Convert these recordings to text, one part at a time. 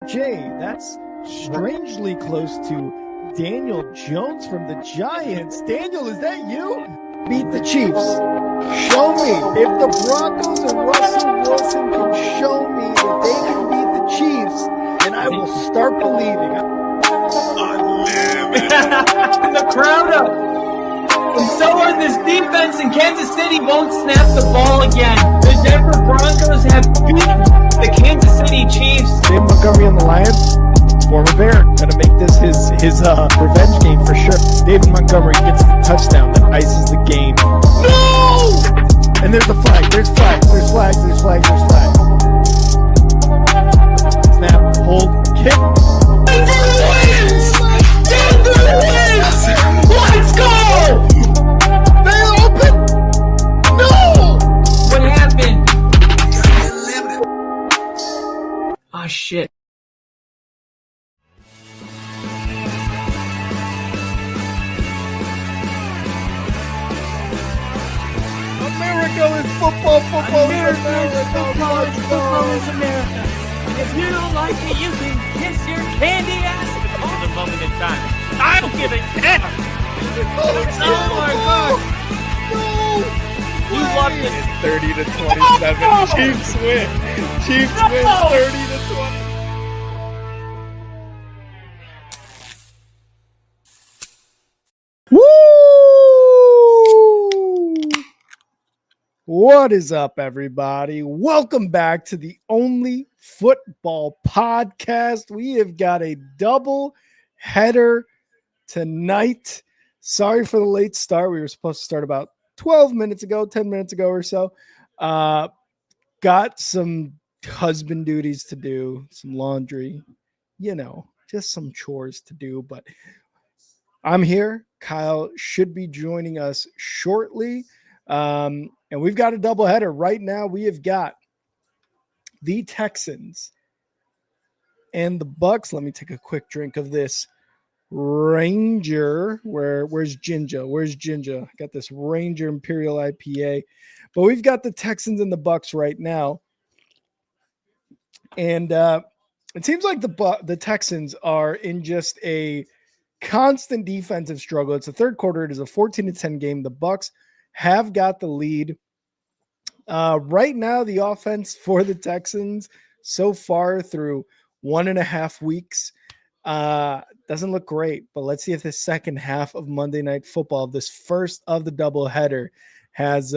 OBJ. That's strangely close to Daniel Jones from the Giants. Daniel, is that you? Beat the Chiefs. Show me. If the Broncos and Russell Wilson can show me that they can beat the Chiefs, then I will start believing. The crowd up. And so are this defense, and Kansas City won't snap the ball again. The Denver Broncos have beaten the Kansas City Chiefs. David Montgomery on the Lions, former Bear, gonna make this his revenge game for sure. David Montgomery gets the touchdown that ices the game. No! And there's the flag. There's flags. There's flags. There's flags. There's flags. Snap. Hold. Kick. Denver wins! Denver wins! Let's go! They open. No! What happened? Ah, shit. America is football. Football America is is football. Football is America. If you don't like it, you can kiss your candy ass on the moment in time. I don't give a damn. Oh my God. No! You love it. 30-27. Chiefs win. Chiefs win 30-20. Woo! What is up, everybody? Welcome back to the Only Football Podcast. We have got a double header tonight. Sorry for the late start. We were supposed to start about 12 minutes ago, 10 minutes ago or so. Got some husband duties to do, some laundry, just some chores to do. But I'm here. Kyle should be joining us shortly. And we've got a doubleheader right now. We have got the Texans and the Bucks. Let me take a quick drink of this Ranger. Where's Ginger? Where's Ginger? I got this Ranger Imperial IPA. But we've got the Texans and the Bucks right now. And it seems like the Texans are in just a constant defensive struggle. It's the third quarter. It is a 14-10 game. The Bucks have got the lead. Right now, the offense for the Texans so far through 1.5 weeks doesn't look great. But let's see if the second half of Monday Night Football, this first of the doubleheader, has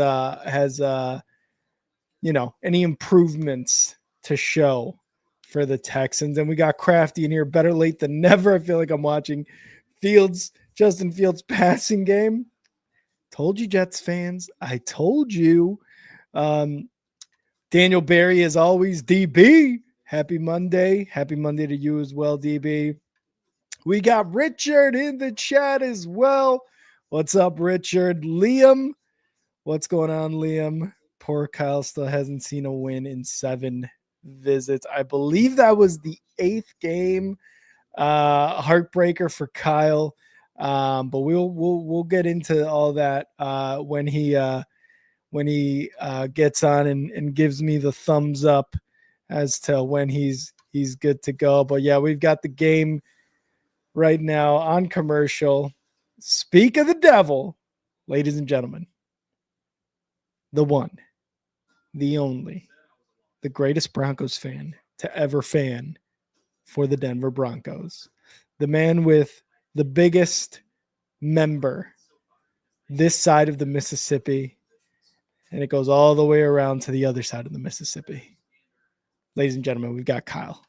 any improvements to show for the Texans. And we got Crafty in here. Better late than never. I feel like I'm watching Justin Fields passing game. Told you, Jets fans. I told you. Daniel Barry, as always, DB. Happy Monday. Happy Monday to you as well, DB. We got Richard in the chat as well. What's up, Richard? Liam. What's going on, Liam? Poor Kyle still hasn't seen a win in 7 visits. I believe that was the 8th game. Heartbreaker for Kyle. But we'll get into all that when he gets on and gives me the thumbs up as to when he's good to go. But yeah, we've got the game right now on commercial. Speak of the devil, ladies and gentlemen, the one, the only, the greatest Broncos fan to ever fan for the Denver Broncos, the man with the biggest member this side of the Mississippi, and it goes all the way around to the other side of the Mississippi. Ladies and gentlemen, we've got Kyle.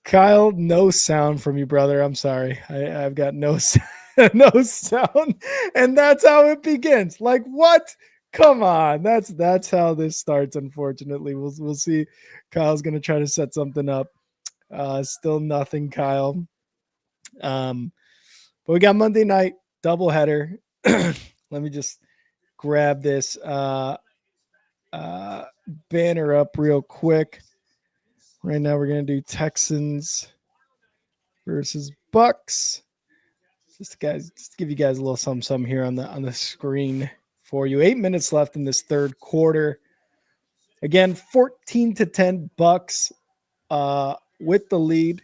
Kyle, no sound from you, brother. I'm sorry. I've got no sound, and that's how it begins. Like, what? Come on. That's how this starts, unfortunately. We'll see. Kyle's going to try to set something up. Still nothing, Kyle. But we got Monday night doubleheader. Let me just grab this banner up real quick. Right now we're going to do Texans versus Bucks. Just give you guys a little something here on the screen for you. 8 minutes left in this third quarter. Again, 14-10 Bucks with the lead.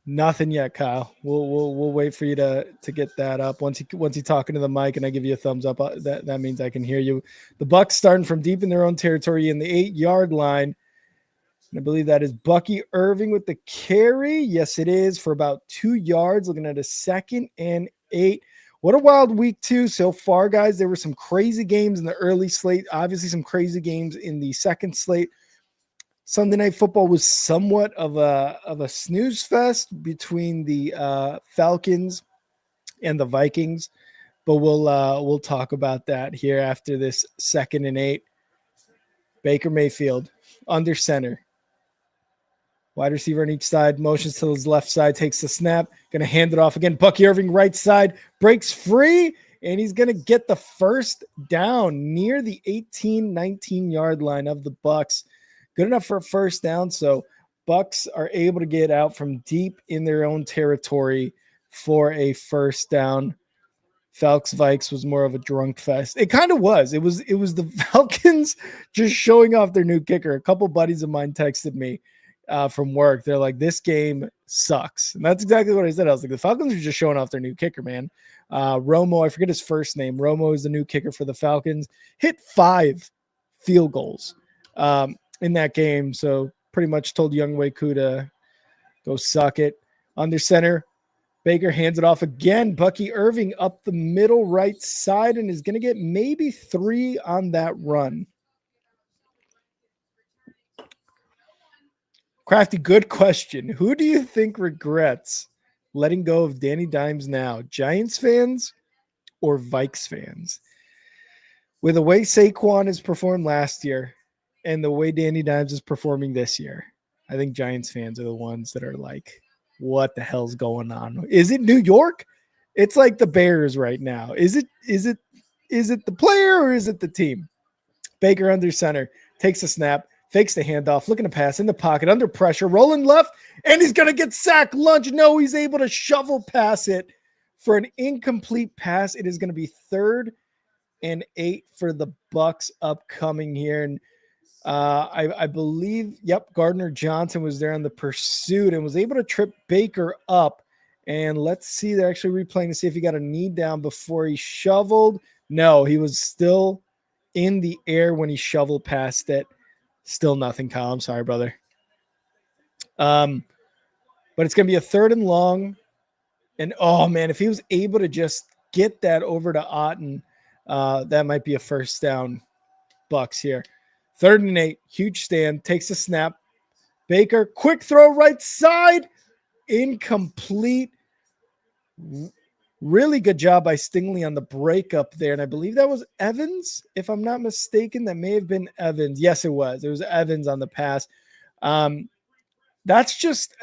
Nothing yet, Kyle. We'll wait for you to get that up. Once you talking to the mic and I give you a thumbs up, that means I can hear you. The Bucks starting from deep in their own territory in the 8-yard line. And I believe that is Bucky Irving with the carry. Yes, it is, for about 2 yards, looking at a 2nd and 8. What a wild week 2 so far, guys. There were some crazy games in the early slate. Obviously, some crazy games in the second slate. Sunday Night Football was somewhat of a snooze fest between the Falcons and the Vikings, but we'll talk about that here after this 2nd and 8. Baker Mayfield under center. Wide receiver on each side, motions to his left side, takes the snap, going to hand it off again. Bucky Irving right side, breaks free, and he's going to get the first down near the 19-yard line of the Bucks. Good enough for a first down, so Bucks are able to get out from deep in their own territory for a first down. Falcons Vikes was more of a drunk fest. It kind of was. It was the Falcons just showing off their new kicker. A couple buddies of mine texted me from work. They're like, this game sucks. And that's exactly what I said. I was like, the Falcons are just showing off their new kicker, man. Romo, I forget his first name. Romo is the new kicker for the Falcons. Hit 5 field goals in that game. So pretty much told Young Wei-Koo to go suck it. Under center, Baker hands it off again. Bucky Irving up the middle right side and is going to get maybe 3 on that run. Crafty, good question. Who do you think regrets letting go of Danny Dimes now? Giants fans or Vikes fans? With the way Saquon has performed last year and the way Danny Dimes is performing this year, I think Giants fans are the ones that are like, what the hell's going on? Is it New York? It's like the Bears right now. Is it the player or is it the team? Baker under center, takes a snap, fakes the handoff, looking to pass in the pocket, under pressure, rolling left, and he's going to get sacked. Lunge. No, he's able to shovel pass it for an incomplete pass. It is going to be 3rd and 8 for the Bucks upcoming here. And I believe, Gardner Johnson was there on the pursuit and was able to trip Baker up. And let's see, they're actually replaying to see if he got a knee down before he shoveled. No, he was still in the air when he shoveled past it. Still nothing, Kyle. I'm sorry, brother. But it's going to be a 3rd and long. And, oh, man, if he was able to just get that over to Otten, that might be a first down Bucks here. 3rd and 8, huge stand, takes a snap. Baker, quick throw right side, incomplete. Really good job by Stingley on the breakup there. And I believe that was Evans, if I'm not mistaken. That may have been Evans. Yes, it was. It was Evans on the pass. That's just,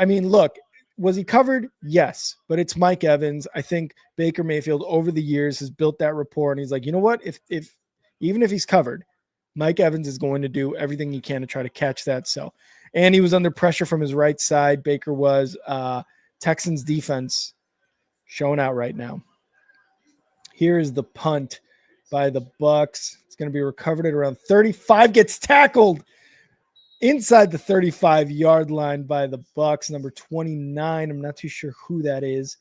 look, was he covered? Yes, but it's Mike Evans. I think Baker Mayfield over the years has built that rapport. And he's like, you know what? If even if he's covered, Mike Evans is going to do everything he can to try to catch that. So, and he was under pressure from his right side. Baker was. Texans defense showing out right now. Here is the punt by the Bucks. It's going to be recovered at around 35. Gets tackled inside the 35-yard line by the Bucks. Number 29. I'm not too sure who that is.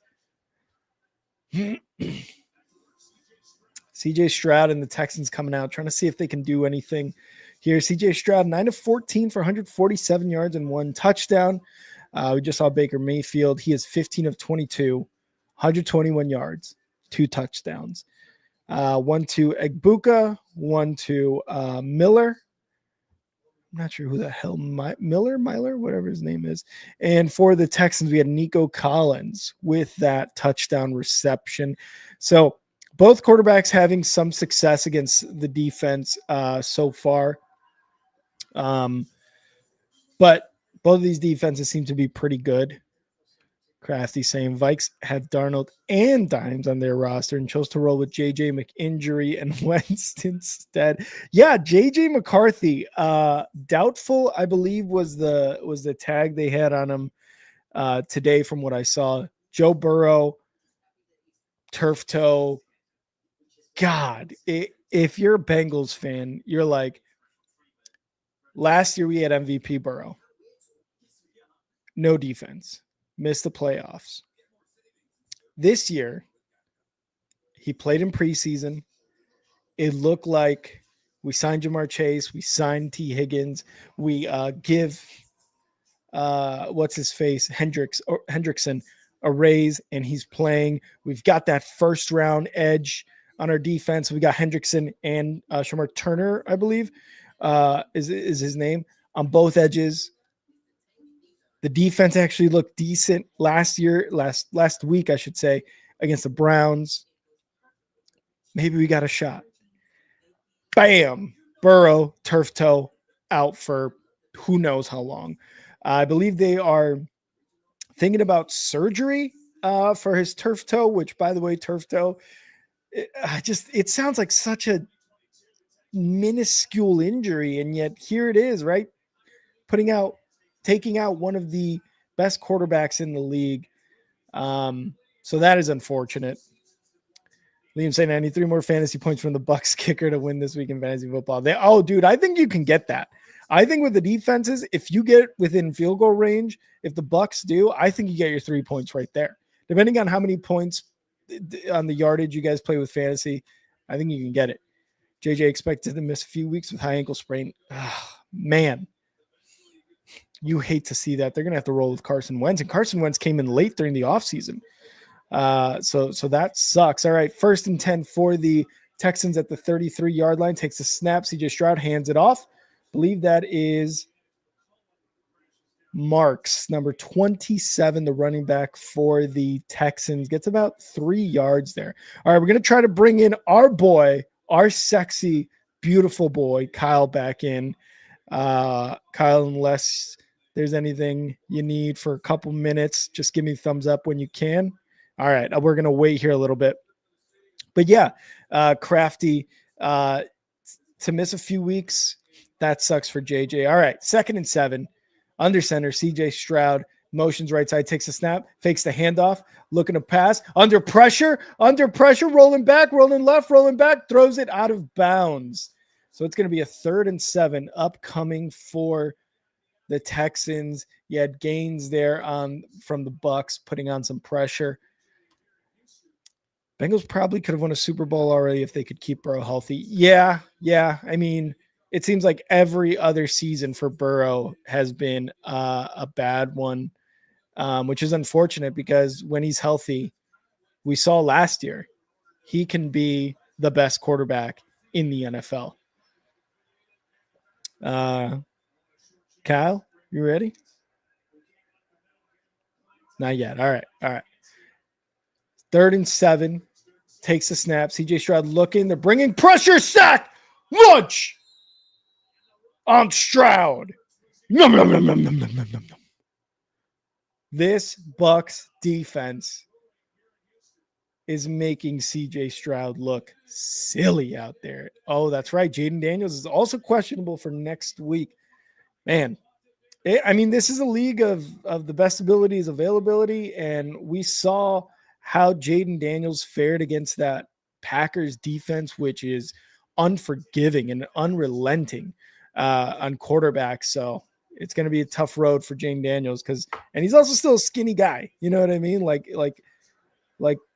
CJ Stroud and the Texans coming out, trying to see if they can do anything here. CJ Stroud, 9 of 14 for 147 yards and 1 touchdown. We just saw Baker Mayfield. He is 15 of 22, 121 yards, 2 touchdowns. 1 to Egbuka, 1 to Miller. I'm not sure who the hell Miller, whatever his name is. And for the Texans, we had Nico Collins with that touchdown reception. So both quarterbacks having some success against the defense so far. But both of these defenses seem to be pretty good. Crafty saying Vikes have Darnold and Dimes on their roster and chose to roll with JJ McInjury and Wentz instead. Yeah, JJ McCarthy, doubtful, I believe was the tag they had on him today from what I saw. Joe Burrow, turf toe. God, if you're a Bengals fan, you're like, last year we had MVP Burrow. No defense. Missed the playoffs. This year, he played in preseason. It looked like we signed Jamar Chase. We signed T. Higgins. We give what's his face Hendrickson a raise, and he's playing. We've got that first round edge on our defense. We got Hendrickson and Shamar Turner, I believe, is his name, on both edges. The defense actually looked decent last week, I should say, against the Browns. Maybe we got a shot. Bam! Burrow, turf toe, out for who knows how long. I believe they are thinking about surgery for his turf toe, which, by the way, turf toe, it sounds like such a minuscule injury, and yet here it is, right? Taking out one of the best quarterbacks in the league. So that is unfortunate. Liam saying I need 3 more fantasy points from the Bucks kicker to win this week in fantasy football. Dude, I think you can get that. I think with the defenses, if you get within field goal range, if the Bucks do, I think you get your 3 points right there. Depending on how many points on the yardage you guys play with fantasy, I think you can get it. JJ expected to miss a few weeks with high ankle sprain. Man, you hate to see that. They're going to have to roll with Carson Wentz, and Carson Wentz came in late during the offseason. So that sucks. All right, 1st and 10 for the Texans at the 33-yard line. Takes a snap. CJ Stroud hands it off. Believe that is Marks, number 27, the running back for the Texans. Gets about 3 yards there. All right, we're going to try to bring in our boy, our sexy, beautiful boy, Kyle, back in. Kyle, unless there's anything you need for a couple minutes, just give me a thumbs up when you can. All right, we're going to wait here a little bit. But yeah, Crafty, to miss a few weeks, that sucks for JJ. All right, 2nd and 7. Under center, CJ Stroud motions right side, takes a snap, fakes the handoff, looking to pass. Under pressure, rolling back, rolling left, rolling back, throws it out of bounds. So it's going to be a 3rd and 7 upcoming for the Texans. You had gains there from the Bucks, putting on some pressure. Bengals probably could have won a Super Bowl already if they could keep Burrow healthy. Yeah. I mean, it seems like every other season for Burrow has been a bad one, which is unfortunate because when he's healthy, we saw last year, he can be the best quarterback in the NFL. Kyle, you ready? Not yet. All right. 3rd and 7. Takes the snap. CJ Stroud looking. They're bringing pressure. Sack. Lunch on Stroud. Nom, nom, nom, nom, nom, nom, nom, nom. This Bucks defense is making CJ Stroud look silly out there. Oh, that's right. Jaden Daniels is also questionable for next week. Man, this is a league of the best abilities, availability, and we saw how Jaden Daniels fared against that Packers defense, which is unforgiving and unrelenting on quarterbacks. So it's going to be a tough road for Jaden Daniels and he's also still a skinny guy. You know what I mean? Like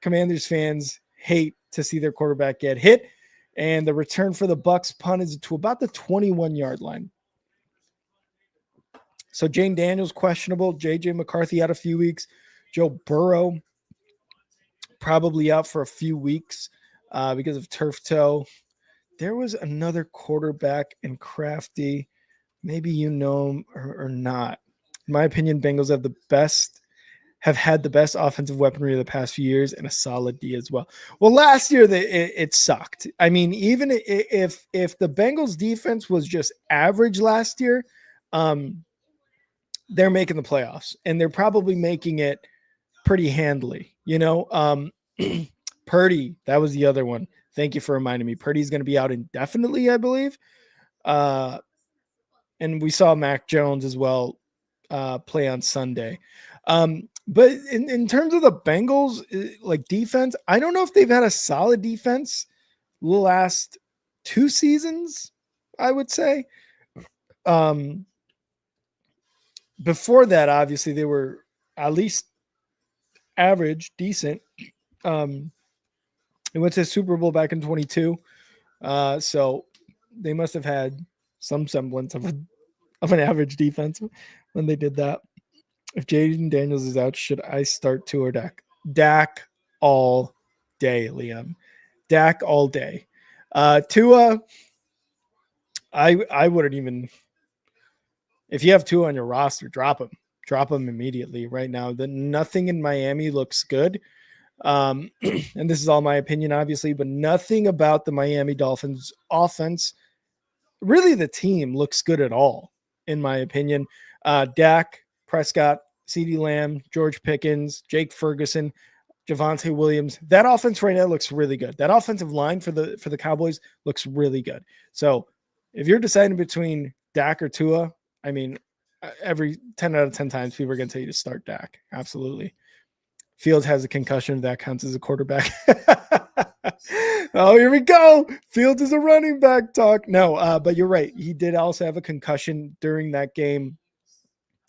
Commanders fans hate to see their quarterback get hit. And the return for the Bucks punt is to about the 21-yard line. So Jaden Daniels questionable. JJ McCarthy out a few weeks. Joe Burrow probably out for a few weeks because of turf toe. There was another quarterback in Crafty. Maybe you know him or not. In my opinion, Bengals have had the best offensive weaponry of the past few years and a solid D as well. Well, last year it sucked. I mean, even if the Bengals defense was just average last year, they're making the playoffs and they're probably making it pretty handily. Purdy, that was the other one. Thank you for reminding me. Purdy's going to be out indefinitely, I believe. And we saw Mac Jones as well play on Sunday. But in terms of the Bengals, like defense, I don't know if they've had a solid defense the last 2 seasons, I would say. Before that, obviously, they were at least average, decent. They went to the Super Bowl back in 22. So they must have had some semblance of an average defense when they did that. If Jaden Daniels is out, should I start Tua or Dak? Dak all day, Liam. Dak all day. Tua, I wouldn't even. If you have Tua on your roster, drop him. Drop him immediately right now. Nothing in Miami looks good. And this is all my opinion, obviously, but nothing about the Miami Dolphins offense, really the team, looks good at all, in my opinion. Dak, Prescott, CeeDee Lamb, George Pickens, Jake Ferguson, Javonte Williams. That offense right now looks really good. That offensive line for the Cowboys looks really good. So if you're deciding between Dak or Tua, I mean, every 10 out of 10 times people are going to tell you to start Dak. Absolutely. Fields has a concussion. That counts as a quarterback. Oh, here we go. Fields is a running back talk. No, but you're right. He did also have a concussion during that game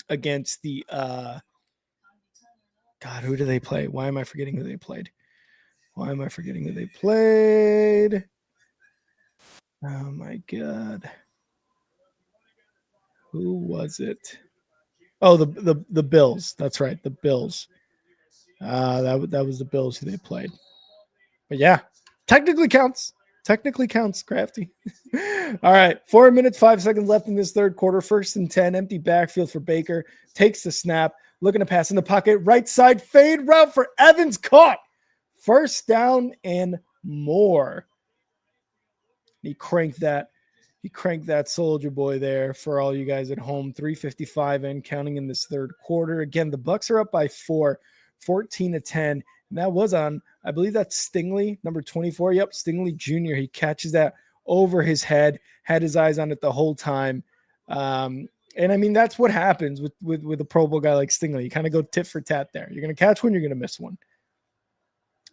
against the God, who do they play? Why am I forgetting who they played? Oh my God. Who was it? Oh, the Bills. That's right. The Bills. That was the Bills who they played. But yeah, technically counts. Crafty. All right, 4 minutes, 5 seconds left in this third quarter. 1st and 10, empty backfield for Baker. Takes the snap, looking to pass in the pocket. Right side fade route for Evans, caught. 1st down and more. He cranked that soldier boy there for all you guys at home. 3:55 and counting in this third quarter. Again, the Bucs are up by 4, 14-10. And that was on, I believe that's Stingley, number 24. Yep, Stingley Jr. He catches that over his head, had his eyes on it the whole time. And I mean, that's what happens with a Pro Bowl guy like Stingley. You kind of go tit for tat there. You're going to catch one, you're going to miss one.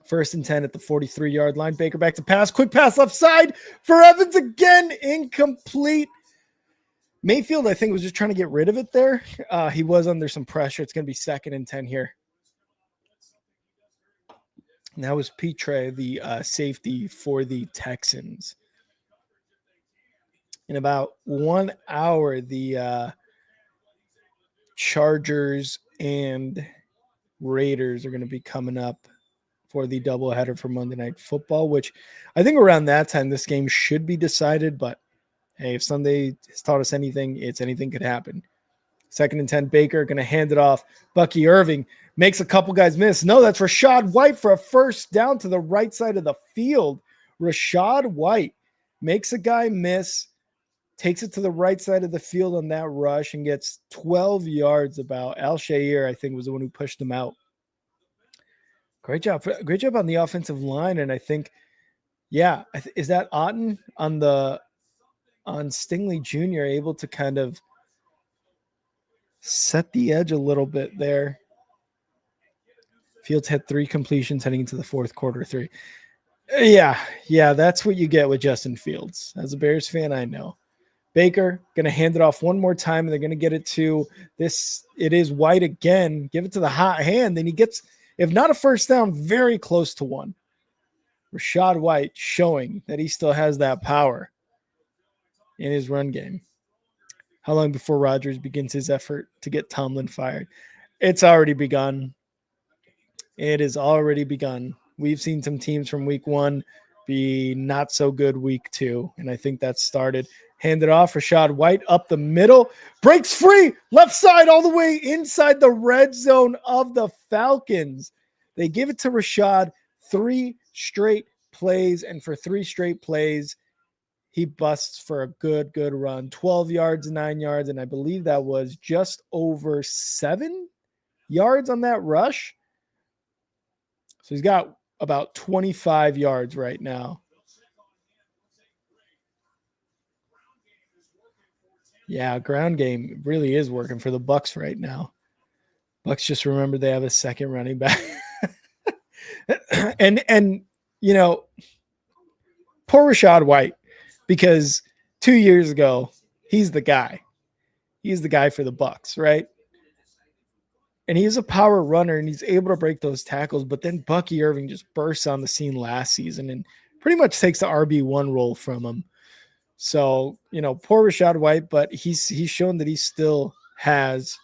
1st and 10 at the 43-yard line. Baker back to pass. Quick pass left side for Evans again. Incomplete. Mayfield, I think, was just trying to get rid of it there. He was under some pressure. It's going to be 2nd and 10 here. And that was Petre, the safety for the Texans. In about 1 hour, the Chargers and Raiders are going to be coming up for the doubleheader for Monday Night Football, which I think around that time this game should be decided. But hey, if Sunday has taught us anything, it's anything could happen. 2nd and 10, Baker going to hand it off. Bucky Irving makes a couple guys miss. No, that's Rachaad White for a 1st down to the right side of the field. Rachaad White makes a guy miss, takes it to the right side of the field on that rush and gets 12 yards about. Al-Shair, I think, was the one who pushed him out. Great job on the offensive line. And I think, yeah, is that Otten on Stingley Jr. able to kind of set the edge a little bit there? Fields had 3 completions heading into the 4th quarter. 3. Yeah, that's what you get with Justin Fields. As a Bears fan, I know. Baker going to hand it off one more time, and they're going to get it to this. It is White again. Give it to the hot hand, and he gets, if not a 1st down, very close to one. Rachaad White showing that he still has that power in his run game. How long before Rodgers begins his effort to get Tomlin fired? It's already begun. It has already begun. We've seen some teams from week 1 be not so good week 2, and I think that's started. Handed off, Rachaad White up the middle, breaks free, left side all the way inside the red zone of the Falcons. They give it to Rachaad 3 straight plays, and for 3 straight plays, he busts for a good run. 12 yards, 9 yards, and I believe that was just over 7 yards on that rush. So he's got about 25 yards right now. Yeah, ground game really is working for the Bucs right now. Bucs just remember they have a 2nd running back. and you know, poor Rachaad White. because 2 years ago, he's the guy. He's the guy for the Bucks, right? And he's a power runner and he's able to break those tackles. But then Bucky Irving just bursts on the scene last season and pretty much takes the RB1 role from him. So, poor Rachaad White, but he's shown that he still has,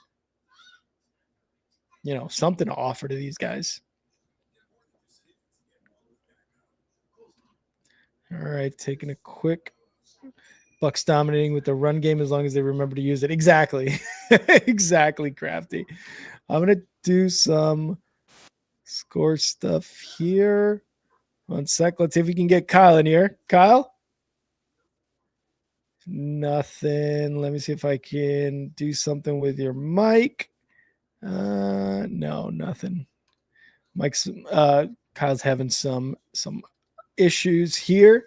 something to offer to these guys. All right, taking a quick Bucks dominating with the run game as long as they remember to use it. Exactly. Exactly, Crafty. I'm going to do some score stuff here. 1 sec. Let's see if we can get Kyle in here. Kyle? Nothing. Let me see if I can do something with your mic. No, nothing. Mike's Kyle's having some issues here.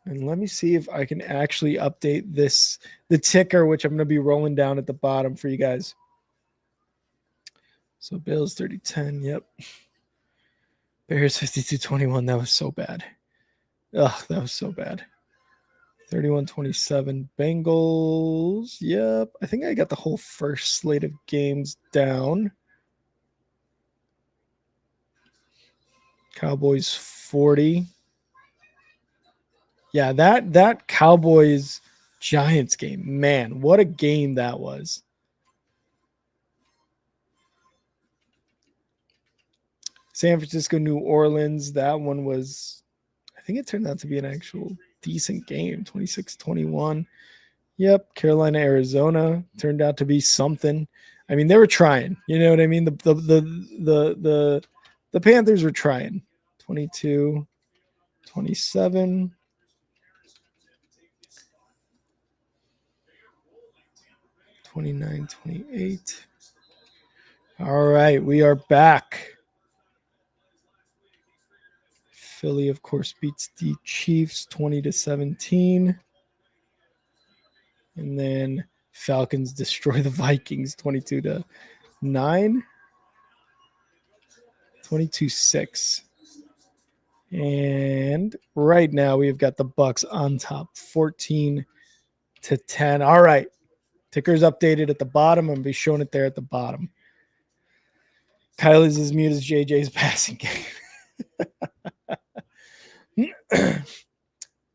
And let me see if I can actually update the ticker, which I'm going to be rolling down at the bottom for you guys. So Bills 30-10, yep. Bears 52-21, that was so bad. Ugh, that was so bad. 31-27, Bengals, yep. I think I got the whole first slate of games down. Cowboys 40. Yeah, that Cowboys Giants game, man, what a game that was. San Francisco, New Orleans, that one was, I think it turned out to be an actual decent game, 26-21. Yep, Carolina, Arizona turned out to be something. I mean, they were trying. You know what I mean? The Panthers were trying. 22-27. 29-28. All right, we are back. Philly, of course, beats the Chiefs 20-17. And then Falcons destroy the Vikings 22-9. 22-6. And right now we've got the Bucks on top 14-10. All right. Ticker's updated at the bottom. I'm going to be showing it there at the bottom. Kyle is as mute as JJ's passing game.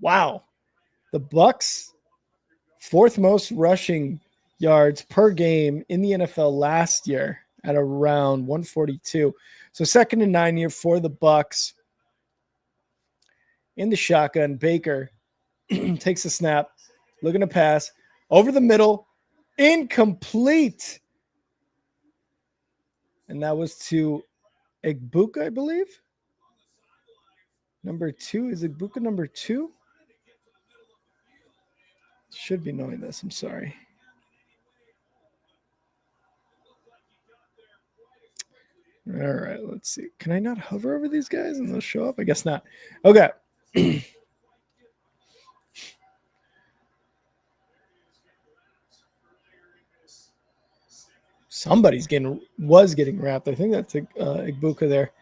Wow. The Bucks, fourth most rushing yards per game in the NFL last year at around 142. So 2nd and 9 here for the Bucks. In the shotgun, Baker takes a snap, looking to pass over the middle, incomplete. And that was to Igbuka, I believe. Number 2. Is Igbuka number 2? Should be knowing this. I'm sorry. All right, let's see. Can I not hover over these guys and they'll show up? I guess not. Okay. Somebody's was getting wrapped. I think that's Igbuka there.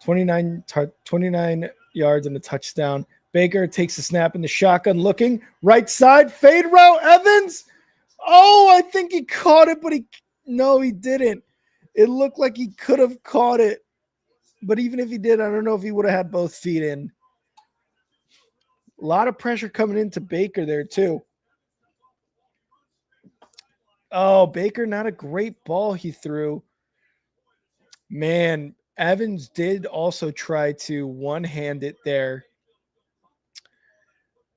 29 yards and a touchdown. Baker takes a snap in the shotgun, looking right side, fade route, Evans. Oh, I think he caught it, but he didn't. It looked like he could have caught it, but even if he did, I don't know if he would have had both feet in. A lot of pressure coming into Baker there too. Oh, Baker, not a great ball he threw. Man, Evans did also try to one-hand it there.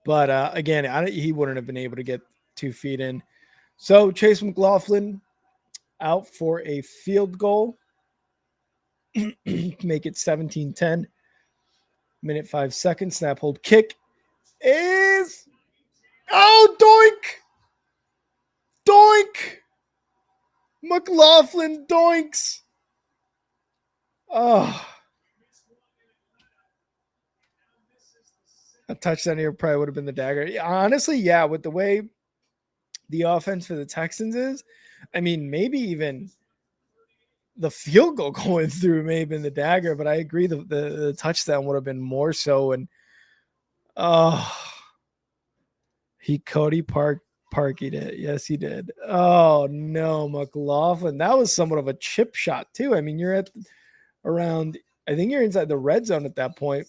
But again, he wouldn't have been able to get 2 feet in. So Chase McLaughlin out for a field goal. Make it 17-10. Minute 5 seconds. Snap, hold, kick is... Oh, doink! Doink! McLaughlin doinks. Oh. A touchdown here probably would have been the dagger. Honestly, yeah, with the way the offense for the Texans is, I mean, maybe even the field goal going through may have been the dagger, but I agree the touchdown would have been more so. And Oh, he Cody Parked it. Yes, he did. Oh no, McLaughlin. That was somewhat of a chip shot too. I mean, you're at around. I think you're inside the red zone at that point.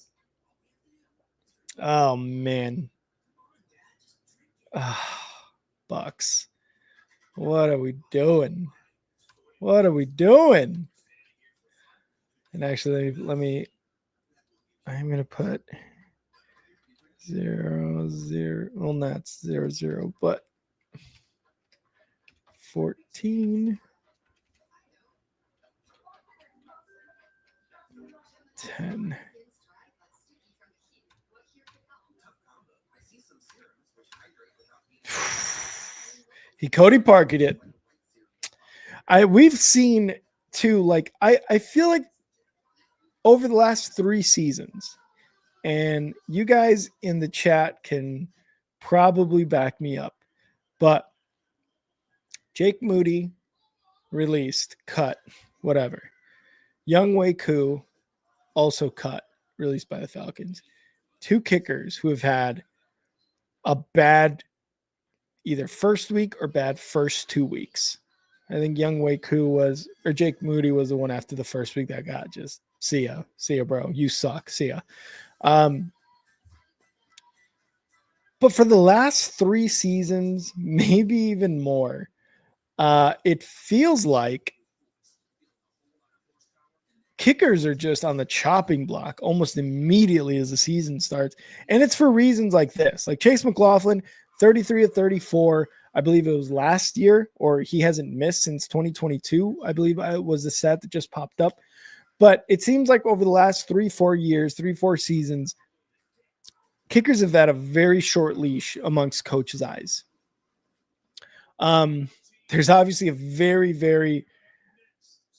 Oh man. Bucks. What are we doing? What are we doing? And actually, let me. I'm gonna put 0-0. Well, not 0-0, but 14. 10. He Cody Parked it. We've seen too, like I feel like over the last 3 seasons, and you guys in the chat can probably back me up, but Jake Moody released, cut, whatever. Young Wei Koo also cut, released by the Falcons. 2 kickers who have had a bad either first week or bad first 2 weeks. I think Young Wei Koo was, or Jake Moody was the one after the first week that got just, see ya, bro. You suck. See ya. But for the last 3 seasons, maybe even more, it feels like kickers are just on the chopping block almost immediately as the season starts. And it's for reasons like this. Like Chase McLaughlin, 33 of 34. I believe it was last year, or he hasn't missed since 2022. I believe it was the set that just popped up. But it seems like over the last 3-4 years, 3-4 seasons, kickers have had a very short leash amongst coaches' eyes. There's obviously a very, very,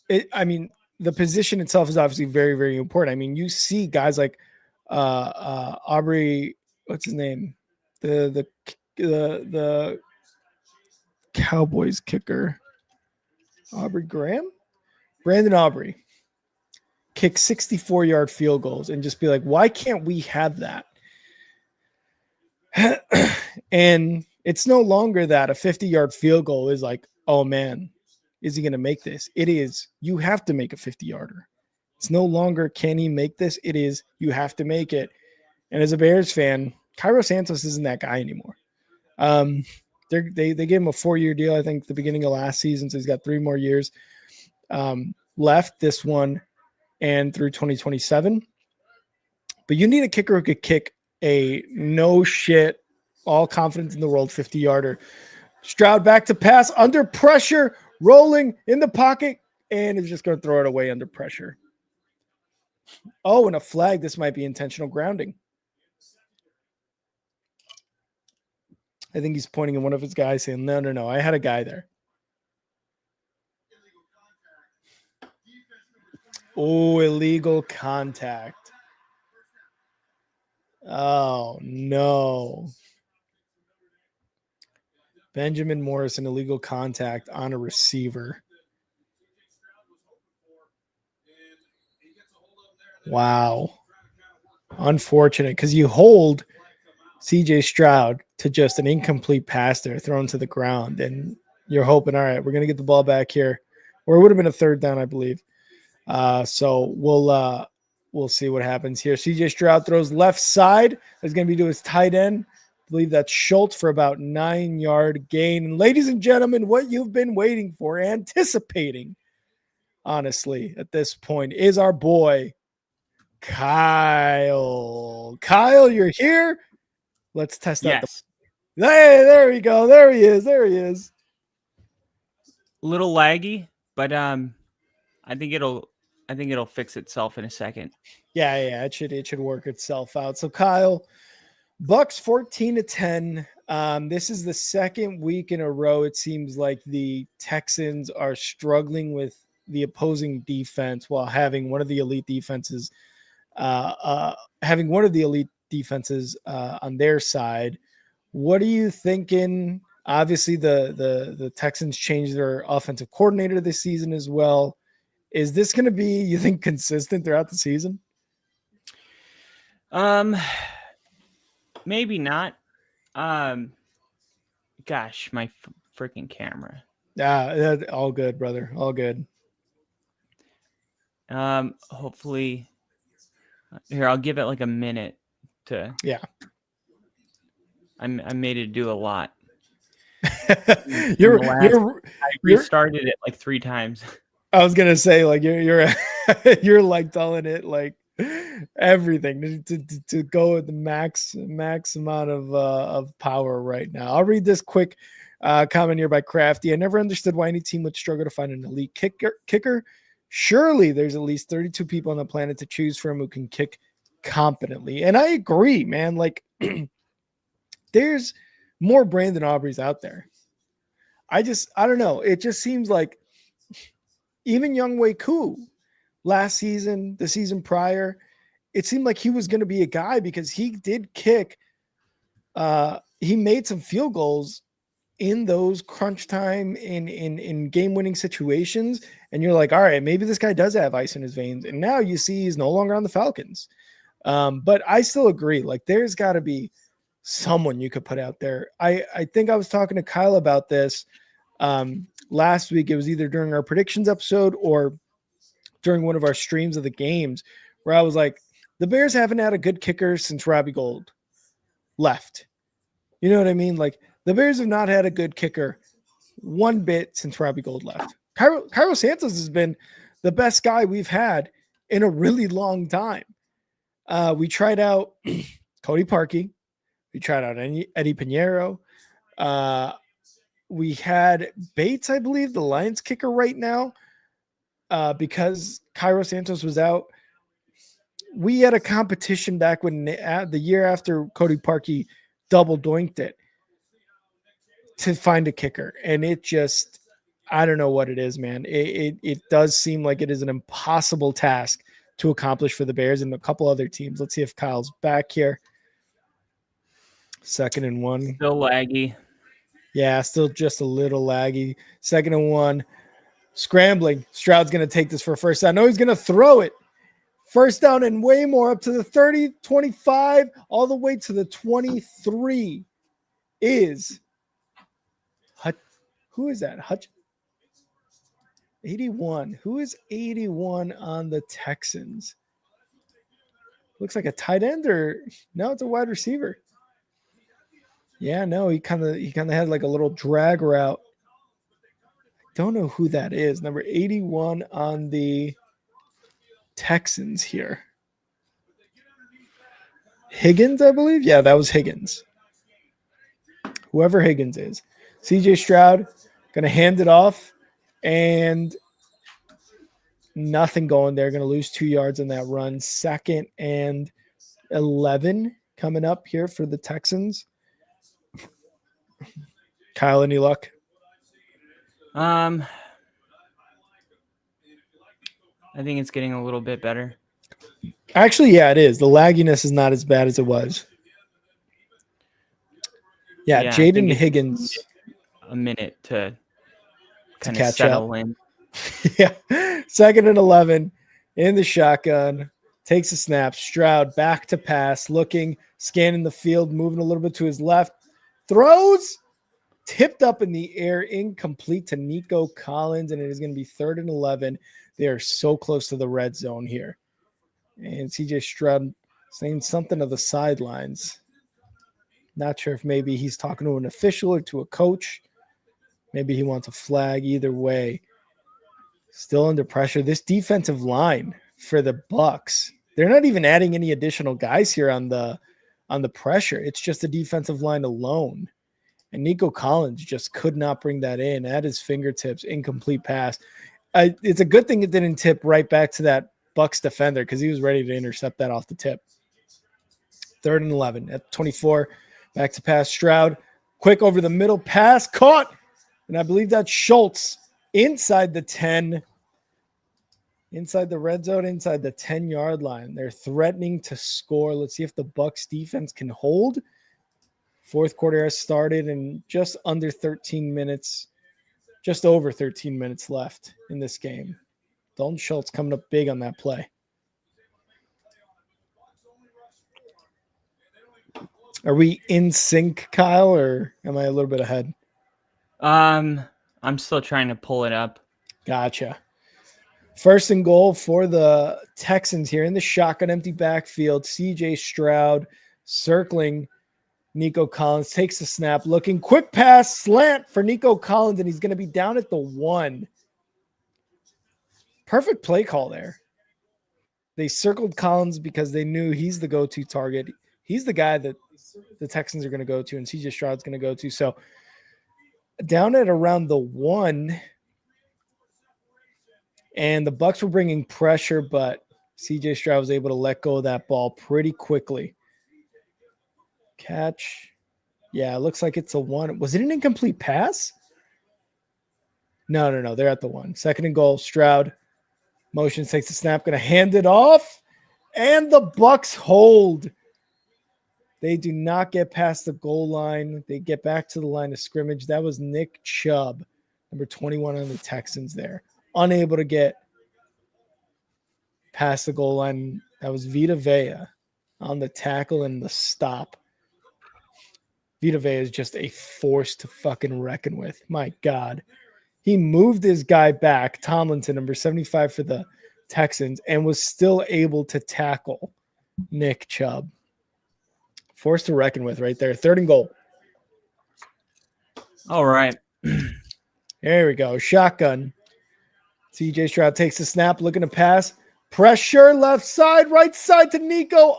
the position itself is obviously very, very important. I mean, you see guys like Aubrey, what's his name? The Cowboys kicker, Brandon Aubrey, kick 64-yard field goals and just be like, why can't we have that? And it's no longer that a 50-yard field goal is like, oh man, is he going to make this? It is, you have to make a 50-yarder. It's no longer, can he make this? It is, you have to make it. And as a Bears fan, Cairo Santos isn't that guy anymore. They gave him a 4-year deal, I think, the beginning of last season. So he's got 3 more years left, this one and through 2027. But you need a kicker who could kick a no shit, all confidence in the world 50-yarder. Stroud back to pass under pressure, rolling in the pocket, and is just going to throw it away under pressure. Oh, and a flag. This might be intentional grounding. I think he's pointing at one of his guys saying, no, I had a guy there. Oh, illegal contact. Oh, no. Benjamin Morrison, illegal contact on a receiver. Wow. Unfortunate, because you hold CJ Stroud to just an incomplete pass there thrown to the ground, and you're hoping, all right, we're going to get the ball back here. Or it would have been a 3rd down, I believe. So we'll see what happens here. CJ Stroud throws left side. It's going to be to his tight end. I believe that's Schultz for about 9-yard gain. And ladies and gentlemen, what you've been waiting for, anticipating, honestly, at this point, is our boy, Kyle. Kyle, you're here. Let's test out. Yes. Hey, there we go. There he is. Little laggy, but I think it'll fix itself in a second. Yeah, it should work itself out. So Kyle, Bucks 14-10. This is the 2nd week in a row. It seems like the Texans are struggling with the opposing defense while having one of the elite defenses, on their side. What are you thinking? Obviously, the Texans changed their offensive coordinator this season as well. Is this going to be, you think, consistent throughout the season? Maybe not. Gosh, my freaking camera. Yeah, all good, brother. All good. Hopefully, here I'll give it like a minute to. Yeah. I made it do a lot. you're I restarted it like 3 times. I was gonna say, like, you're you're like telling it like everything to go at the max amount of power right now. I'll read this quick comment here by Crafty. I never understood why any team would struggle to find an elite kicker. Surely there's at least 32 people on the planet to choose from who can kick competently. And I agree, man. Like, there's more Brandon Aubreys out there. I don't know. It just seems like even Younghoe Koo last season, the season prior, it seemed like he was going to be a guy because he did kick. He made some field goals in those crunch time in game-winning situations. And you're like, all right, maybe this guy does have ice in his veins. And now you see he's no longer on the Falcons. But I still agree. Like, there's got to be someone you could put out there. I think I was talking to Kyle about this last week. It was either during our predictions episode or during one of our streams of the games, where I was like, the Bears haven't had a good kicker since Robbie Gould left. You know what I mean? Like, the Bears have not had a good kicker one bit since Robbie Gould left. Cairo Santos has been the best guy we've had in a really long time. We tried out Cody Parkey. We tried out Eddie Pinheiro. We had Bates, I believe, the Lions kicker right now, because Cairo Santos was out. We had a competition back when the year after Cody Parkey double doinked it to find a kicker. And it just, I don't know what it is, man. It does seem like it is an impossible task to accomplish for the Bears and a couple other teams. Let's see if Kyle's back here. 2nd and 1. Still laggy. Yeah, still just a little laggy. 2nd and 1. Scrambling. Stroud's going to take this for a first down. No, he's going to throw it. First down and way more, up to the 30, 25, all the way to the 23 is who is that? 81. Who is 81 on the Texans? Looks like a tight end, or no, it's a wide receiver. Yeah, no, he kind of had like a little drag route. Don't know who that is. Number 81 on the Texans here. Higgins, I believe. Yeah, that was Higgins. Whoever Higgins is. CJ Stroud going to hand it off, and nothing going there. Going to lose 2 yards on that run. 2nd and 11 coming up here for the Texans. Kyle, any luck? I think it's getting a little bit better. Actually, yeah, it is. The lagginess is not as bad as it was. Yeah, Jaden Higgins. A minute to kind of catch settle up. in. Yeah. 2nd and 11 in the shotgun. Takes a snap. Stroud back to pass, looking, scanning the field, moving a little bit to his left. Throws. Tipped up in the air, incomplete to Nico Collins, and it is going to be 3rd and 11. They are so close to the red zone here. And CJ Stroud saying something to the sidelines. Not sure if maybe he's talking to an official or to a coach. Maybe he wants a flag. Either way, still under pressure. This defensive line for the Bucs, they're not even adding any additional guys here on the pressure. It's just the defensive line alone. And Nico Collins just could not bring that in at his fingertips. Incomplete pass. It's a good thing it didn't tip right back to that Bucs defender because he was ready to intercept that off the tip. 3rd and 11 at 24. Back to pass. Stroud. Quick over the middle. Pass. Caught. And I believe that's Schultz inside the 10. Inside the red zone, inside the 10-yard line. They're threatening to score. Let's see if the Bucs defense can hold. 4th quarter has started and just under 13 minutes, just over 13 minutes left in this game. Dalton Schultz coming up big on that play. Are we in sync, Kyle, or am I a little bit ahead? I'm still trying to pull it up. Gotcha. First and goal for the Texans here in the shotgun empty backfield. CJ Stroud circling Nico Collins, takes the snap, looking, quick pass, slant for Nico Collins, and he's going to be down at the 1. Perfect play call there. They circled Collins because they knew he's the go-to target. He's the guy that the Texans are going to go to, and CJ Stroud's going to go to. So down at around the 1, and the Bucs were bringing pressure, but CJ Stroud was able to let go of that ball pretty quickly. Catch. Yeah, it looks like it's a 1. Was it an incomplete pass? No. They're at the 1. Second and goal. Stroud motion, takes the snap, going to hand it off, and the Bucs hold. They do not get past the goal line. They get back to the line of scrimmage. That was Nick Chubb, number 21 on the Texans there. Unable to get past the goal line. That was Vita Vea on the tackle and the stop. Vita Vea is just a force to fucking reckon with. My God. He moved his guy back, Tomlinson, number 75 for the Texans, and was still able to tackle Nick Chubb. Force to reckon with right there. Third and goal. All right. There we go. Shotgun. CJ Stroud takes the snap, looking to pass. Pressure, left side, right side to Nico.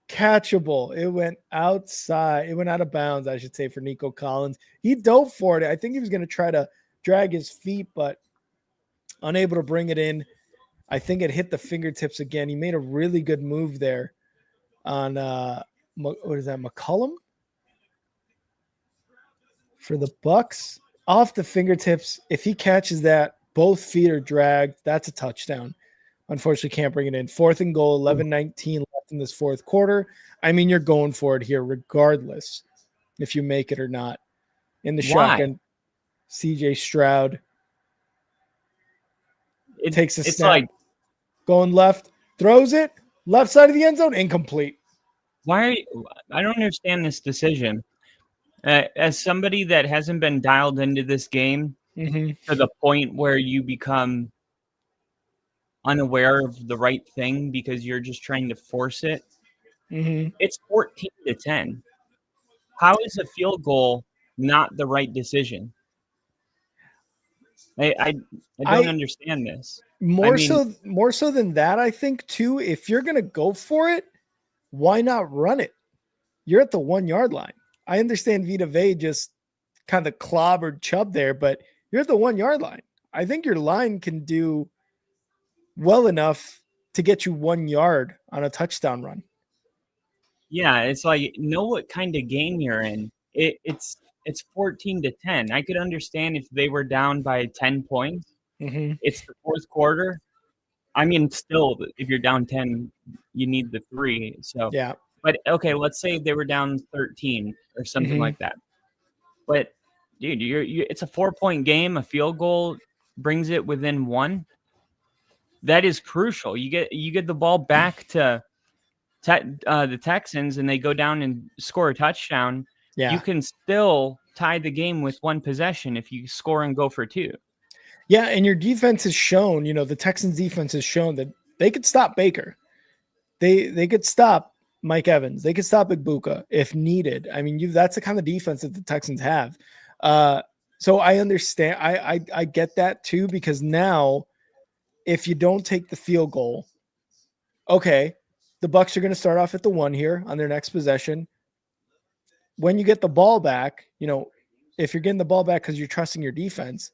Uncatchable. It went outside. It went out of bounds, I should say, for Nico Collins. He dove for it. I think he was going to try to drag his feet, but unable to bring it in. I think it hit the fingertips again. He made a really good move there on, what is that, McCollum? For the Bucs. Off the fingertips. If he catches that, both feet are dragged. That's a touchdown. Unfortunately, can't bring it in. Fourth and goal, 11-19 left in this fourth quarter. I mean, you're going for it here regardless if you make it or not. In the shotgun, CJ Stroud takes a snap, going left, throws it, left side of the end zone, incomplete. I don't understand this decision. As somebody that hasn't been dialed into this game to the point where you become unaware of the right thing because you're just trying to force it. It's 14-10. How is a field goal not the right decision? I don't understand this. More so than that, I think too. If you're gonna go for it, why not run it? You're at the 1 yard line. I understand Vita Vea just kind of clobbered Chubb there, but you're at the 1 yard line. I think your line can do well enough to get you 1 yard on a touchdown run. Yeah, it's like, know what kind of game you're in. It's 14-10. I could understand if they were down by 10 points. It's the fourth quarter. I mean, still, if you're down 10, you need the 3. So yeah. But okay, let's say they were down 13 or something like that. But dude, it's a 4-point game. A field goal brings it within 1. That is crucial. You get the ball back to the Texans, and they go down and score a touchdown. Yeah. You can still tie the game with 1 possession if you score and go for 2. Yeah, and your defense has shown, the Texans defense has shown that they could stop Baker. They could stop Mike Evans. They could stop Igbuka if needed. I mean, that's the kind of defense that the Texans have. So I understand. I get that too, because now if you don't take the field goal, okay, the Bucs are going to start off at the 1 here on their next possession. When you get the ball back, if you're getting the ball back because you're trusting your defense,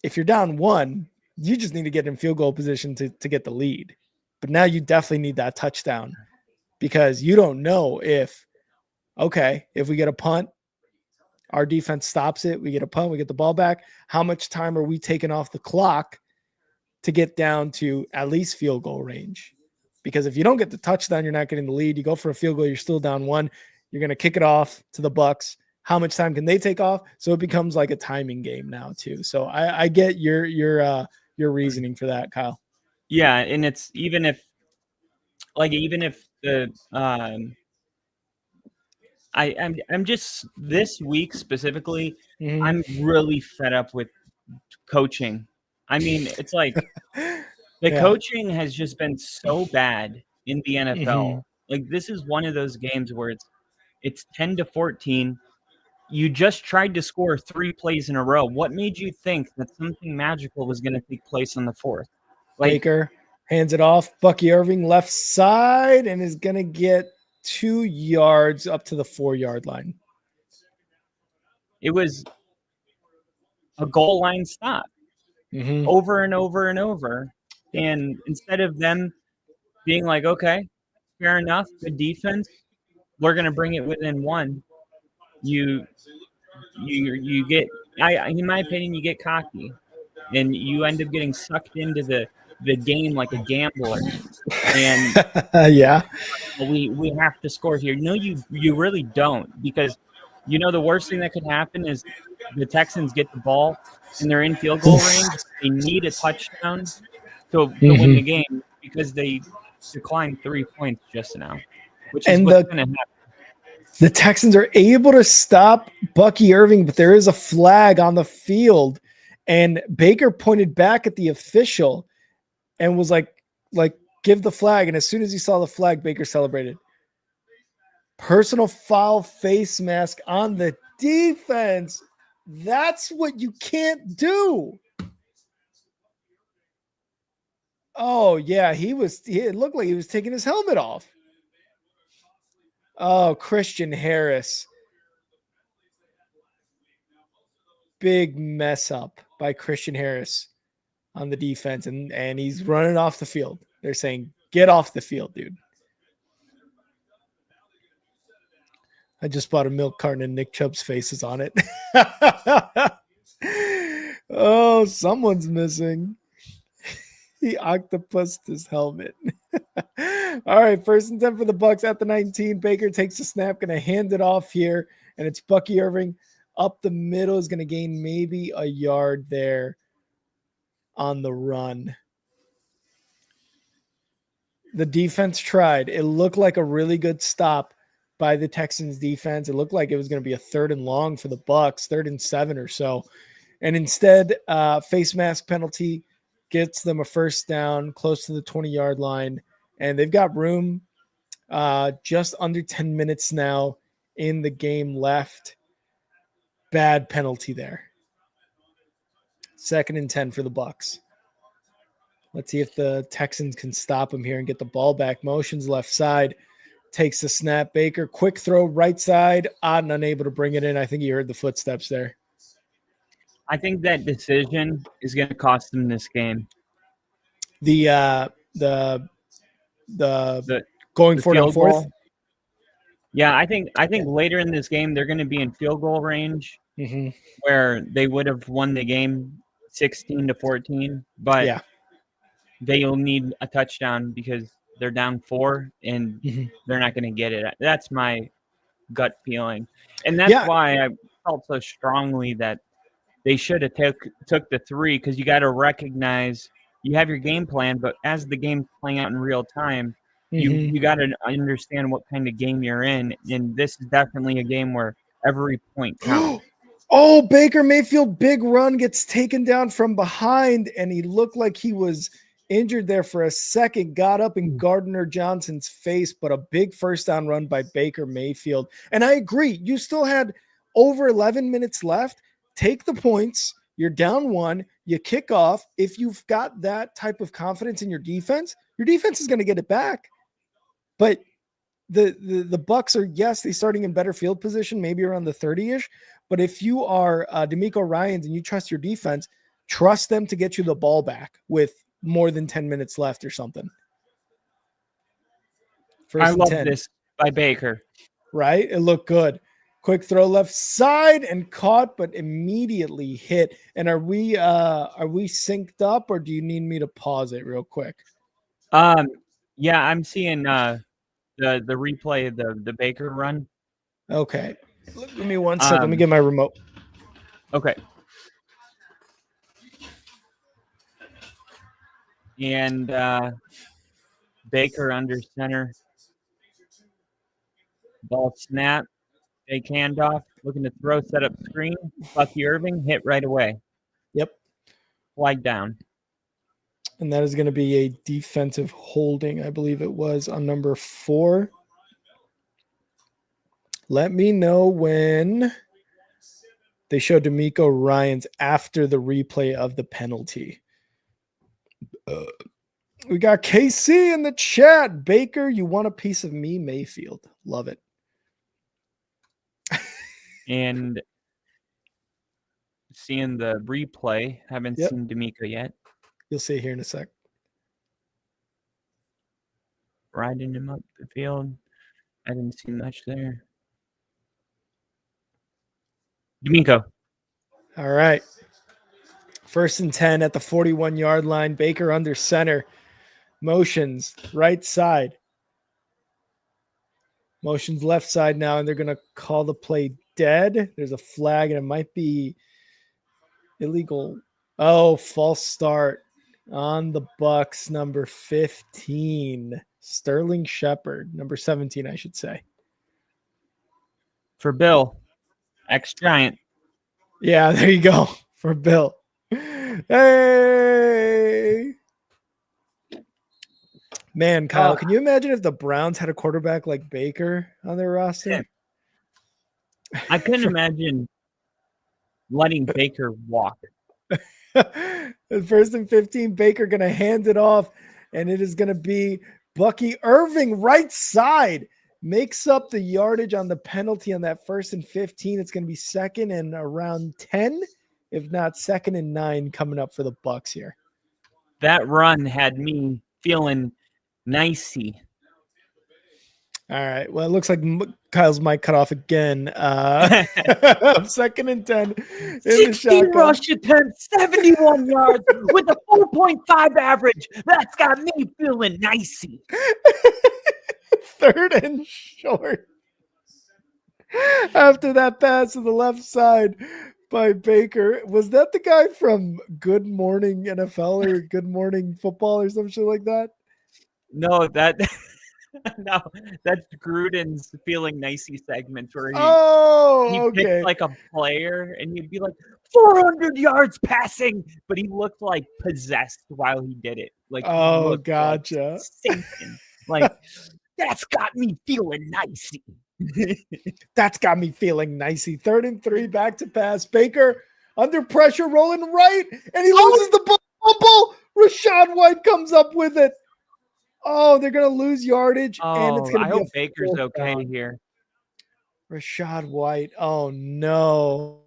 if you're down 1, you just need to get in field goal position to get the lead. But now you definitely need that touchdown, because you don't know if we get a punt, our defense stops it, we get a punt, we get the ball back, how much time are we taking off the clock to get down to at least field goal range? Because if you don't get the touchdown, you're not getting the lead. You go for a field goal, you're still down 1. You're going to kick it off to the Bucs. How much time can they take off? So it becomes like a timing game now too. So I get your reasoning for that, Kyle. Yeah, and it's even if the I'm just this week specifically. Mhm. I'm really fed up with coaching. I mean, it's like the Yeah. coaching has just been so bad in the NFL. Mhm. Like this is one of those games where it's 10-14. You just tried to score 3 plays in a row. What made you think that something magical was going to take place on the 4th? Like Baker hands it off. Bucky Irving left side and is going to get 2 yards up to the 4-yard line. it was a goal line stop Mhm. over and over and over. And instead of them being like, okay, fair enough, good defense, we're going to bring it within 1. You get, in my opinion, you get cocky and you end up getting sucked into the game like a gambler. And Yeah. we have to score here. No, you really don't, because the worst thing that could happen is the Texans get the ball and they're in field goal range. They need a touchdown to win the Mhm. game because they declined 3 points just now, which is And what's going to happen. the Texans are able to stop Bucky Irving, but there is a flag on the field. And Baker pointed back at the official and was like, give the flag. And as soon as he saw the flag, Baker celebrated. Personal foul face mask on the defense. That's what you can't do. Oh, yeah. It looked like he was taking his helmet off. Oh, Christian Harris. Big mess up by Christian Harris on the defense. And he's running off the field. They're saying, get off the field, dude. I just bought a milk carton and Nick Chubb's face is on it. Oh, someone's missing. He octopused his helmet. All right, 1st and 10 for the Bucks at the 19. Baker takes the snap, going to hand it off here, and it's Bucky Irving up the middle, is going to gain maybe a yard there on the run. The defense tried. It looked like a really good stop by the Texans defense. It looked like it was going to be a 3rd and long for the Bucks, 3rd and 7 or so. And instead, face mask penalty gets them a 1st down close to the 20-yard line. And they've got room, just under 10 minutes now in the game left. Bad penalty there. 2nd and 10 for the Bucks. Let's see if the Texans can stop him here and get the ball back. Motions left side. Takes the snap. Baker, quick throw right side. Odd and unable to bring it in. I think he heard the footsteps there. I think that decision is going to cost them this game. The going for it on 4th. Goal. Yeah, I think later in this game they're going to be in field goal range, where they would have won the game 16-14, but yeah, they'll need a touchdown because they're down 4 and they're not going to get it. That's my gut feeling, and that's why I felt so strongly that they should have took the 3, because you got to recognize you have your game plan, but as the game's playing out in real time, you got to understand what kind of game you're in, and this is definitely a game where every point counts. Oh, Baker Mayfield, big run, gets taken down from behind, and he looked like he was injured there for a second, got up in Gardner Johnson's face, but a big 1st down run by Baker Mayfield. And I agree, you still had over 11 minutes left. Take the points. You're down 1. You kick off. If you've got that type of confidence in your defense is going to get it back. But the Bucks are, yes, they're starting in better field position, maybe around the 30-ish. But if you are D'Amico Ryans and you trust your defense, trust them to get you the ball back with more than 10 minutes left or something. I love this by Baker. Right? It looked good. Quick throw left side and caught, but immediately hit. And are we synced up, or do you need me to pause it real quick? Yeah, I'm seeing the replay of the Baker run. Okay. Give me 1 second. Let me get my remote. Okay. And Baker under center. Ball snap. Fake handoff, looking to throw, set up screen. Bucky Irving hit right away. Yep. Flag down. And that is going to be a defensive holding, I believe it was, on number 4. Let me know when they show D'Amico Ryans after the replay of the penalty. We got KC in the chat. Baker, you want a piece of me, Mayfield. Love it. And seeing the replay. Haven't Yep. seen D'Amico yet. You'll see it here in a sec. Riding him up the field. I didn't see much there. D'Amico. All right. 1st and 10 at the 41-yard line. Baker under center. Motions right side. Motions left side now, and they're going to call the play dead. There's a flag, and it might be illegal. Oh, false start on the Bucks, number 15. Sterling Shepard, number 17, I should say. For Bill. Ex-Giant. Yeah, there you go. For Bill. Hey! Man, Kyle, can you imagine if the Browns had a quarterback like Baker on their roster? I couldn't imagine letting Baker walk. 1st and 15, Baker going to hand it off, and it is going to be Bucky Irving right side. Makes up the yardage on the penalty on that 1st and 15. It's going to be 2nd and around 10, if not 2nd and 9 coming up for the Bucks here. That run had me feeling nicey. All right. Well, it looks like Kyle's mic cut off again. 2nd and 10. 16 rush attempts, 71 yards with a 4.5 average. That's got me feeling nicey. 3rd and short. After that pass to the left side by Baker. Was that the guy from Good Morning NFL or Good Morning Football or some shit like that? No, that's Gruden's feeling nicey segment where he picked like a player and he'd be like 400 yards passing, but he looked like possessed while he did it. Like, gotcha. Like that's got me feeling nicey. That's got me feeling nicey. 3rd and 3, back to pass. Baker under pressure, rolling right, and he loses the ball. Rashad White comes up with it. Oh, they're going to lose yardage, and it's going to be. I hope Baker's okay here. Rashad White. Oh, no.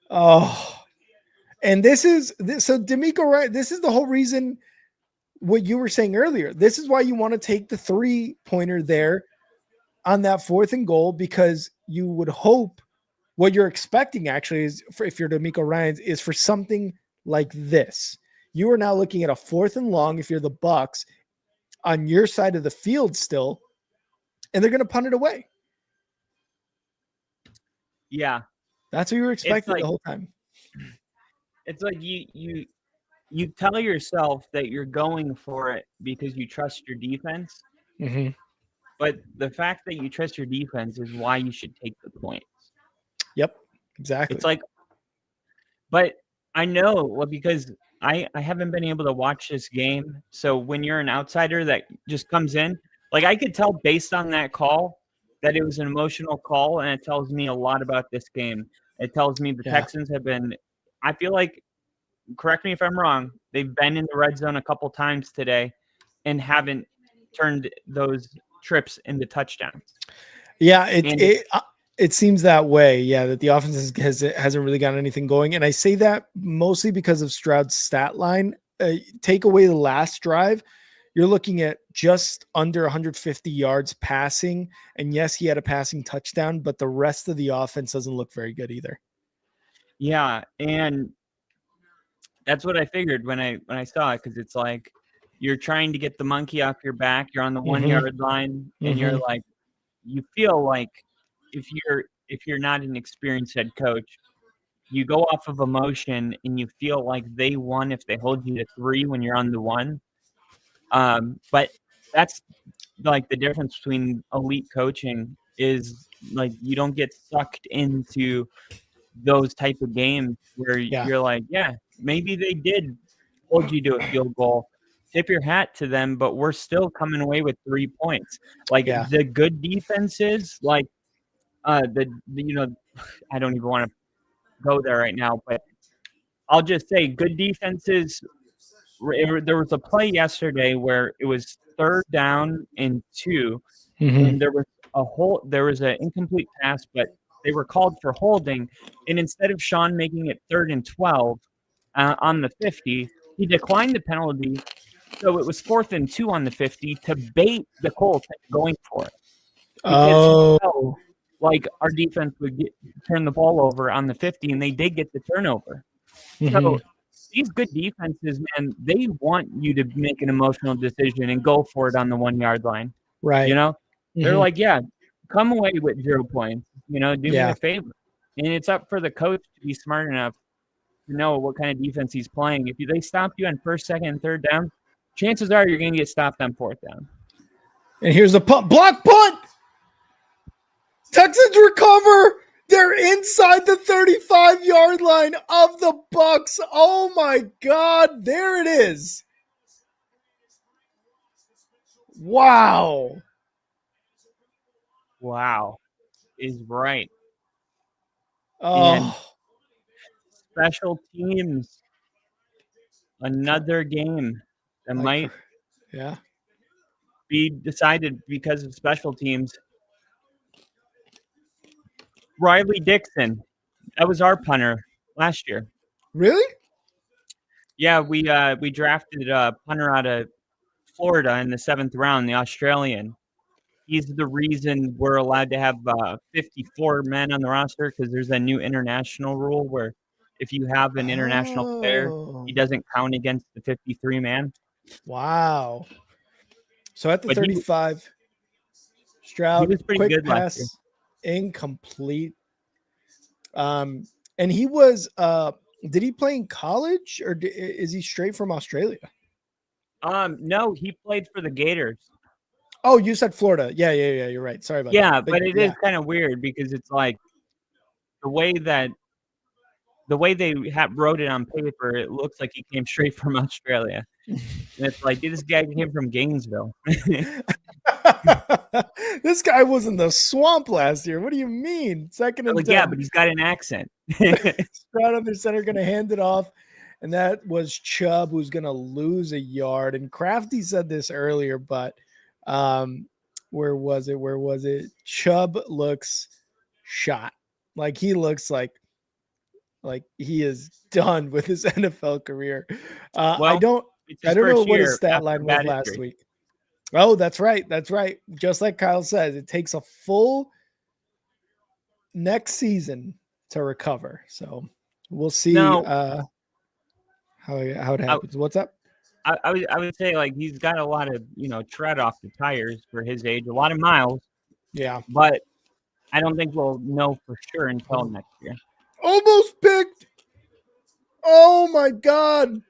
Oh, and so D'Amico, right? This is the whole reason what you were saying earlier. This is why you want to take the 3-pointer there on that 4th and goal, because you would hope what you're expecting actually is if you're D'Amico Ryans is for something like this. You are now looking at a 4th and long if you're the Bucks on your side of the field still, and they're going to punt it away. Yeah. That's what you were expecting the whole time. It's like you tell yourself that you're going for it because you trust your defense. Mm-hmm. But the fact that you trust your defense is why you should take the points. Yep, exactly. It's like, but I know because I haven't been able to watch this game. So when you're an outsider that just comes in, like I could tell based on that call that it was an emotional call, and it tells me a lot about this game. It tells me the Texans have been, I feel like, correct me if I'm wrong, they've been in the red zone a couple times today and haven't turned those trips into touchdowns. Yeah, it seems that way. Yeah, that the offense hasn't really gotten anything going. And I say that mostly because of Stroud's stat line. Take away the last drive, you're looking at just under 150 yards passing. And yes, he had a passing touchdown, but the rest of the offense doesn't look very good either. Yeah, and that's what I figured when I saw it, because it's like you're trying to get the monkey off your back. You're on the 1 yard line, and you're like, you feel like if you're not an experienced head coach, you go off of emotion and you feel like they won if they hold you to 3 when you're on the 1. But that's like the difference between elite coaching is like you don't get sucked into those type of games where Yeah. you're like, yeah, maybe they did hold you to a field goal. Tip your hat to them, but we're still coming away with 3 points. Like Yeah. the good defenses, like the I don't even want to go there right now, but I'll just say good defenses. There was a play yesterday where it was 3rd down and 2, Mhm. and there was an incomplete pass, but they were called for holding, and instead of Sean making it 3rd and 12 on the 50, he declined the penalty, so it was 4th and 2 on the 50 to bait the Colts going for it because he felt like our defense would turn the ball over on the 50, and they did get the turnover. So Mhm. these good defenses, man, they want you to make an emotional decision and go for it on the 1-yard line. Right. You know, they're Mhm. like, yeah, come away with 0 points. Do me Yeah. a favor. And it's up for the coach to be smart enough to know what kind of defense he's playing. If they stop you on 1st, 2nd, and 3rd down, chances are you're going to get stopped on 4th down. And here's the punt. Block punt. Texans recover. They're inside the 35-yard line of the Bucks. Oh my God. There it is. Wow. Wow, is right. And Oh, special teams, another game that might yeah. be decided because of special teams. Riley Dixon, that was our punter last year. Really? Yeah, we drafted a punter out of Florida in the 7th round, the Australian. He's the reason we're allowed to have 54 men on the roster because there's a new international rule where if you have an international player, he doesn't count against the 53 man. Wow. So at the But 35, he Stroud, was pretty quick good last year. pass, incomplete. And he was, did he play in college or is he straight from Australia? No, he played for the Gators. Oh, you said Florida. Yeah. You're right. Sorry about that. Yeah, but it is kind of weird because it's like the way they wrote it on paper, it looks like he came straight from Australia. And it's like, dude, this guy came from Gainesville. This guy was in the swamp last year. What do you mean? 2nd and 10. Yeah, but he's got an accent. Stroud under center, going to hand it off. And that was Chubb, who's going to lose a yard. And Crafty said this earlier, but where was it? Chubb looks shot. Like he looks like he is done with his NFL career. I don't know what his stat line was last week. Oh, that's right. That's right. Just like Kyle says, it takes a full next season to recover. So we'll see how it happens. What's up? I would say like he's got a lot of tread off the tires for his age, a lot of miles. Yeah, but I don't think we'll know for sure until next year. Almost picked. Oh my God,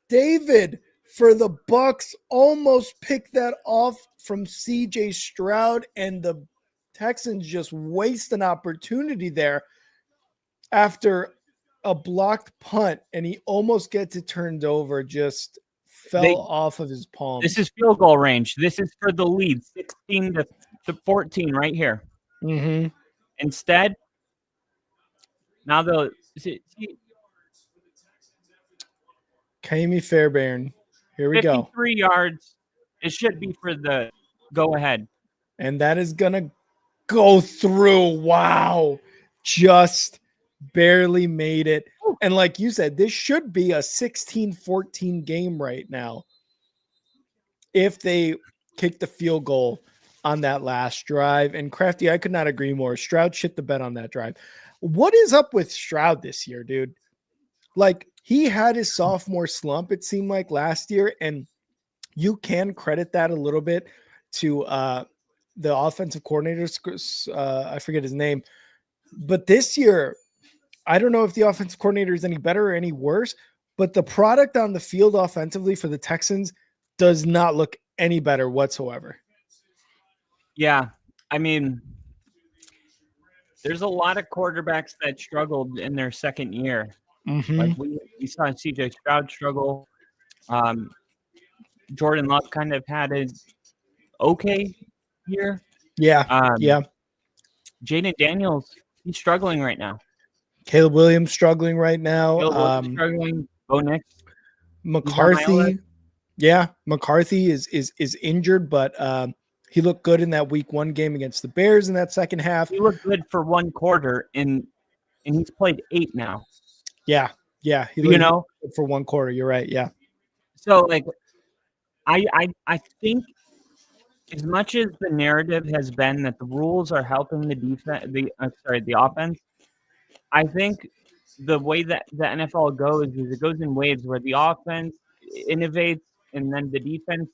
David for the Bucks almost picked that off from CJ Stroud, and the Texans just waste an opportunity there after a blocked punt, and he almost gets it turned over, just fell off of his palm. This is field goal range. This is for the lead, 16 to 14 right here. Mm-hmm. Instead, now Kami Fairbairn. Here we go. 53 yards. It should be for the go ahead. And that is going to go through. Wow. Just barely made it. And like you said, this should be a 16-14 game right now if they kick the field goal on that last drive. And Crafty, I could not agree more. Stroud shit the bed on that drive. What is up with Stroud this year, dude? Like, he had his sophomore slump, it seemed like, last year, and you can credit that a little bit to the offensive coordinator. I forget his name. But this year, I don't know if the offensive coordinator is any better or any worse, but the product on the field offensively for the Texans does not look any better whatsoever. Yeah. I mean, there's a lot of quarterbacks that struggled in their second year. Like we saw CJ Stroud struggle. Jordan Love kind of had an okay year. Yeah. Jaden Daniels, he's struggling right now. Caleb Williams struggling right now. Caleb Williams struggling. Bo Nix. McCarthy. Yeah, McCarthy is injured, but he looked good in that week 1 game against the Bears in that second half. He looked good for 1 quarter, and he's played 8 now. Yeah. He looked good for 1 quarter. You're right. Yeah. So like, I think as much as the narrative has been that the rules are helping the defense, the offense, I think the way that the NFL goes is it goes in waves where the offense innovates and then the defense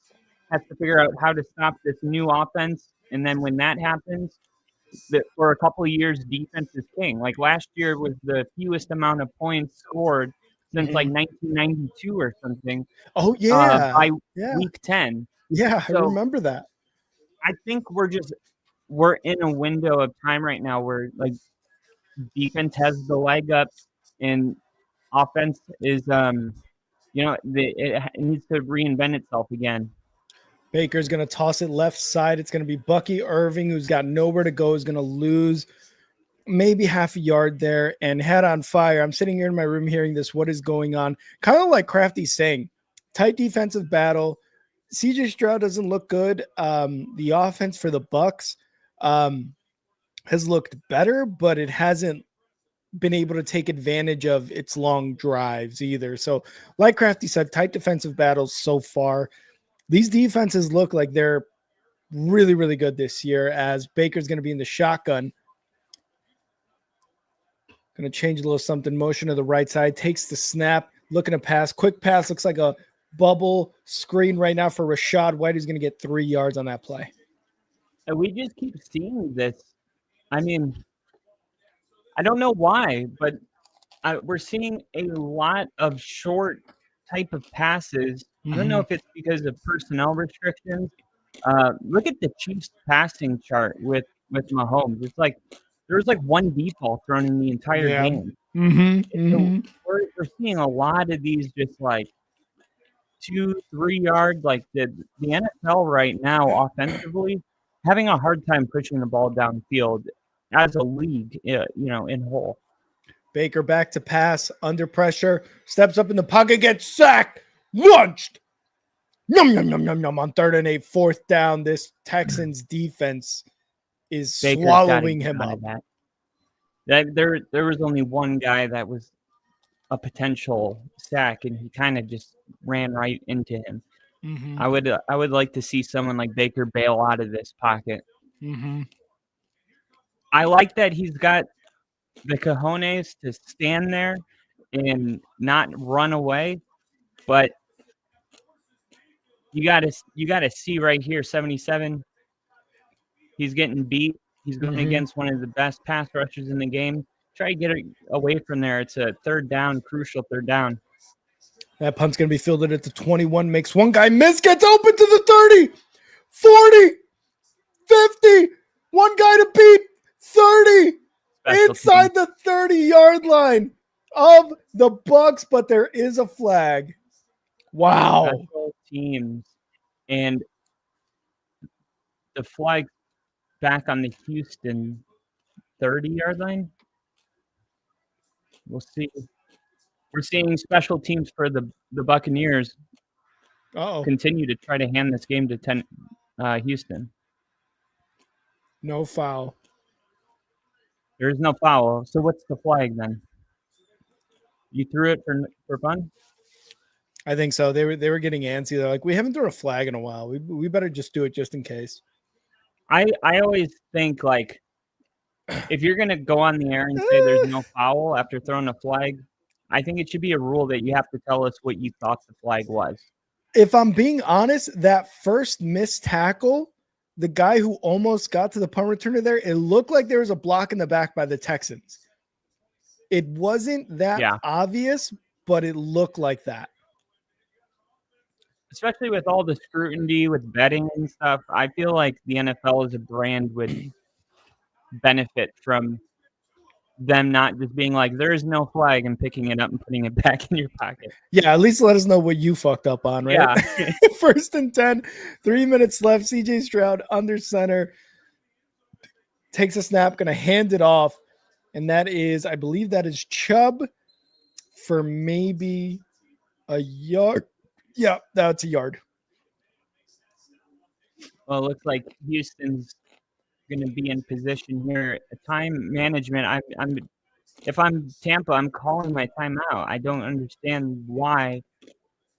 has to figure out how to stop this new offense. And then when that happens, for a couple of years, defense is king. Like last year was the fewest amount of points scored since like 1992 or something. Oh yeah, by week 10. Yeah, so, I remember that. I think we're in a window of time right now where like defense has the leg up and offense is it needs to reinvent itself again. Baker's going to toss it left side. It's going to be Bucky Irving, who's got nowhere to go, is going to lose maybe half a yard there and head on fire. I'm sitting here in my room hearing this. What is going on? Kind of like Crafty saying, tight defensive battle. CJ Stroud doesn't look good. The offense for the Bucs has looked better, but it hasn't been able to take advantage of its long drives either. So like Crafty said, tight defensive battles so far. These defenses look like they're really, really good this year as Baker's going to be in the shotgun. Going to change a little something. Motion to the right side. Takes the snap. Looking to pass. Quick pass. Looks like a bubble screen right now for Rachaad White, who's going to get 3 yards on that play. And we just keep seeing this. I mean, I don't know why, but we're seeing a lot of short type of passes. I don't know if it's because of personnel restrictions. Look at the Chiefs passing chart with Mahomes. It's like there's like 1 deep ball thrown in the entire game. So we're seeing a lot of these just like 2-3 yard. Like the NFL right now offensively having a hard time pushing the ball downfield as a league, in whole. Baker back to pass, under pressure, steps up in the pocket, gets sacked, launched. Yum, on 3rd and 8, 4th down. This Texans defense is Baker's swallowing him up. There was only one guy that was a potential sack, and he kind of just ran right into him. I would like to see someone like Baker bail out of this pocket. I like that he's got the cojones to stand there and not run away, but you gotta see right here, 77. He's getting beat. He's going against one of the best pass rushers in the game. Try to get it away from there. It's a 3rd down, crucial 3rd down. That punt's going to be fielded at the 21, makes one guy miss, gets open to the 30, 40, 50, one guy to beat, 30, inside the 30-yard line of the Bucs, but there is a flag. Wow. Special teams. And the flag back on the Houston 30-yard line. We'll see. We're seeing special teams for the Buccaneers continue to try to hand this game to Houston. No foul. There is no foul. So what's the flag then? You threw it for fun? I think so. They were getting antsy. They're like, we haven't thrown a flag in a while. We better just do it just in case. I always think like if you're gonna go on the air and say there's no foul after throwing a flag, I think it should be a rule that you have to tell us what you thought the flag was. If I'm being honest, that first missed tackle, the guy who almost got to the punt returner there, it looked like there was a block in the back by the Texans. It wasn't that Yeah. obvious, but it looked like that. Especially with all the scrutiny with betting and stuff, I feel like the NFL as a brand would benefit from them not just being like, there is no flag, and picking it up and putting it back in your pocket. Yeah, at least let us know what you fucked up on, right? Yeah. 1st and 10, 3 minutes left. CJ Stroud under center, takes a snap, going to hand it off. And that is, I believe that is Chubb for maybe a yard. Yeah, that's a yard. Well, it looks like Houston's going to be in position here. Time management. If I'm Tampa, I'm calling my timeout. I don't understand why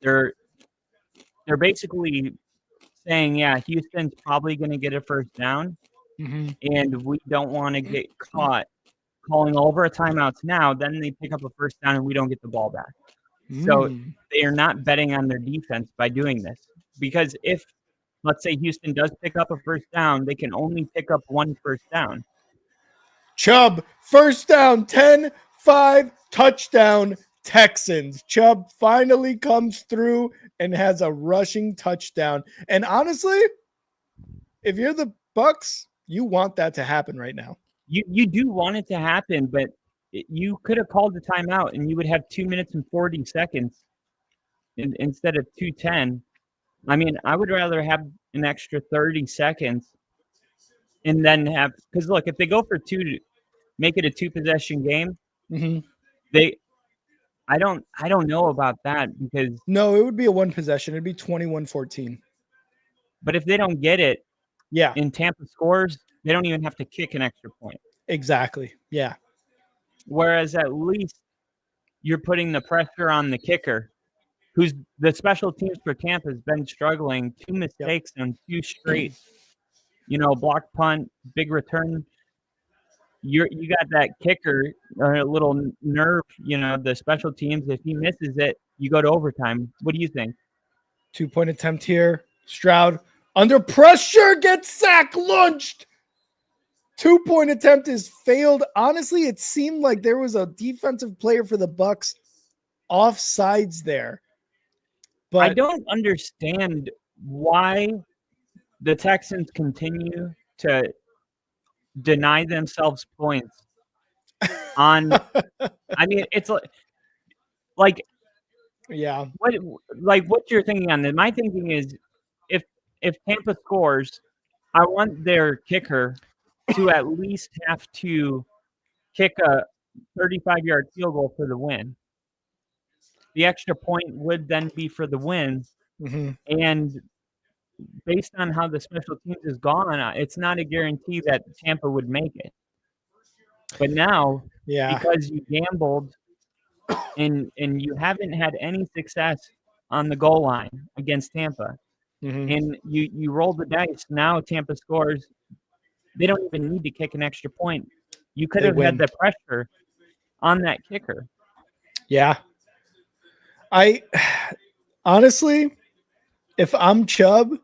they're basically saying, yeah, Houston's probably going to get a first down, and we don't want to get caught calling over a timeouts now. Then they pick up a first down and we don't get the ball back. So they are not betting on their defense by doing this, because if, let's say, Houston does pick up a first down, they can only pick up one first down. Chubb, first down, 10-5, touchdown, Texans. Chubb finally comes through and has a rushing touchdown. And honestly, if you're the Bucks, you want that to happen right now. You do want it to happen, but you could have called the timeout and you would have 2 minutes and 40 seconds instead of 2:10. I mean, I would rather have an extra 30 seconds and then have, because look, if they go for two to make it a 2-possession game, I don't know about that, because no, it would be a 1 possession. It'd be 21-14. But if they don't get it, yeah, and Tampa scores, they don't even have to kick an extra point. Exactly. Yeah. Whereas at least you're putting the pressure on the kicker, who's the special teams for Tampa has been struggling. 2 mistakes on 2 straight, block punt, big return. You got that kicker, a little nerve, the special teams. If he misses it, you go to overtime. What do you think? 2-point attempt here. Stroud under pressure gets sack launched. 2-point attempt is failed. Honestly, it seemed like there was a defensive player for the Bucks offsides there. But I don't understand why the Texans continue to deny themselves points on I mean, it's like yeah. What's your thinking on this? My thinking is, if Tampa scores, I want their kicker to at least have to kick a 35-yard field goal for the win. The extra point would then be for the win. And based on how the special teams has gone, it's not a guarantee that Tampa would make it. But now, because you gambled and you haven't had any success on the goal line against Tampa, and you roll the dice, now Tampa scores, they don't even need to kick an extra point. You could have had the pressure on that kicker. Yeah. I honestly, if I'm Chubb,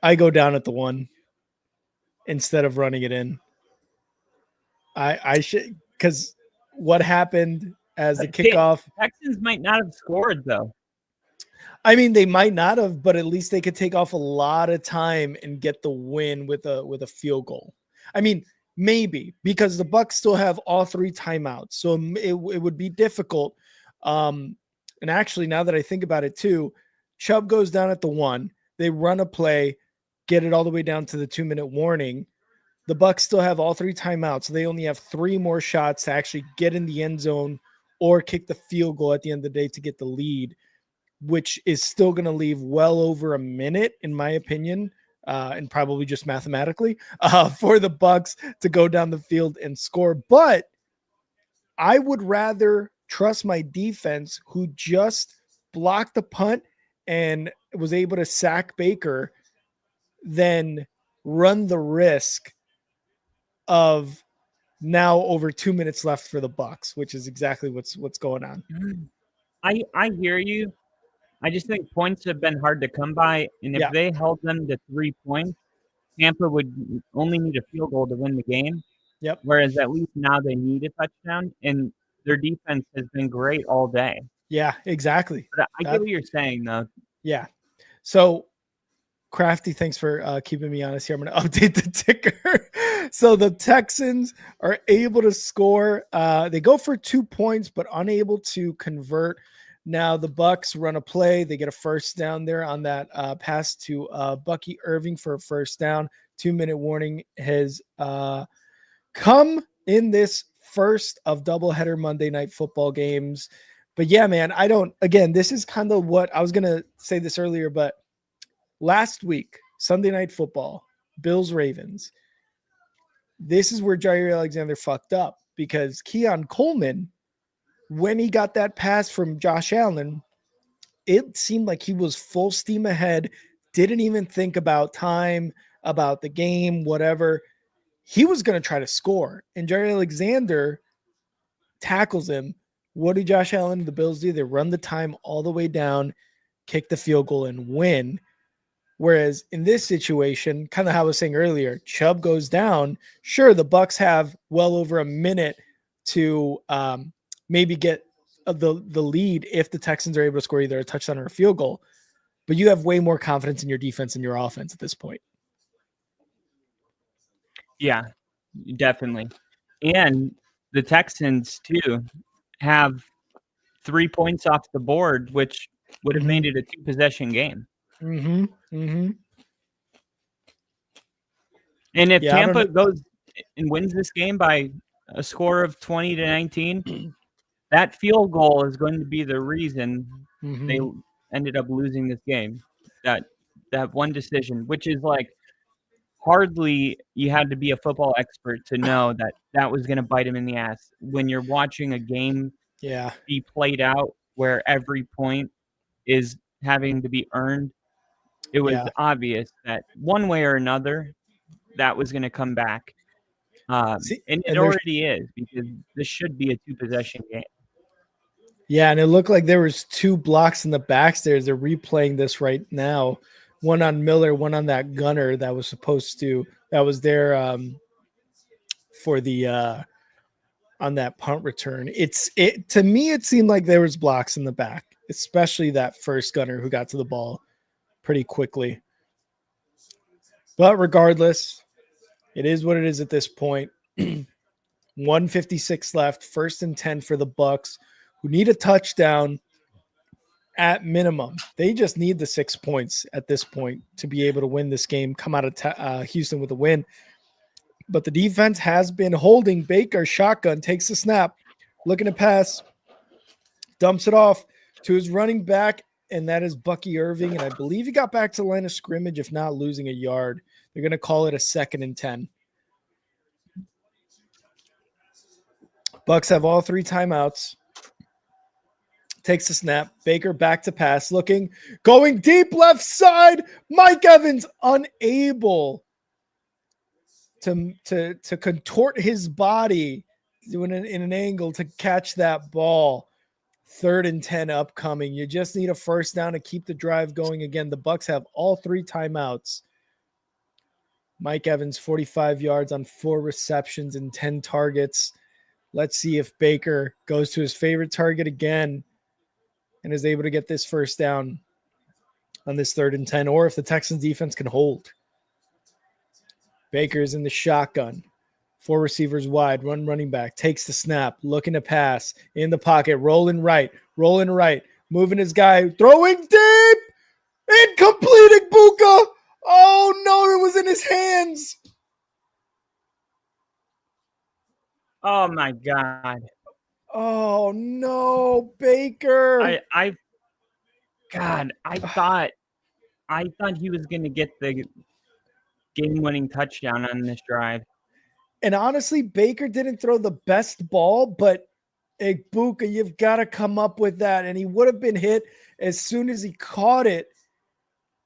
I go down at the 1 instead of running it in. I should, because what happened as the kickoff. Texans might not have scored, though. I mean, they might not have, but at least they could take off a lot of time and get the win with a field goal. I mean, maybe, because the Bucks still have all 3 timeouts, so it would be difficult. And actually, now that I think about it too, Chubb goes down at the 1. They run a play, get it all the way down to the 2-minute warning. The Bucks still have all 3 timeouts. So they only have 3 more shots to actually get in the end zone or kick the field goal at the end of the day to get the lead, which is still going to leave well over a minute, in my opinion, and probably just mathematically, for the Bucks to go down the field and score. But I would rather trust my defense, who just blocked the punt and was able to sack Baker, than run the risk of now over 2 minutes left for the Bucks, which is exactly what's going on. I hear you. I just think points have been hard to come by, and if they held them to 3 points, Tampa would only need a field goal to win the game. Yep. Whereas at least now they need a touchdown, and their defense has been great all day. Yeah, exactly. But I get what you're saying, though. Yeah. So, Crafty, thanks for keeping me honest here. I'm going to update the ticker. So the Texans are able to score. They go for 2 points, but unable to convert. Now the Bucks run a play. They get a first down there on that pass to Bucky Irving for a first down. 2-minute warning has come in this first of doubleheader Monday Night Football games. But yeah, man, this is kind of what I was going to say this earlier, but last week, Sunday Night Football, Bills-Ravens, this is where Jair Alexander fucked up because Keon Coleman, when he got that pass from Josh Allen, it seemed like he was full steam ahead, didn't even think about time, about the game, whatever. He was going to try to score, and Jair Alexander tackles him. What do Josh Allen and the Bills do? They run the time all the way down, kick the field goal, and win. Whereas in this situation, kind of how I was saying earlier, Chubb goes down. Sure, the Bucks have well over a minute to maybe get the lead if the Texans are able to score either a touchdown or a field goal. But you have way more confidence in your defense and your offense at this point. Yeah, definitely. And the Texans, too, have 3 points off the board, which would have made it a 2-possession game. Mm-hmm. Mm-hmm. And if Tampa goes and wins this game by a score of 20-19, that field goal is going to be the reason they ended up losing this game. That one decision, which is like hardly you had to be a football expert to know that was going to bite him in the ass. When you're watching a game be played out where every point is having to be earned, it was obvious that one way or another that was going to come back. And it already is, because this should be a 2-possession game. Yeah, and it looked like there was 2 blocks in the backstairs. They're replaying this right now. One on Miller, one on that gunner that was there for the on that punt return. To me, it seemed like there was blocks in the back, especially that first gunner who got to the ball pretty quickly. But regardless, it is what it is at this point. 1:56 left, 1st and 10 for the Bucks, who need a touchdown at minimum. They just need the 6 points at this point to be able to win this game, come out of Houston with a win. But the defense has been holding. Baker, shotgun, takes the snap, looking to pass, dumps it off to his running back, and that is Bucky Irving. And I believe he got back to the line of scrimmage, if not losing a yard. They're going to call it a 2nd and 10. Bucks have all 3 timeouts. Takes the snap. Baker back to pass. Looking. Going deep left side. Mike Evans unable to contort his body in an angle to catch that ball. 3rd and 10 upcoming. You just need a first down to keep the drive going. Again, the Bucks have all 3 timeouts. Mike Evans, 45 yards on 4 receptions and 10 targets. Let's see if Baker goes to his favorite target again and is able to get this first down on this 3rd and 10, or if the Texans defense can hold. Baker's in the shotgun. 4 receivers wide, running back, takes the snap, looking to pass, in the pocket, rolling right, moving his guy, throwing deep, incomplete, Igbuka. Oh no, it was in his hands. Oh my God. Oh no, Baker. I thought he was going to get the game-winning touchdown on this drive. And honestly, Baker didn't throw the best ball, but Igbuka, you've got to come up with that. And he would have been hit as soon as he caught it.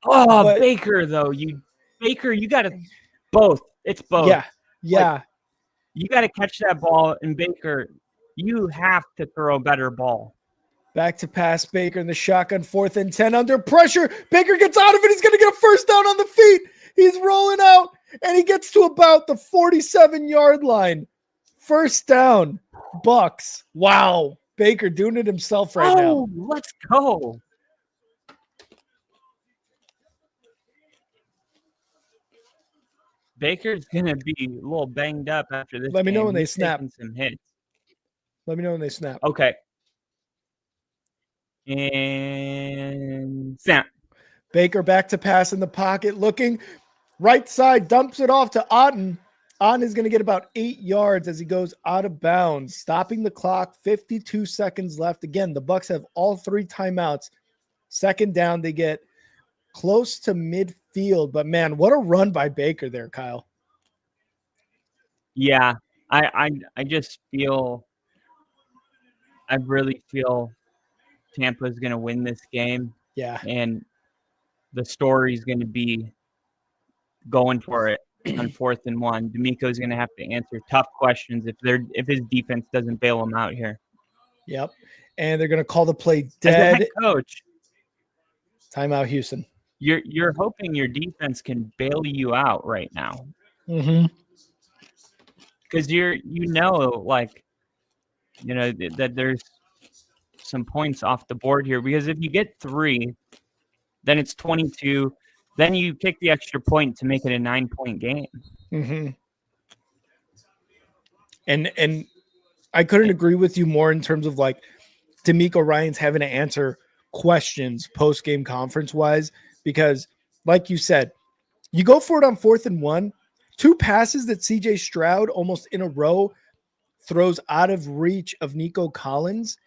Oh, but Baker, though. You got to both. It's both. Yeah. Like, you got to catch that ball, and Baker, you have to throw a better ball. Back to pass, Baker in the shotgun, 4th and 10 under pressure. Baker gets out of it. He's going to get a first down on the feet. He's rolling out, and he gets to about the 47-yard line. First down, Bucks. Wow. Baker doing it himself right now. Let's go. Baker's going to be a little banged up after this. Let me know game. when they He's snap. taking some hits. Let me know when they snap. Okay. And snap. Baker back to pass in the pocket, looking right side, dumps it off to Otten. Otten is going to get about 8 yards as he goes out of bounds, stopping the clock. 52 seconds left. Again, the Bucks have all 3 timeouts. Second down, they get close to midfield. But man, what a run by Baker there, Kyle. Yeah, I just feel, I really feel Tampa is going to win this game. Yeah. And the story is going to be going for it on 4th and 1. D'Amico's going to have to answer tough questions if his defense doesn't bail him out here. Yep. And they're going to call the play As the dead. head coach, Timeout, Houston. you're hoping your defense can bail you out right now. Mm-hmm. Because that there's some points off the board here. Because if you get 3, then it's 22. Then you kick the extra point to make it a 9-point game. Mm-hmm. And I couldn't agree with you more in terms of like D'Amico Ryan's having to answer questions post-game conference-wise, because like you said, you go for it on 4th and 1, 2 passes that CJ Stroud almost in a row throws out of reach of Nico Collins.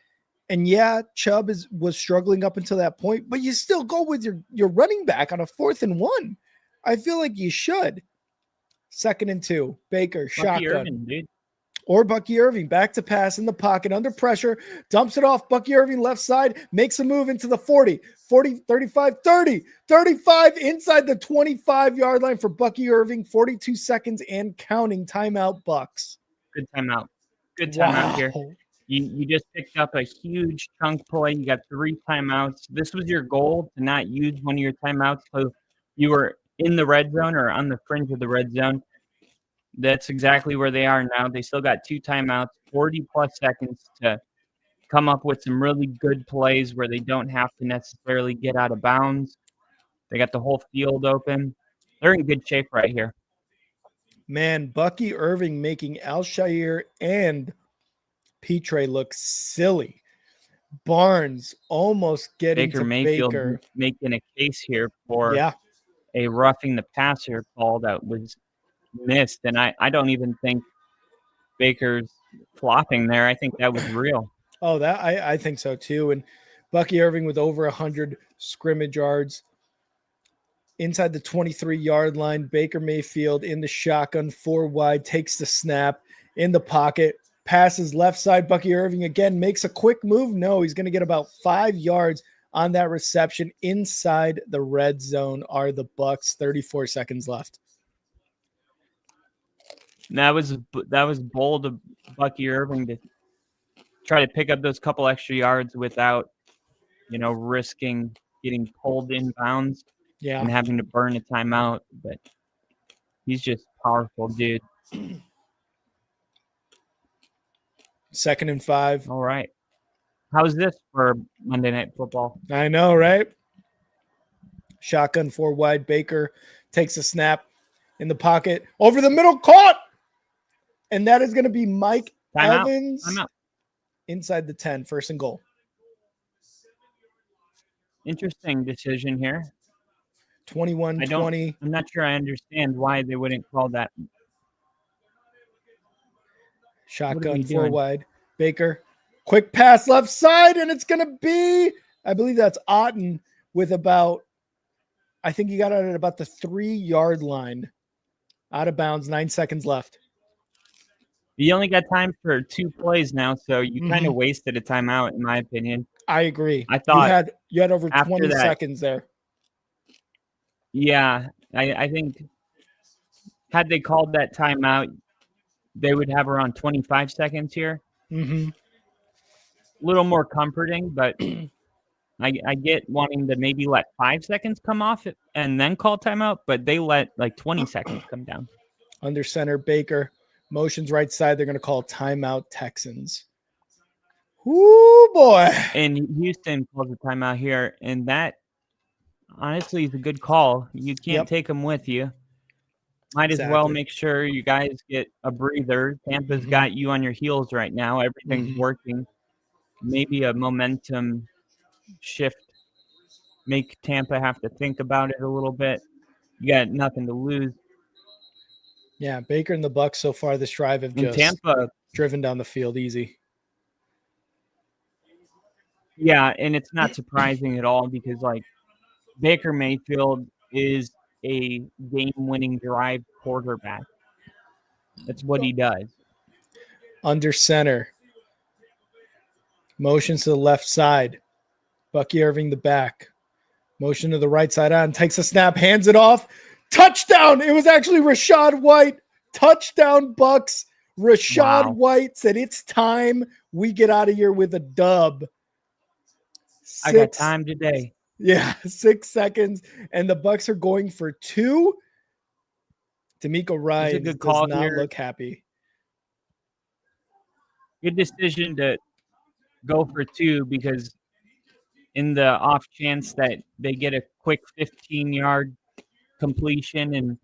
And yeah, Chubb was struggling up until that point, but you still go with your running back on a 4th and 1. I feel like you should. 2nd and 2, Baker, Bucky shotgun. Irving, dude. Or Bucky Irving, back to pass in the pocket, under pressure, dumps it off. Bucky Irving left side, makes a move into the 40, 35, 30, 35 inside the 25-yard line for Bucky Irving. 42 seconds and counting. Timeout, Bucks. Good timeout. Good timeout here. You just picked up a huge chunk play. You got 3 timeouts. This was your goal, to not use one of your timeouts. So you were in the red zone or on the fringe of the red zone. That's exactly where they are now. They still got 2 timeouts, 40-plus seconds to come up with some really good plays where they don't have to necessarily get out of bounds. They got the whole field open. They're in good shape right here. Man, Bucky Irving making Alshire and Petre look silly. Barnes almost getting Baker to Mayfield Baker. Making a case here for Yeah. a roughing the passer call that was missed. And I don't even think Baker's flopping there. I think that was real. Oh, that I think so too. And Bucky Irving with over 100 scrimmage yards inside the 23-yard line. Baker Mayfield in the shotgun, 4 wide, takes the snap in the pocket, passes left side. Bucky Irving again makes a quick move. No, he's going to get about 5 yards on that reception. Inside the red zone are the Bucks. 34 seconds left. That was bold of Bucky Irving to try to pick up those couple extra yards without, risking getting pulled inbounds and having to burn a timeout. But he's just powerful, dude. 2nd and 5. All right. How's this for Monday Night Football? I know, right? Shotgun, 4 wide. Baker takes a snap in the pocket. Over the middle, caught! And that is going to be Mike Evans inside the 10, 1st and goal. Interesting decision here. 21-20. I'm not sure I understand why they wouldn't call that. Shotgun, 4 wide. Baker, quick pass left side, and it's going to be, I believe that's Otten with about, I think he got out at about the 3-yard line. Out of bounds, 9 seconds left. You only got time for 2 plays now, so you kind of wasted a timeout, in my opinion. I agree. I thought you had over 20 seconds there. Yeah, I think had they called that timeout, they would have around 25 seconds here. Mm-hmm. A little more comforting, but I get wanting to maybe let 5 seconds come off and then call timeout, but they let like 20 seconds come down. Under center, Baker Motions right side. They're going to call timeout Texans. Whoo, boy. And Houston calls a timeout here, and that honestly is a good call. You can't take them with you. Might as well make sure you guys get a breather. Tampa's got you on your heels right now. Everything's working. Maybe a momentum shift. Make Tampa have to think about it a little bit. You got nothing to lose. Yeah, Baker and the Bucs so far this drive have just Tampa driven down the field easy. Yeah, and it's not surprising at all because, like, Baker Mayfield is a game-winning drive quarterback. That's what he does. Under center. Motions to the left side. Bucky Irving the back. Motion to the right side on. Takes a snap. Hands it off. Touchdown. It was actually Rachaad White. Touchdown Bucks. Rachaad White said it's time we get out of here with a dub. I got time today. Yeah, 6 seconds. And the Bucks are going for 2. D'Amico Ryan does not look happy. Good decision to go for 2 because in the off chance that they get a quick 15-yard completion and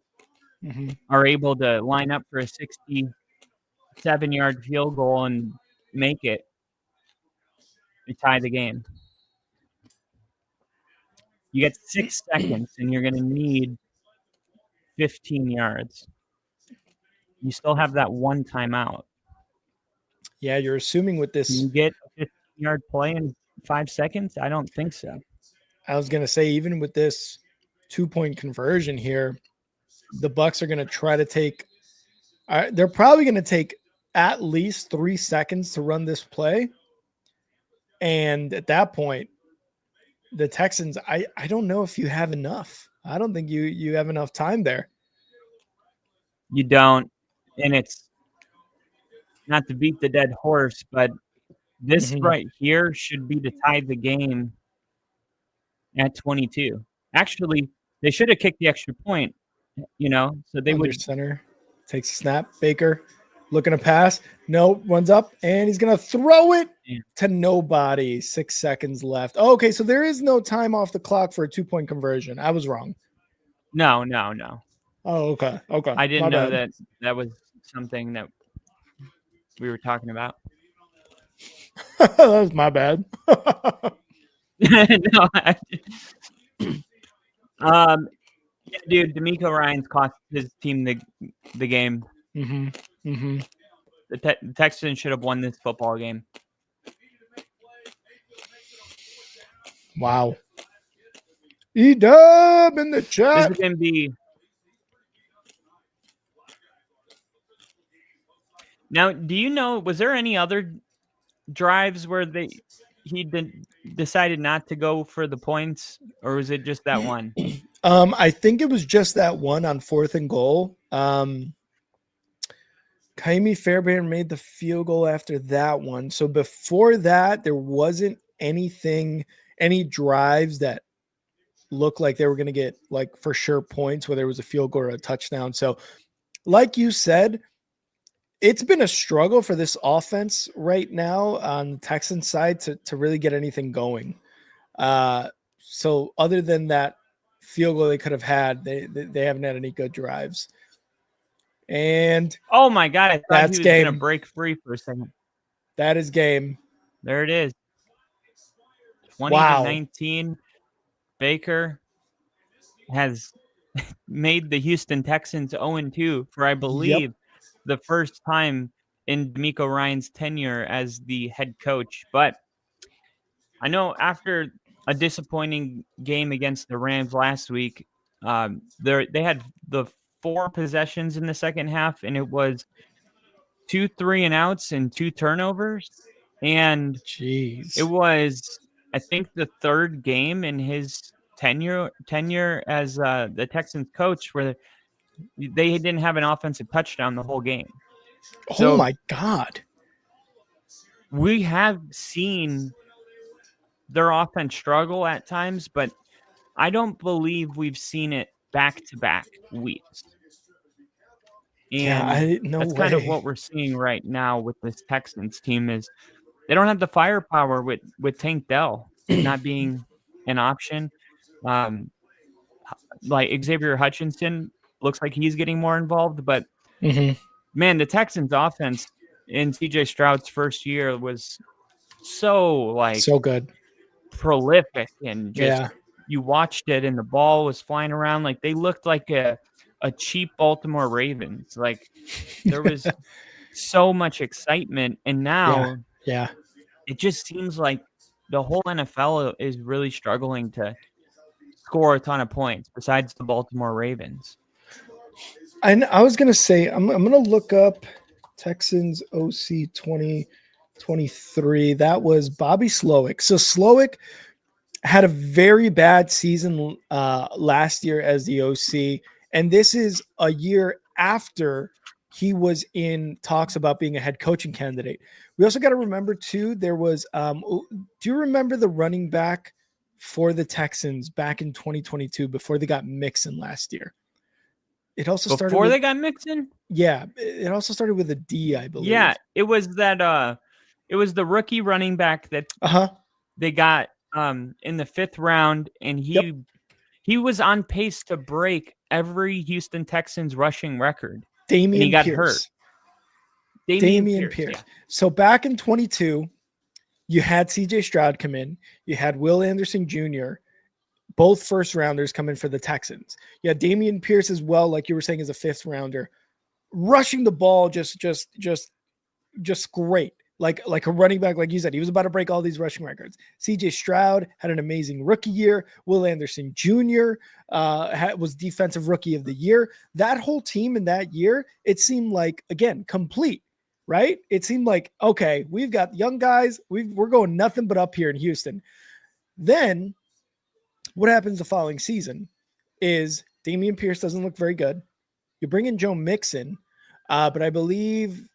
are able to line up for a 67-yard field goal and make it, they tie the game. You get 6 seconds, and you're going to need 15 yards. You still have that one timeout. Yeah, you're assuming with this. Can you get a 15-yard play in 5 seconds? I don't think so. I was going to say, even with this 2-point conversion here, the Bucks are going to try to take they're probably going to take at least 3 seconds to run this play. And at that point, the Texans, I don't know if you have enough. I don't think you have enough time there. You don't. And it's not to beat the dead horse, but this right here should be to tie the game at 22. Actually, they should have kicked the extra point, so they would. Center takes a snap. Baker looking to pass. No, runs up, and he's going to throw it to nobody. 6 seconds left. Oh, okay, so there is no time off the clock for a 2-point conversion. I was wrong. No. Oh, okay. I didn't know that was something that we were talking about. That was my bad. No. Yeah, dude, D'Amico Ryan's cost his team the game. The Texans should have won this football game. Wow. E-Dub in the chat. This is going to be. Now, do you know, was there any other drives where he decided not to go for the points, or was it just that one? I think it was just that one on 4th and goal. Kaimi Fairbairn made the field goal after that one. So before that, there wasn't any drives that looked like they were going to get like for sure points, whether it was a field goal or a touchdown. So like you said, it's been a struggle for this offense right now on the Texans side to really get anything going. So other than that field goal they could have had, they haven't had any good drives. And oh my God, I thought he was going to break free for a second. That is game. There it is. 20-19. Baker has made the Houston Texans 0-2 for, I believe, the first time in D'Amico Ryan's tenure as the head coach. But I know after a disappointing game against the Rams last week, they had the 4 possessions in the second half, and it was 2 3-and-outs and 2 turnovers. And it was, I think, the 3rd game in his tenure as the Texans coach where they didn't have an offensive touchdown the whole game. Oh my God. We have seen their offense struggle at times, but I don't believe we've seen it back-to-back weeks. And no that's kind of way. what we're seeing right now with this Texans team is they don't have the firepower with Tank Dell not being an option. Um, like Xavier Hutchinson looks like he's getting more involved, but man, the Texans offense in CJ Stroud's first year was so So good. prolific and just Yeah. you watched it and the ball was flying around. Like they looked like a cheap Baltimore Ravens. Like there was so much excitement, and now Yeah. it just seems like the whole NFL is really struggling to score a ton of points besides the Baltimore Ravens. And I was gonna say I'm gonna look up Texans OC 2023. That was Bobby Slowick. So Slowick had a very bad season last year as the OC, and this is a year after he was in talks about being a head coaching candidate. We also got to remember too, there was do you remember the running back for the Texans back in 2022 before they got Mixon last year? It also started Before they got Mixon? Yeah, it also started with a D, I believe. Yeah, it was that it was the rookie running back that they got in the 5th round, and he was on pace to break every Houston Texans rushing record. And he got hurt. Damian Pierce. Yeah. So back in 22, you had CJ Stroud come in, you had Will Anderson Jr., both first rounders come in for the Texans. You had Damian Pierce as well, like you were saying, as a 5th rounder, rushing the ball just great. Like a running back, like you said, he was about to break all these rushing records. CJ Stroud had an amazing rookie year. Will Anderson Jr. Was defensive rookie of the year. That whole team in that year, it seemed like, again, complete, right? It seemed like, okay, we've got young guys. We're going nothing but up here in Houston. Then what happens the following season is Damian Pierce doesn't look very good. You bring in Joe Mixon, but I believe,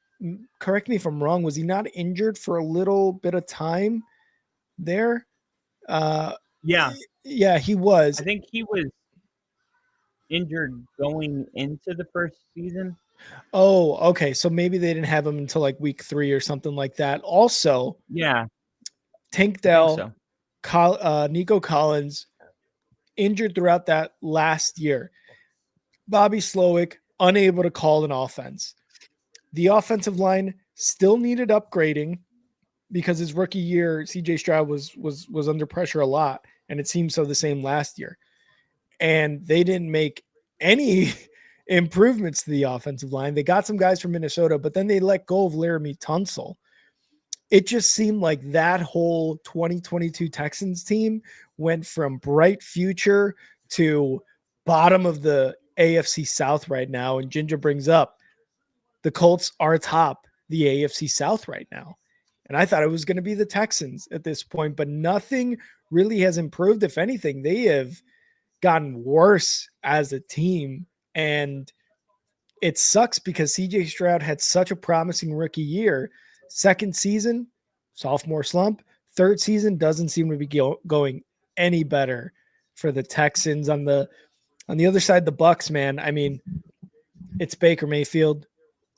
correct me if I'm wrong, was he not injured for a little bit of time there? Yeah, he was. I think he was injured going into the first season. Oh, okay. So maybe they didn't have him until like week 3 or something like that. Also, Tank Dell, Nico Collins, injured throughout that last year. Bobby Slowick, unable to call an offense. The offensive line still needed upgrading because his rookie year, CJ Stroud was under pressure a lot, and it seemed so the same last year. And they didn't make any improvements to the offensive line. They got some guys from Minnesota, but then they let go of Laramie Tunsil. It just seemed like that whole 2022 Texans team went from bright future to bottom of the AFC South right now. And Ginger brings up the Colts are atop the AFC South right now. And I thought it was going to be the Texans at this point, but nothing really has improved. If anything, they have gotten worse as a team. And it sucks because CJ Stroud had such a promising rookie year. Second season, sophomore slump. Third season doesn't seem to be going any better for the Texans. On the other side, the Bucks, man, I mean, it's Baker Mayfield.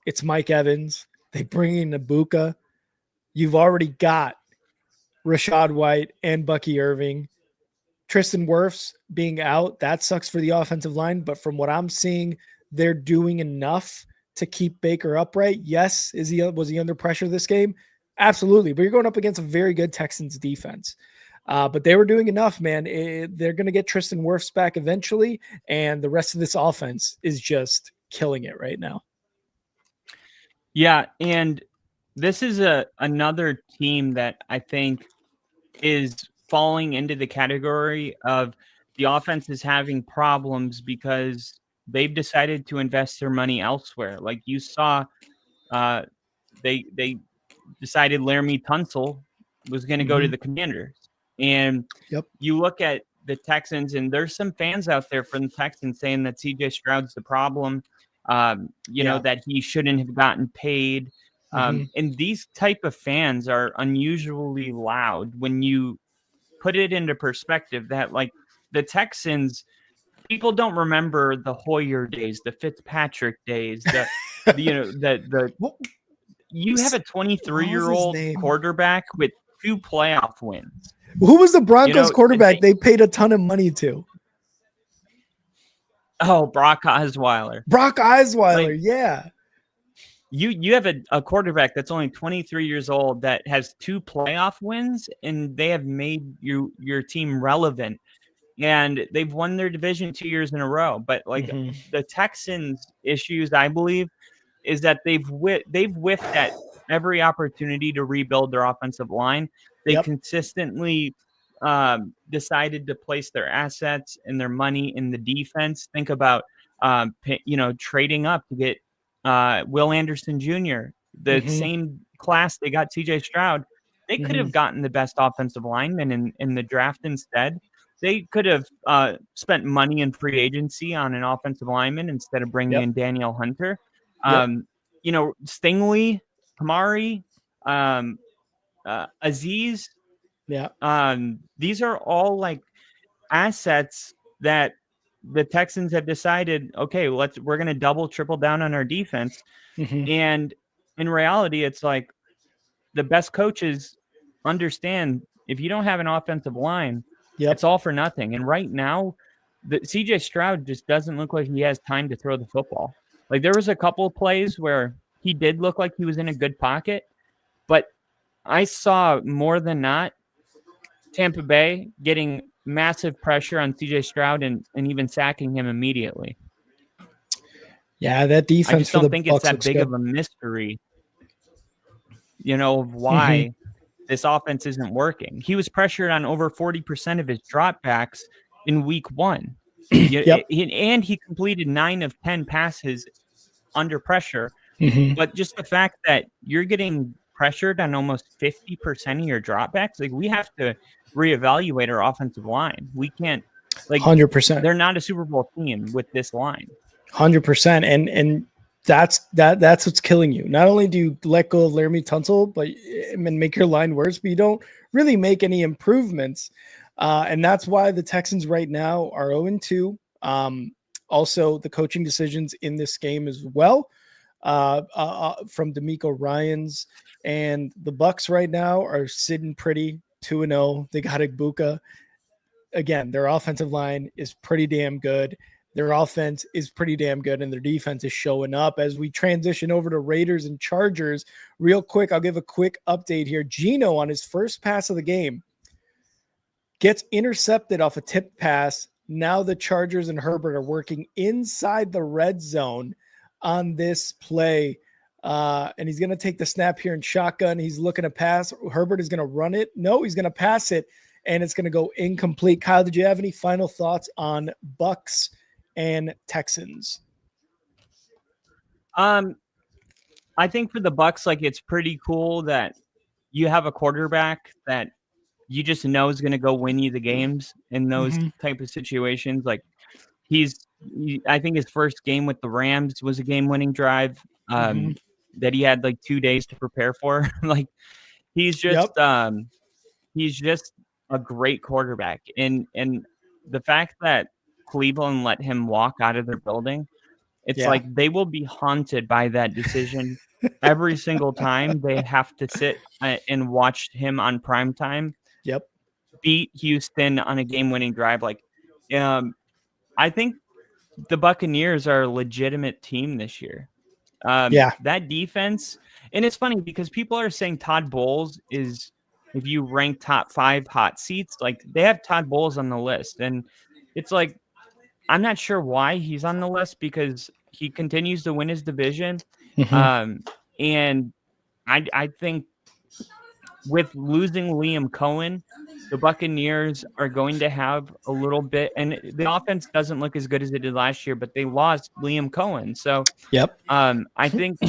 It's Mike Evans. They bring in Ibuka. You've already got Rashad White and Bucky Irving. Tristan Wirfs being out, that sucks for the offensive line. But from what I'm seeing, they're doing enough to keep Baker upright. Yes, was he under pressure this game? Absolutely. But you're going up against a very good Texans defense. But they were doing enough, man. They're going to get Tristan Wirfs back eventually, and the rest of this offense is just killing it right now. Yeah, and this is another team that I think is falling into the category of the offense is having problems because they've decided to invest their money elsewhere. Like you saw, they decided Laramie Tunsil was going to go to the Commanders. And you look at the Texans, and there's some fans out there from the Texans saying that CJ Stroud's the problem, know, that he shouldn't have gotten paid. And these type of fans are unusually loud when you put it into perspective that, like, the Texans, people don't remember the Hoyer days, the Fitzpatrick days, the What, you have a what was his 23-year-old name? quarterback with 2 playoff wins. Who was the Broncos know, quarterback they paid a ton of money to? Oh, Brock Osweiler. Brock Osweiler, Like, yeah. You have a quarterback that's only 23 years old that has 2 playoff wins, and they have made your team relevant. And they've won their division 2 years in a row. But like the Texans' issues, I believe, is that they've whiffed at every opportunity to rebuild their offensive line. They consistently decided to place their assets and their money in the defense. Think about trading up to get Will Anderson Jr., the same class they got CJ Stroud. They could have gotten the best offensive lineman in the draft instead. They could have spent money in free agency on an offensive lineman instead of bringing in Daniel Hunter. Stingley, Kamari, Aziz. These are all like assets that the Texans have decided, okay, we're going to triple down on our defense. And in reality, it's like the best coaches understand if you don't have an offensive line, it's all for nothing. And right now, the CJ Stroud just doesn't look like he has time to throw the football. Like there was a couple of plays where he did look like he was in a good pocket, but I saw more than not Tampa Bay getting massive pressure on CJ Stroud and even sacking him immediately. Yeah, that defense. I just don't think it's that big of a mystery, of why this offense isn't working. He was pressured on over 40% of his dropbacks in week 1. And he completed 9 of 10 passes under pressure. But just the fact that you're getting pressured on almost 50% of your dropbacks, like we have to reevaluate our offensive line. We can't, 100%. They're not a Super Bowl team with this line. 100%. And that's what's killing you. Not only do you let go of Laramie Tunsil, and make your line worse, but you don't really make any improvements. And that's why the Texans right now are 0-2. Also, the coaching decisions in this game as well, from D'Amico Ryans, and the Bucs right now are sitting pretty 2-0. They got Igbuka. Again, their offensive line is pretty damn good. Their offense is pretty damn good, and their defense is showing up. As we transition over to Raiders and Chargers, real quick, I'll give a quick update here. Geno, on his first pass of the game, gets intercepted off a tip pass. Now the Chargers and Herbert are working inside the red zone on this play. And he's going to take the snap here in shotgun. He's looking to pass. Herbert is going to run it. No, he's going to pass it, and it's going to go incomplete. Kyle, did you have any final thoughts on Bucs and Texans? I think for the Bucs, it's pretty cool that you have a quarterback that you just know is going to go win you the games in those type of situations. Like I think his first game with the Rams was a game-winning drive that he had 2 days to prepare for. He's just he's just a great quarterback, and the fact that Cleveland let him walk out of their building, it's like they will be haunted by that decision every single time they have to sit and watch him on primetime. Beat Houston on a game-winning drive. I think the Buccaneers are a legitimate team this year. That defense, and it's funny because people are saying Todd Bowles is, if you rank top 5 hot seats, they have Todd Bowles on the list, and it's I'm not sure why he's on the list because he continues to win his division. And I think with losing Liam Cohen, the Buccaneers are going to have a little bit, and the offense doesn't look as good as it did last year, but they lost Liam Cohen. So I think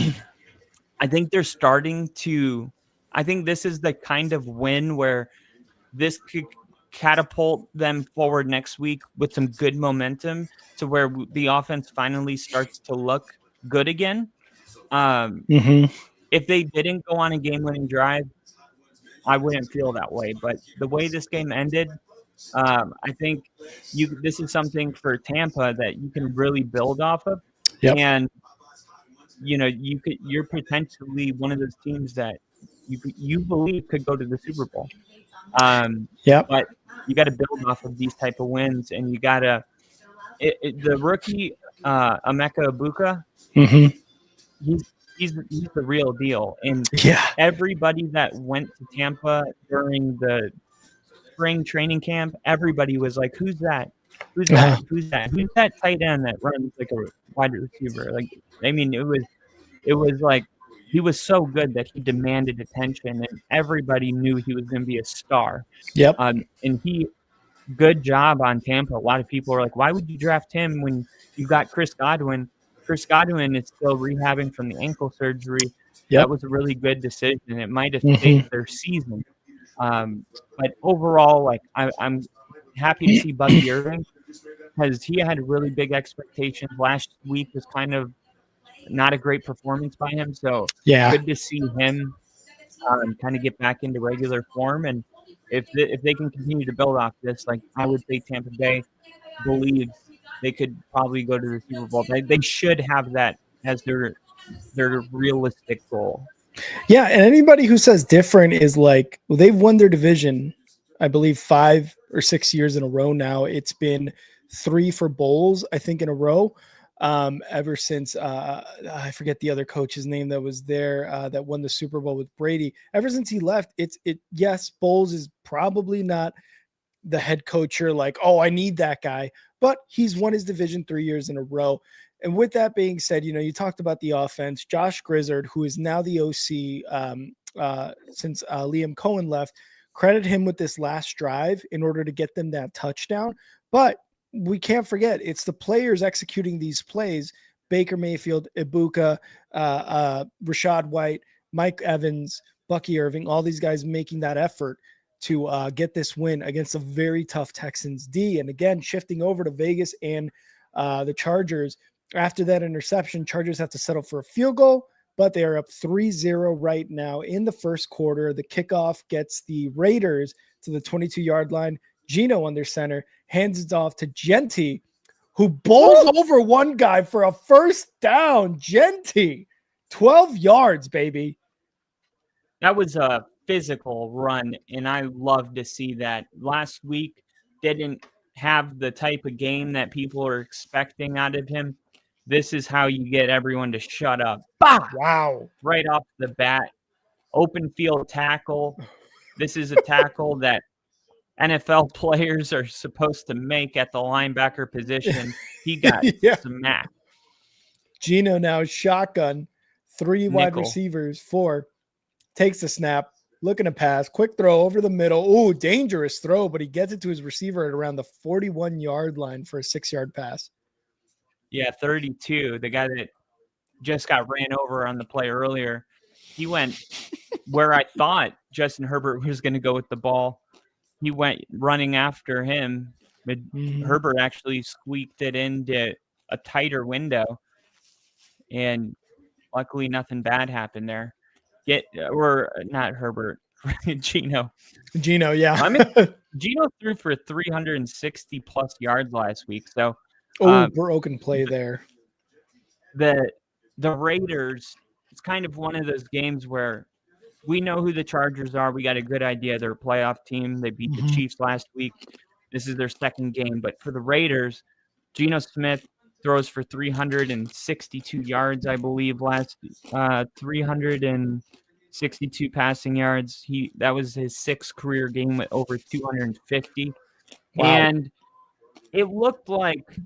they're starting to, I think this is the kind of win where this could catapult them forward next week with some good momentum to where the offense finally starts to look good again. If they didn't go on a game-winning drive, I wouldn't feel that way. But the way this game ended, I think this is something for Tampa that you can really build off of. And you're potentially one of those teams that you believe could go to the Super Bowl. Yep. But you got to build off of these type of wins, and you got to the rookie Emeka Ibuka. Mm-hmm. He's the real deal, and Yeah. everybody that went to Tampa during the spring training camp, everybody was like, "Who's that? Who's that? Uh-huh. Who's that? Who's that tight end that runs like a wide receiver?" Like, I mean, it was like he was so good that he demanded attention, and everybody knew he was going to be a star. Yep. And good job on Tampa. A lot of people are like, "Why would you draft him when you got Chris Godwin?" Chris Godwin is still rehabbing from the ankle surgery. Yep. That was a really good decision. It might have Mhm. saved their season. But overall, like I'm happy to see Bucky Irving because he had really big expectations. Last week was kind of not a great performance by him. So Yeah. good to see him kind of get back into regular form. And if they can continue to build off this, like I would say Tampa Bay believes they could probably go to the Super Bowl. They should have that as their realistic goal. Yeah, and anybody who says different is like, well, they've won their division, I believe 5 or 6 years in a row now. It's been 3 for bowls, I think, in a row. Ever since I forget the other coach's name that was there that won the Super Bowl with Brady. Ever since he left, yes, Bowles is probably not the head coach you're like, oh, I need that guy, but he's won his division 3 years in a row. And with that being said, you talked about the offense. Josh Grizzard, who is now the OC since Liam Cohen left, credit him with this last drive in order to get them that touchdown. But we can't forget, it's the players executing these plays. Baker Mayfield, Ibuka, Rashad White, Mike Evans, Bucky Irving, all these guys making that effort to get this win against a very tough Texans D. And again, shifting over to Vegas and the Chargers. After that interception, Chargers have to settle for a field goal, but they are up 3-0 right now in the first quarter. The kickoff gets the Raiders to the 22-yard line. Gino under center hands it off to Genty, who bowls over one guy for a first down. Genty, 12 yards, baby. That was a physical run, and I love to see that. Last week didn't have the type of game that people are expecting out of him. This is how you get everyone to shut up. Bah! Wow. Right off the bat. Open field tackle. This is a tackle that NFL players are supposed to make at the linebacker position. He got smacked. Gino now shotgun, 3 wide receivers, 4. Takes the snap, looking to pass, quick throw over the middle. Ooh, dangerous throw, but he gets it to his receiver at around the 41-yard line for a 6-yard pass. Yeah, 32. The guy that just got ran over on the play earlier, he went where I thought Justin Herbert was going to go with the ball. He went running after him. But Herbert actually squeaked it into a tighter window, and luckily nothing bad happened there. Or not Herbert, Gino. Gino, yeah. I mean, Gino threw for 360 plus yards last week. So, broken play there. The Raiders, it's kind of one of those games where we know who the Chargers are. We got a good idea. They're a playoff team. They beat the Chiefs last week. This is their second game. But for the Raiders, Geno Smith throws for 362 yards, I believe, 362 passing yards. That was his 6th career game with over 250. Wow. And it looked like,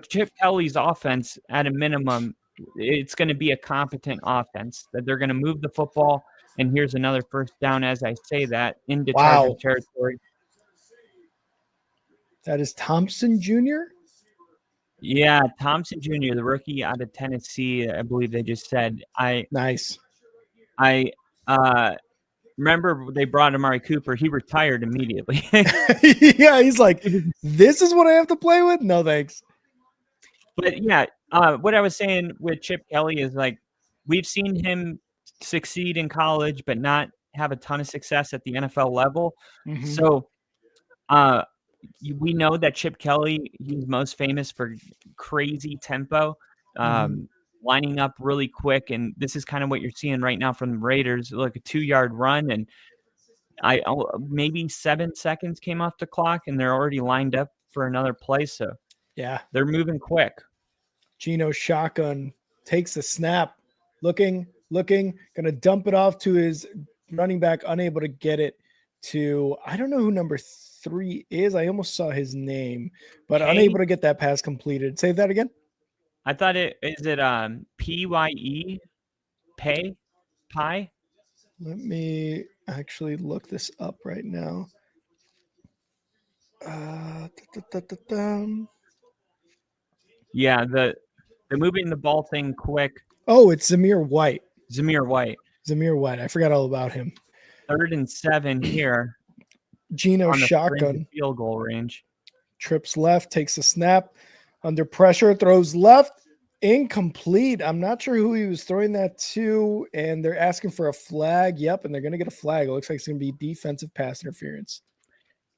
Chip Kelly's offense, at a minimum, it's going to be a competent offense, that they're going to move the football. And here's another first down as I say that into Charger territory. That is Thompson Jr.? Yeah, Thompson Jr., the rookie out of Tennessee, I believe they just said. Nice. I remember they brought Amari Cooper. He retired immediately. Yeah, he's like, this is what I have to play with? No, thanks. But yeah, what I was saying with Chip Kelly is, like, we've seen him succeed in college but not have a ton of success at the NFL level. So we know that Chip Kelly, he's most famous for crazy tempo. lining up really quick. And this is kind of what you're seeing right now from the Raiders. Look, a 2-yard run, and maybe 7 seconds came off the clock, and they're already lined up for another play. So Yeah. they're moving quick. Geno shotgun, takes the snap, looking, gonna dump it off to his running back, unable to get it to, I don't know who number 3 is. I almost saw his name, but unable to get that pass completed. Say that again. I thought is it PYE Pie? Let me actually look this up right now. Yeah, the moving the ball thing quick. Oh, it's Zamir White. Zamir White. I forgot all about him. 3rd and 7 here. Geno on the shotgun. Field goal range. Trips left, takes a snap. Under pressure, throws left. Incomplete. I'm not sure who he was throwing that to, and they're asking for a flag. Yep, and they're going to get a flag. It looks like it's going to be defensive pass interference.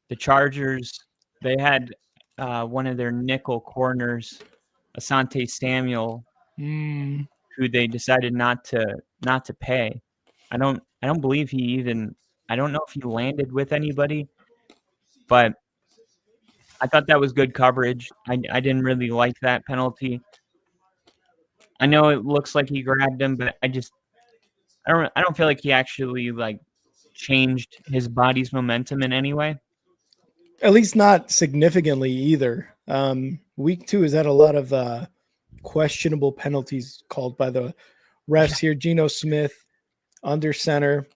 The Chargers, they had one of their nickel corners, Asante Samuel, who they decided not to pay. I don't believe I don't know if he landed with anybody, but I thought that was good coverage. I didn't really like that penalty. I know it looks like he grabbed him, but I don't feel like he actually like changed his body's momentum in any way. At least not significantly either. Week 2 has had a lot of questionable penalties called by the refs here. Geno Smith under center,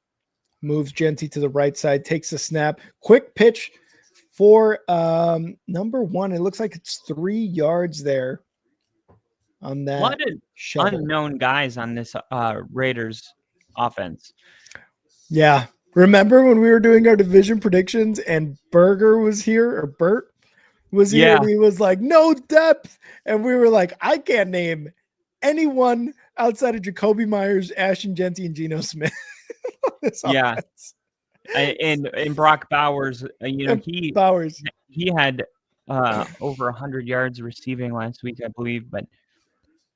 moves Genty to the right side, takes a snap, quick pitch for number 1. It looks like it's 3 yards there on that. A lot of unknown guys on this Raiders offense. Yeah. Remember when we were doing our division predictions and Berger was here, or Bert was here, and he was like, no depth. And we were like, I can't name anyone outside of Jacoby Myers, Ashton Genty, and Geno Smith. Offense. And Brock Bowers, he had over 100 yards receiving last week, I believe, but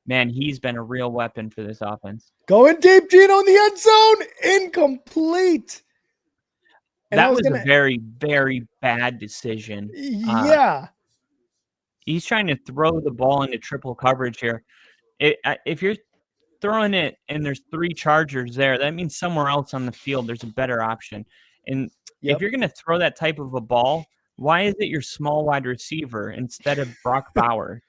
man, he's been a real weapon for this offense. Going deep, Geno in the end zone, incomplete. And that was a very, very bad decision. Yeah. He's trying to throw the ball into triple coverage here. If you're throwing it and there's 3 Chargers there, that means somewhere else on the field there's a better option. And if you're going to throw that type of a ball, why is it your small wide receiver instead of Brock Bowers?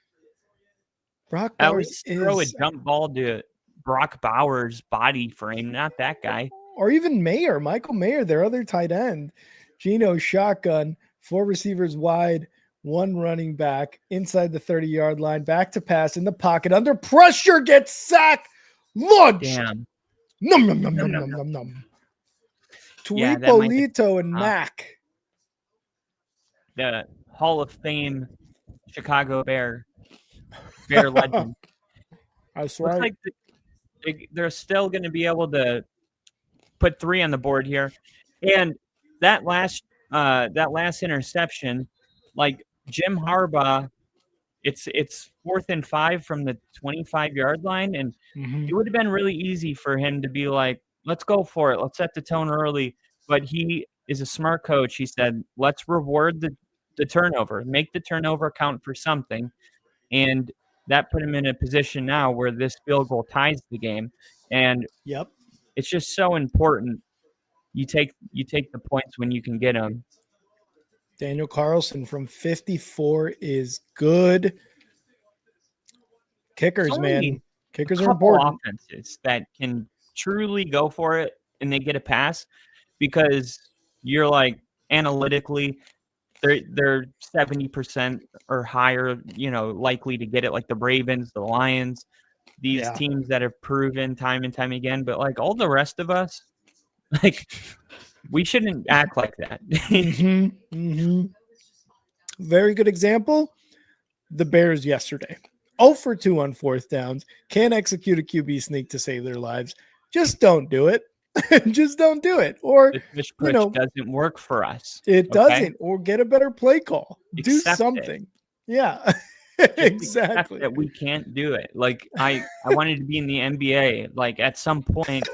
Brock Bowers At least throw a jump ball to Brock Bowers' body frame, not that guy. Or even Michael Mayer, their other tight end. Geno shotgun, 4 receivers wide, 1 running back inside the 30-yard line, back to pass in the pocket, under pressure, gets sacked, launched. Damn. Nom. Tuipolito and Mac. The Hall of Fame Chicago Bear legend. That's right. Looks like they're still going to be able to put 3 on the board here. And that last interception, like Jim Harbaugh, it's 4th and 5 from the 25-yard line, and it would have been really easy for him to be like, let's go for it. Let's set the tone early. But he is a smart coach. He said, let's reward the turnover, make the turnover count for something. And that put him in a position now where this field goal ties the game. And it's just so important. You take the points when you can get them. Daniel Carlson from 54 is good. Kickers, man. Kickers are important. Offenses that can truly go for it and they get a pass because you're like analytically they're 70% or higher, likely to get it, like the Ravens, the Lions, these teams that have proven time and time again. But like all the rest of us, like we shouldn't act like that. Very good example. The Bears yesterday. 0 for 2 on 4th downs. Can't execute a QB sneak to save their lives. Just don't do it. Just don't do it. Or the push doesn't work for us. It doesn't. Or get a better play call. Do something. Yeah. Just accept Exactly. that we can't do it. Like I wanted to be in the NBA. Like at some point,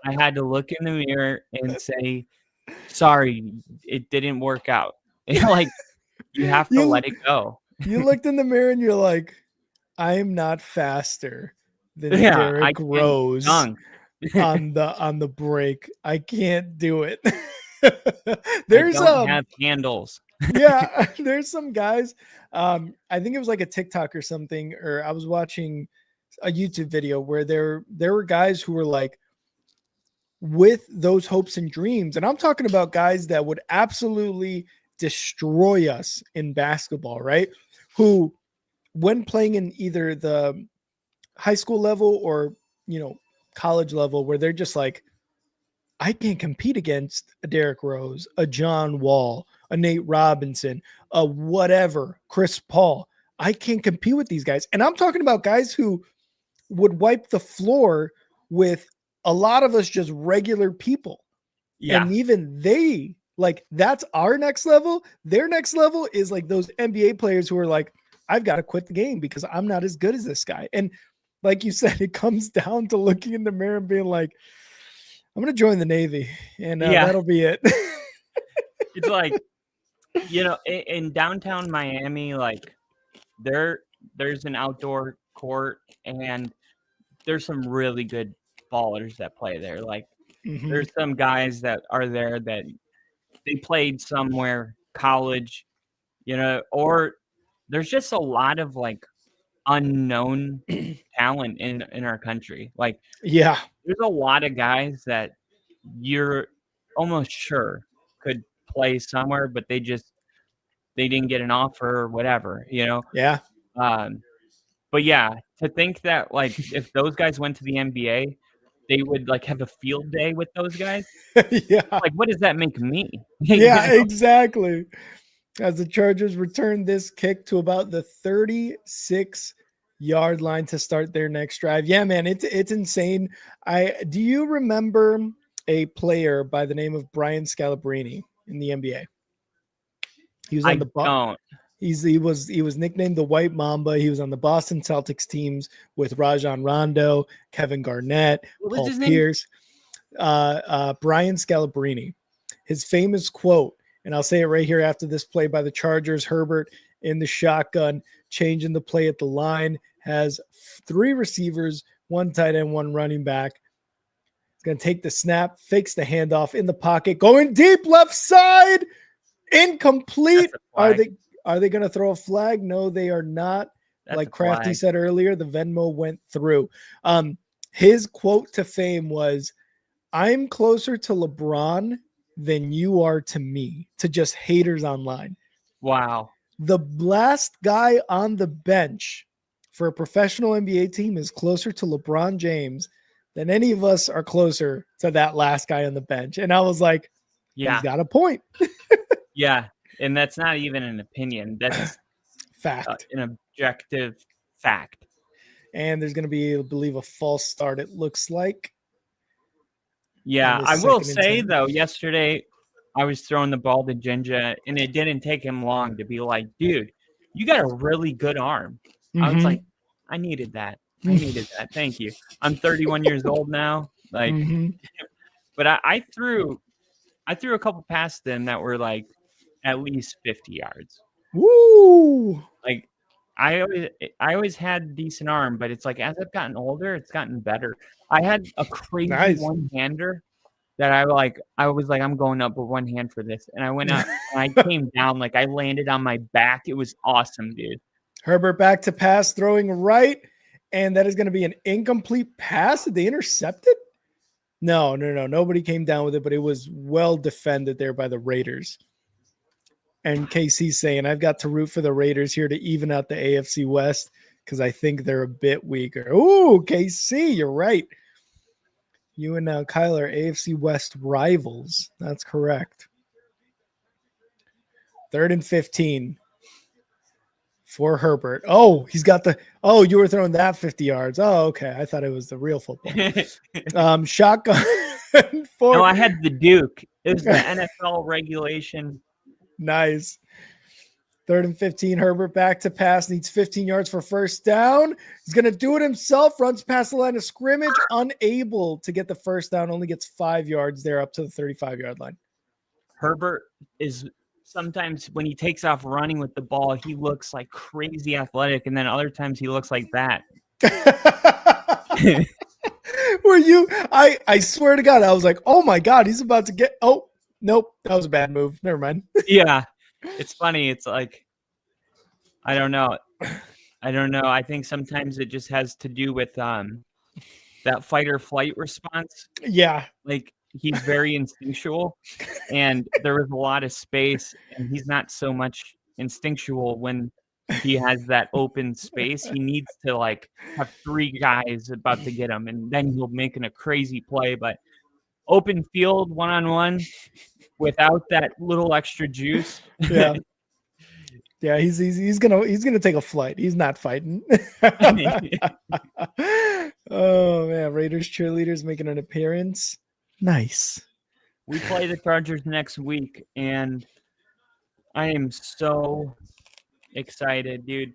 I had to look in the mirror and say, "Sorry, it didn't work out." Like you have to You let it go. you looked in the mirror and you're like, I am not faster than Yeah, I Derrick can Rose dunk. on the break. I can't do it. I There's don't have handles. yeah, there's some guys. I think it was like a TikTok or something, or I was watching a YouTube video where there were guys who were like with those hopes and dreams. And I'm talking about guys that would absolutely destroy us in basketball, right? Who, when playing in either the high school level or, college level, where they're just like, I can't compete against a Derrick Rose, a John Wall, a Nate Robinson, a whatever, Chris Paul. I can't compete with these guys. And I'm talking about guys who would wipe the floor with a lot of us just regular people. Yeah. And even they, like, that's our next level. Their next level is like those NBA players who are like, I've got to quit the game because I'm not as good as this guy. And like you said, it comes down to looking in the mirror and being like, I'm going to join the Navy and that'll be it. It's like, in downtown Miami, like there's an outdoor court and there's some really good ballers that play there. Like there's some guys that are there that they played somewhere, college, or there's just a lot of like unknown talent in our country. Like Yeah. there's a lot of guys that you're almost sure could play somewhere, but they didn't get an offer or whatever, Yeah. But yeah, to think that like if those guys went to the NBA, they would like have a field day with those guys. Yeah. Like, what does that make me? Yeah, exactly. As the Chargers return this kick to about the 36-yard line to start their next drive. Yeah, man, it's insane. Do you remember a player by the name of Brian Scalabrine in the NBA? He was on don't. He was nicknamed the White Mamba. He was on the Boston Celtics teams with Rajon Rondo, Kevin Garnett, Paul Pierce, Brian Scalabrine. His famous quote, and I'll say it right here after this play by the Chargers. Herbert in the shotgun, changing the play at the line, has 3 receivers, 1 tight end, 1 running back. He's going to take the snap, fakes the handoff in the pocket, going deep left side, incomplete. Are they going to throw a flag? No, they are not. That's like Crafty said earlier, the Venmo went through. His quote to fame was, I'm closer to LeBron than you are to me, to just haters online. Wow. The last guy on the bench for a professional NBA team is closer to LeBron James than any of us are closer to that last guy on the bench. And I was like, yeah, he's got a point. Yeah. And that's not even an opinion. That's fact. An objective fact. And there's going to be, I believe, a false start, it looks like. Yeah, I will say, though, yesterday I was throwing the ball to Jinja, and it didn't take him long to be like, dude, you got a really good arm. I was like, I needed that. Thank you. I'm 31 years old now. Like, but I threw a couple past them that were like at least 50 yards. Woo! Like, I always had decent arm, but it's like as I've gotten older, it's gotten better. I had a crazy one-hander that I was like, I'm going up with one hand for this. And I went up and I came down, like I landed on my back. It was awesome, dude. Herbert back to pass, throwing right. And that is going to be an incomplete pass. Did they intercept it? No. Nobody came down with it, but it was well defended there by the Raiders. And KC saying, I've got to root for the Raiders here to even out the AFC West because I think they're a bit weaker. Ooh, KC, you're right. You and Kyle are AFC West rivals. That's correct. 3rd and 15 for Herbert. Oh, he's got you were throwing that 50 yards. Oh, okay. I thought it was the real football. Shotgun. No, I had the Duke. It was the NFL regulation. Nice. 3rd and 15. Herbert back to pass, needs 15 yards for first down. He's going to do it himself, runs past the line of scrimmage, unable to get the first down, only gets 5 yards there up to the 35-yard line. Herbert is sometimes when he takes off running with the ball, he looks like crazy athletic, and then other times he looks like that. I swear to God, I was like, oh my God, he's about to get, oh, nope, that was a bad move. Never mind. Yeah. It's funny. It's like, I don't know. I think sometimes it just has to do with that fight or flight response. Yeah. Like he's very instinctual, and there was a lot of space, and he's not so much instinctual when he has that open space. He needs to like have 3 guys about to get him, and then he'll make a crazy play. But open field, one-on-one, without that little extra juice. Yeah. Yeah, he's gonna take a flight. He's not fighting. Oh man, Raiders cheerleaders making an appearance. Nice. We play the Chargers next week, and I am so excited, dude.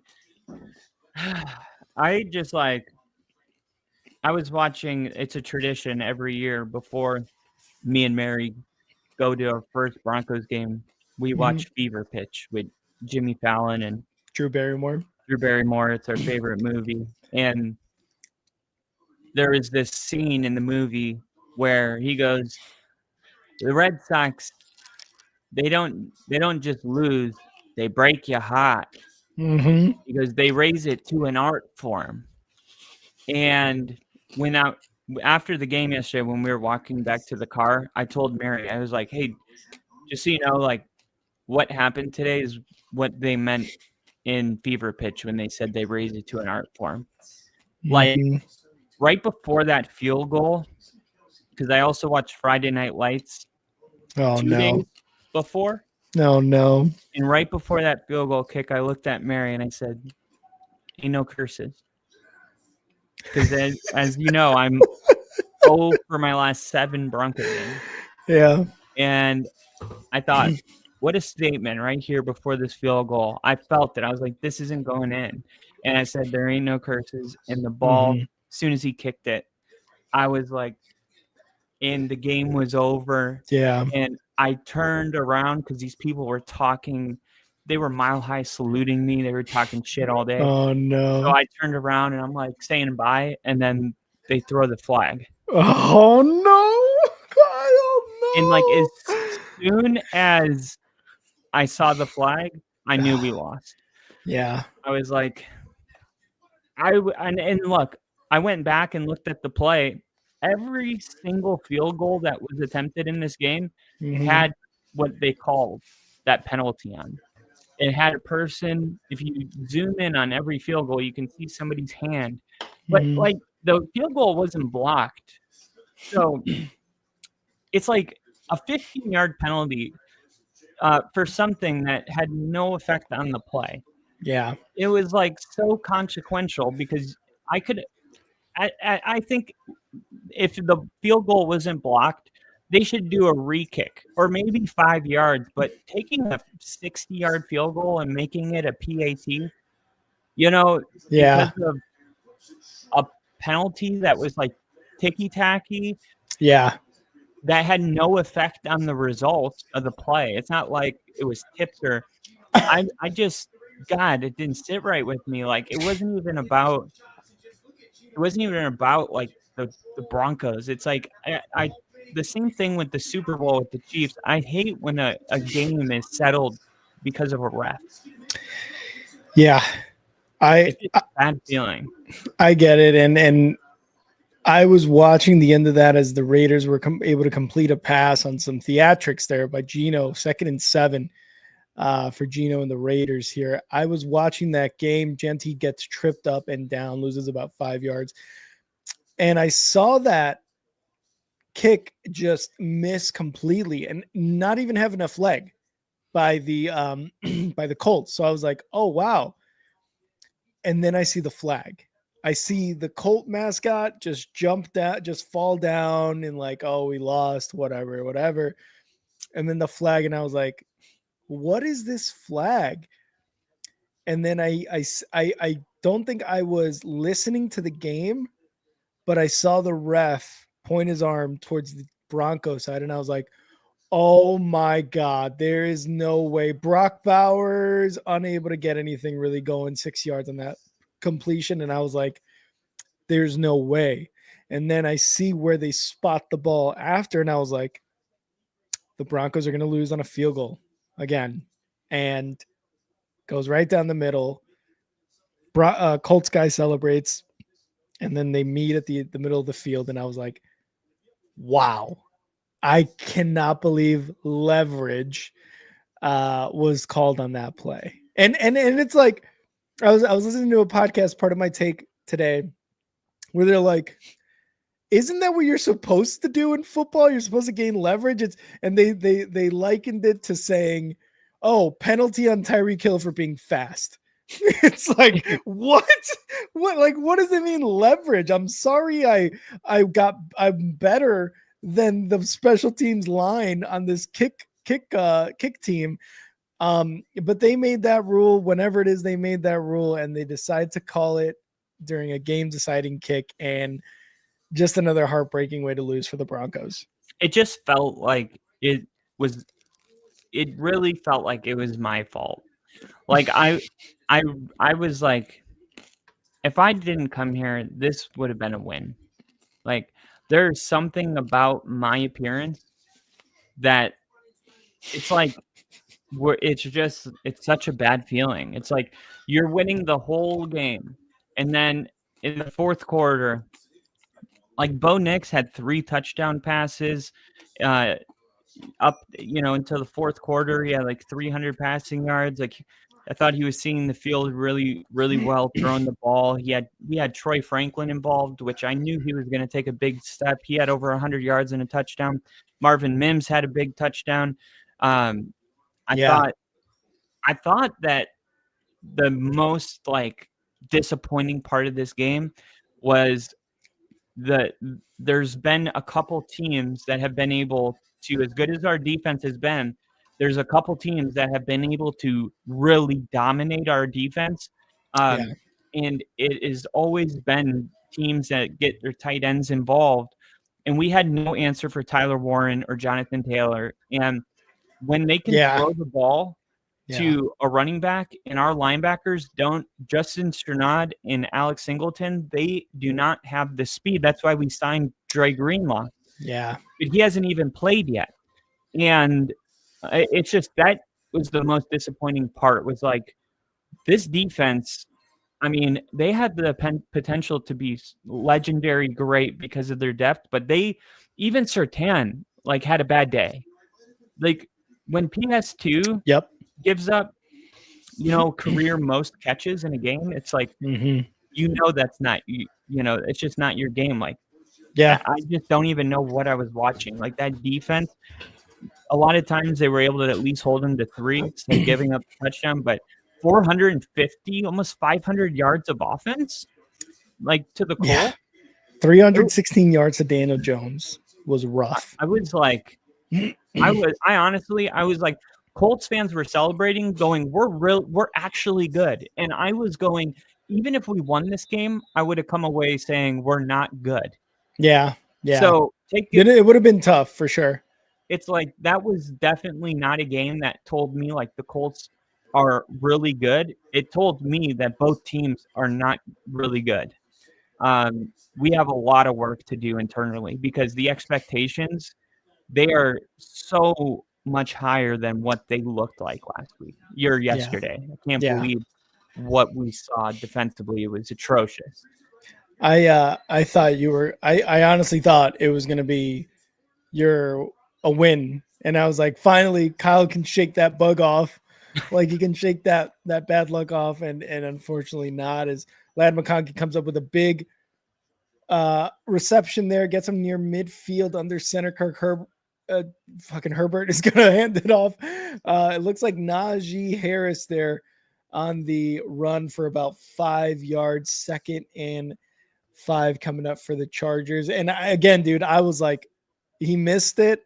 I was watching. It's a tradition every year before me and Mary go to our first Broncos game. We watch Fever Pitch with Jimmy Fallon and Drew Barrymore. It's our favorite movie. And there is this scene in the movie where he goes, the Red Sox, they don't just lose, they break your heart. Because they raise it to an art form. And after the game yesterday, when we were walking back to the car, I told Mary, I was like, hey, just so you know, like what happened today is what they meant in Fever Pitch when they said they raised it to an art form. Like right before that field goal, because I also watched Friday Night Lights 2 days before. No. And right before that field goal kick, I looked at Mary and I said, ain't no curses. Because as you know, I'm 0 for my last 7 Bronco games. Yeah. And I thought, what a statement right here before this field goal. I felt it. I was like, this isn't going in. And I said, there ain't no curses. And the ball, as soon as he kicked it, I was like, and the game was over. Yeah. And I turned around because these people were talking. They were mile high saluting me. They were talking shit all day. Oh, no. So I turned around and I'm like saying bye. And then they throw the flag. Oh, no. Kyle, no. And like as soon as I saw the flag, I knew we lost. Yeah. I was like, and look, I went back and looked at the play. Every single field goal that was attempted in this game had what they called that penalty on. It had a person, if you zoom in on every field goal, you can see somebody's hand. But like the field goal wasn't blocked. So it's like a 15-yard penalty for something that had no effect on the play. Yeah. It was like so consequential because I think if the field goal wasn't blocked, they should do a re-kick or maybe 5 yards, but taking a 60-yard field goal and making it a PAT, because of a penalty that was like ticky-tacky. Yeah. That had no effect on the result of the play. It's not like it was tipped or it didn't sit right with me. Like it wasn't even about like the Broncos. It's like I the same thing with the Super Bowl with the Chiefs. I hate when a game is settled because of a ref. Yeah. It's a bad feeling. I get it. And I was watching the end of that as the Raiders were able to complete a pass on some theatrics there by Geno, 2nd and 7 for Geno and the Raiders here. I was watching that game. Genty gets tripped up and down, loses about 5 yards. And I saw that kick just miss completely and not even have enough leg by the by the Colts. So I was like, oh, wow. And then I see the flag. I see the Colt mascot just jump down, just fall down and like, oh, we lost, whatever. And then the flag. And I was like, what is this flag? And then I don't think I was listening to the game, but I saw the ref point his arm towards the Broncos side, and I was like, oh my God, there is no way. Brock Bowers unable to get anything really going 6 yards on that completion. And I was like, there's no way. And then I see where they spot the ball after, and I was like, the Broncos are going to lose on a field goal again. And goes right down the middle. Colts guy celebrates, and then they meet at the middle of the field. And I was like, wow, I cannot believe leverage was called on that play. And it's like, I was listening to a podcast, part of my take today, where they're like, isn't that what you're supposed to do in football? You're supposed to gain leverage. And they likened it to saying, oh, penalty on Tyreek Hill for being fast. It's like, what what does it mean, leverage? I'm sorry, I'm better than the special teams line on this kick team. But they made that rule whenever it is they made that rule, and they decide to call it during a game deciding kick, and just another heartbreaking way to lose for the Broncos. It just felt like it really felt like it was my fault. Like I was like, if I didn't come here, this would have been a win. Like, there's something about my appearance that it's like, it's such a bad feeling. It's like you're winning the whole game, and then in the fourth quarter, like Bo Nix had 3 touchdown passes, up, until the fourth quarter. He had like 300 passing yards. Like, I thought he was seeing the field really, really well, throwing the ball. He had Troy Franklin involved, which I knew he was going to take a big step. He had over 100 yards and a touchdown. Marvin Mims had a big touchdown. I thought that the most like disappointing part of this game was there's been a couple teams that have been able to, as good as our defense has been, there's a couple teams that have been able to really dominate our defense. And it has always been teams that get their tight ends involved. And we had no answer for Tyler Warren or Jonathan Taylor. And when they can throw the ball to a running back, and our linebackers don't, Justin Strnad and Alex Singleton, they do not have the speed. That's why we signed Dre Greenlaw. Yeah. But he hasn't even played yet. And it's just, that was the most disappointing part, was like, this defense, I mean, they had the potential to be legendary great because of their depth, but even Surtain, like, had a bad day. Like, when PS2 gives up, career most catches in a game, it's like, that's not, it's just not your game. Like, I just don't even know what I was watching. Like, that defense, a lot of times they were able to at least hold them to 3 instead of giving up a touchdown, but 450, almost 500 yards of offense, like, to the Colts. 316 yards to Daniel Jones was rough. I was like, I was like, Colts fans were celebrating, going, we're actually good. And I was going, even if we won this game, I would have come away saying we're not good. Yeah. So it would have been tough for sure. It's like, that was definitely not a game that told me like the Colts are really good. It told me that both teams are not really good. We have a lot of work to do internally, because the expectations, they are so much higher than what they looked like yesterday. I can't believe what we saw defensively. It was atrocious. I thought I honestly thought it was going to be a win. And I was like, finally, Kyle can shake that bug off. Like, he can shake that bad luck off. And unfortunately not, as Ladd McConkey comes up with a big reception there, gets him near midfield under center. Fucking Herbert is going to hand it off. It looks like Najee Harris there on the run for about 5 yards, 2nd and 5 coming up for the Chargers. And again, dude, I was like, he missed it.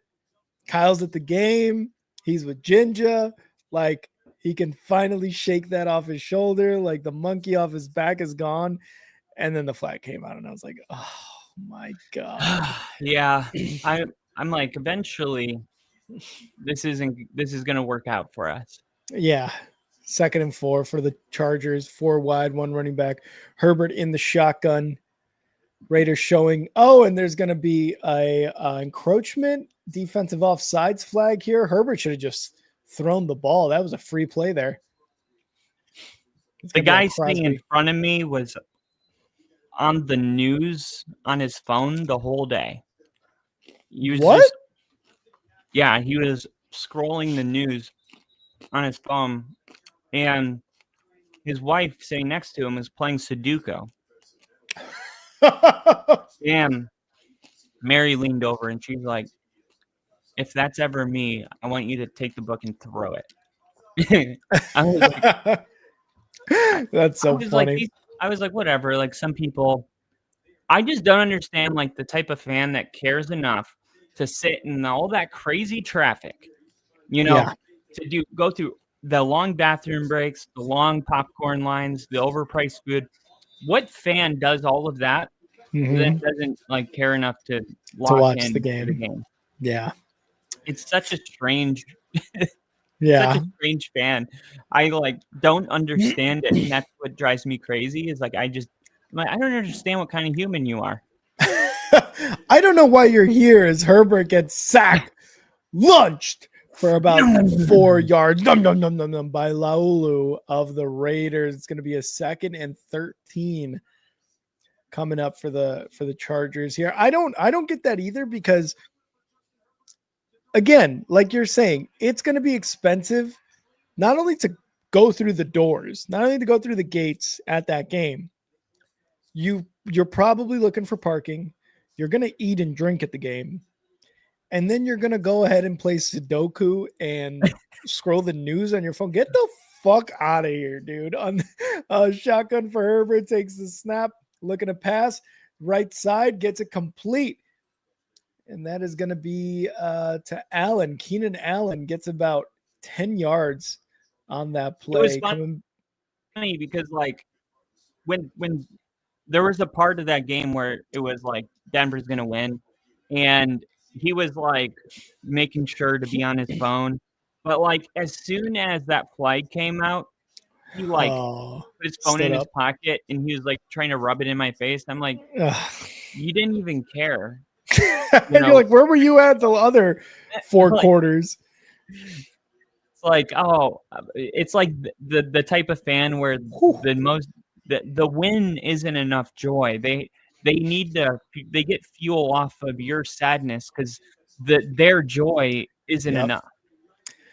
Kyle's at the game. He's with Jinja. Like, He can finally shake that off his shoulder, like the monkey off his back is gone. And then the flag came out, and I was like, oh my God. Yeah. I'm like, eventually this is gonna work out for us. Yeah. 2nd and 4 for the Chargers, 4 wide, 1 running back. Herbert in the shotgun. Raiders showing. Oh, and there's going to be a encroachment defensive offsides flag here. Herbert should have just thrown the ball. That was a free play there. The guy sitting in front of me was on the news on his phone the whole day. What? Yeah, he was scrolling the news on his phone, and his wife sitting next to him was playing Sudoku. And Mary leaned over and she's like, if that's ever me, I want you to take the book and throw it. I was like, that's so funny. I was like, whatever. Like, some people, I just don't understand, like, the type of fan that cares enough to sit in all that crazy traffic, to go through the long bathroom breaks, the long popcorn lines, the overpriced food. What fan does all of that then doesn't like care enough to watch the game? Yeah. It's such a strange such a strange fan. I like don't understand it, and that's what drives me crazy. Is like I don't understand what kind of human you are. I don't know why you're here as Herbert gets sacked, lunched for about 4 yards by Laulu of the Raiders. It's going to be a 2nd and 13 coming up for the Chargers here. I don't get that either, because again, like you're saying, it's going to be expensive not only to go through the doors, not only to go through the gates at that game. You're probably looking for parking. You're going to eat and drink at the game. And then you're going to go ahead and play Sudoku and scroll the news on your phone. Get the fuck out of here, dude. On shotgun for Herbert, takes the snap, looking to pass. Right side, gets it complete. And that is going to be to Allen. Keenan Allen gets about 10 yards on that play. It was funny because, like, when there was a part of that game where it was like Denver's going to win, and he was like making sure to be on his phone. But like as soon as that flag came out, he like put his phone in his pocket and he was like trying to rub it in my face. I'm like, you didn't even care. You're like, where were you at the other 4 quarters? It's like, it's like the type of fan where the win isn't enough joy. They get fuel off of your sadness because their joy isn't enough.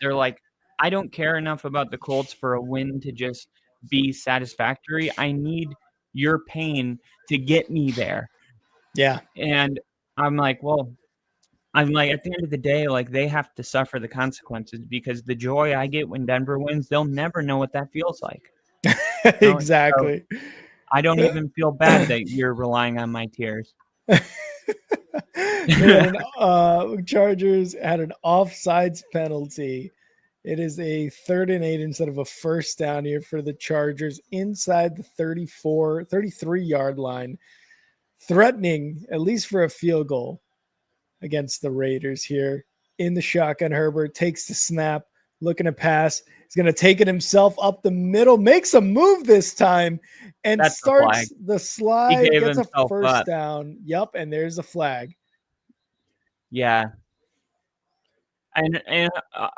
They're like, I don't care enough about the Colts for a win to just be satisfactory. I need your pain to get me there. Yeah. And I'm like, at the end of the day, like, they have to suffer the consequences, because the joy I get when Denver wins, they'll never know what that feels like. Exactly. So I don't even feel bad that you're relying on my tears. Chargers had an offsides penalty. It is a 3rd and 8 instead of a first down here for the Chargers inside the 33-yard line, threatening at least for a field goal against the Raiders here. In the shotgun, Herbert takes the snap, looking to pass. He's going to take it himself up the middle, makes a move this time, and starts the slide, gets a first down. Yep, and there's a flag. Yeah. And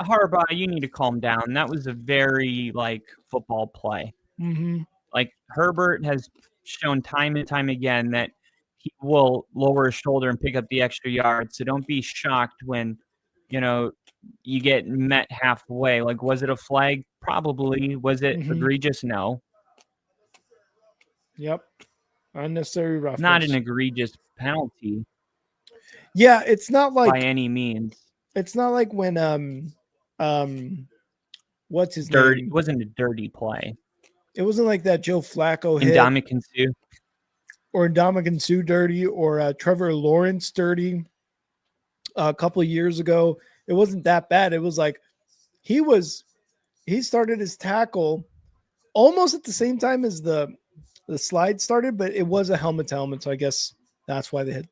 Harbaugh, you need to calm down. That was a very, like, football play. Mm-hmm. Like, Herbert has shown time and time again that he will lower his shoulder and pick up the extra yard. So don't be shocked when, you get met halfway. Like, was it a flag? Probably. Was it egregious? No. Yep. Unnecessary roughness. Not an egregious penalty. Yeah, it's not like by any means. It's not like when what's his name? It wasn't a dirty play. It wasn't like that Joe Flacco hit. Ndamukong Suh. Or Ndamukong Suh dirty, or Trevor Lawrence dirty a couple of years ago. It wasn't that bad. It was like he was he started his tackle almost at the same time as the slide started, but it was a helmet to helmet, so I guess that's why they had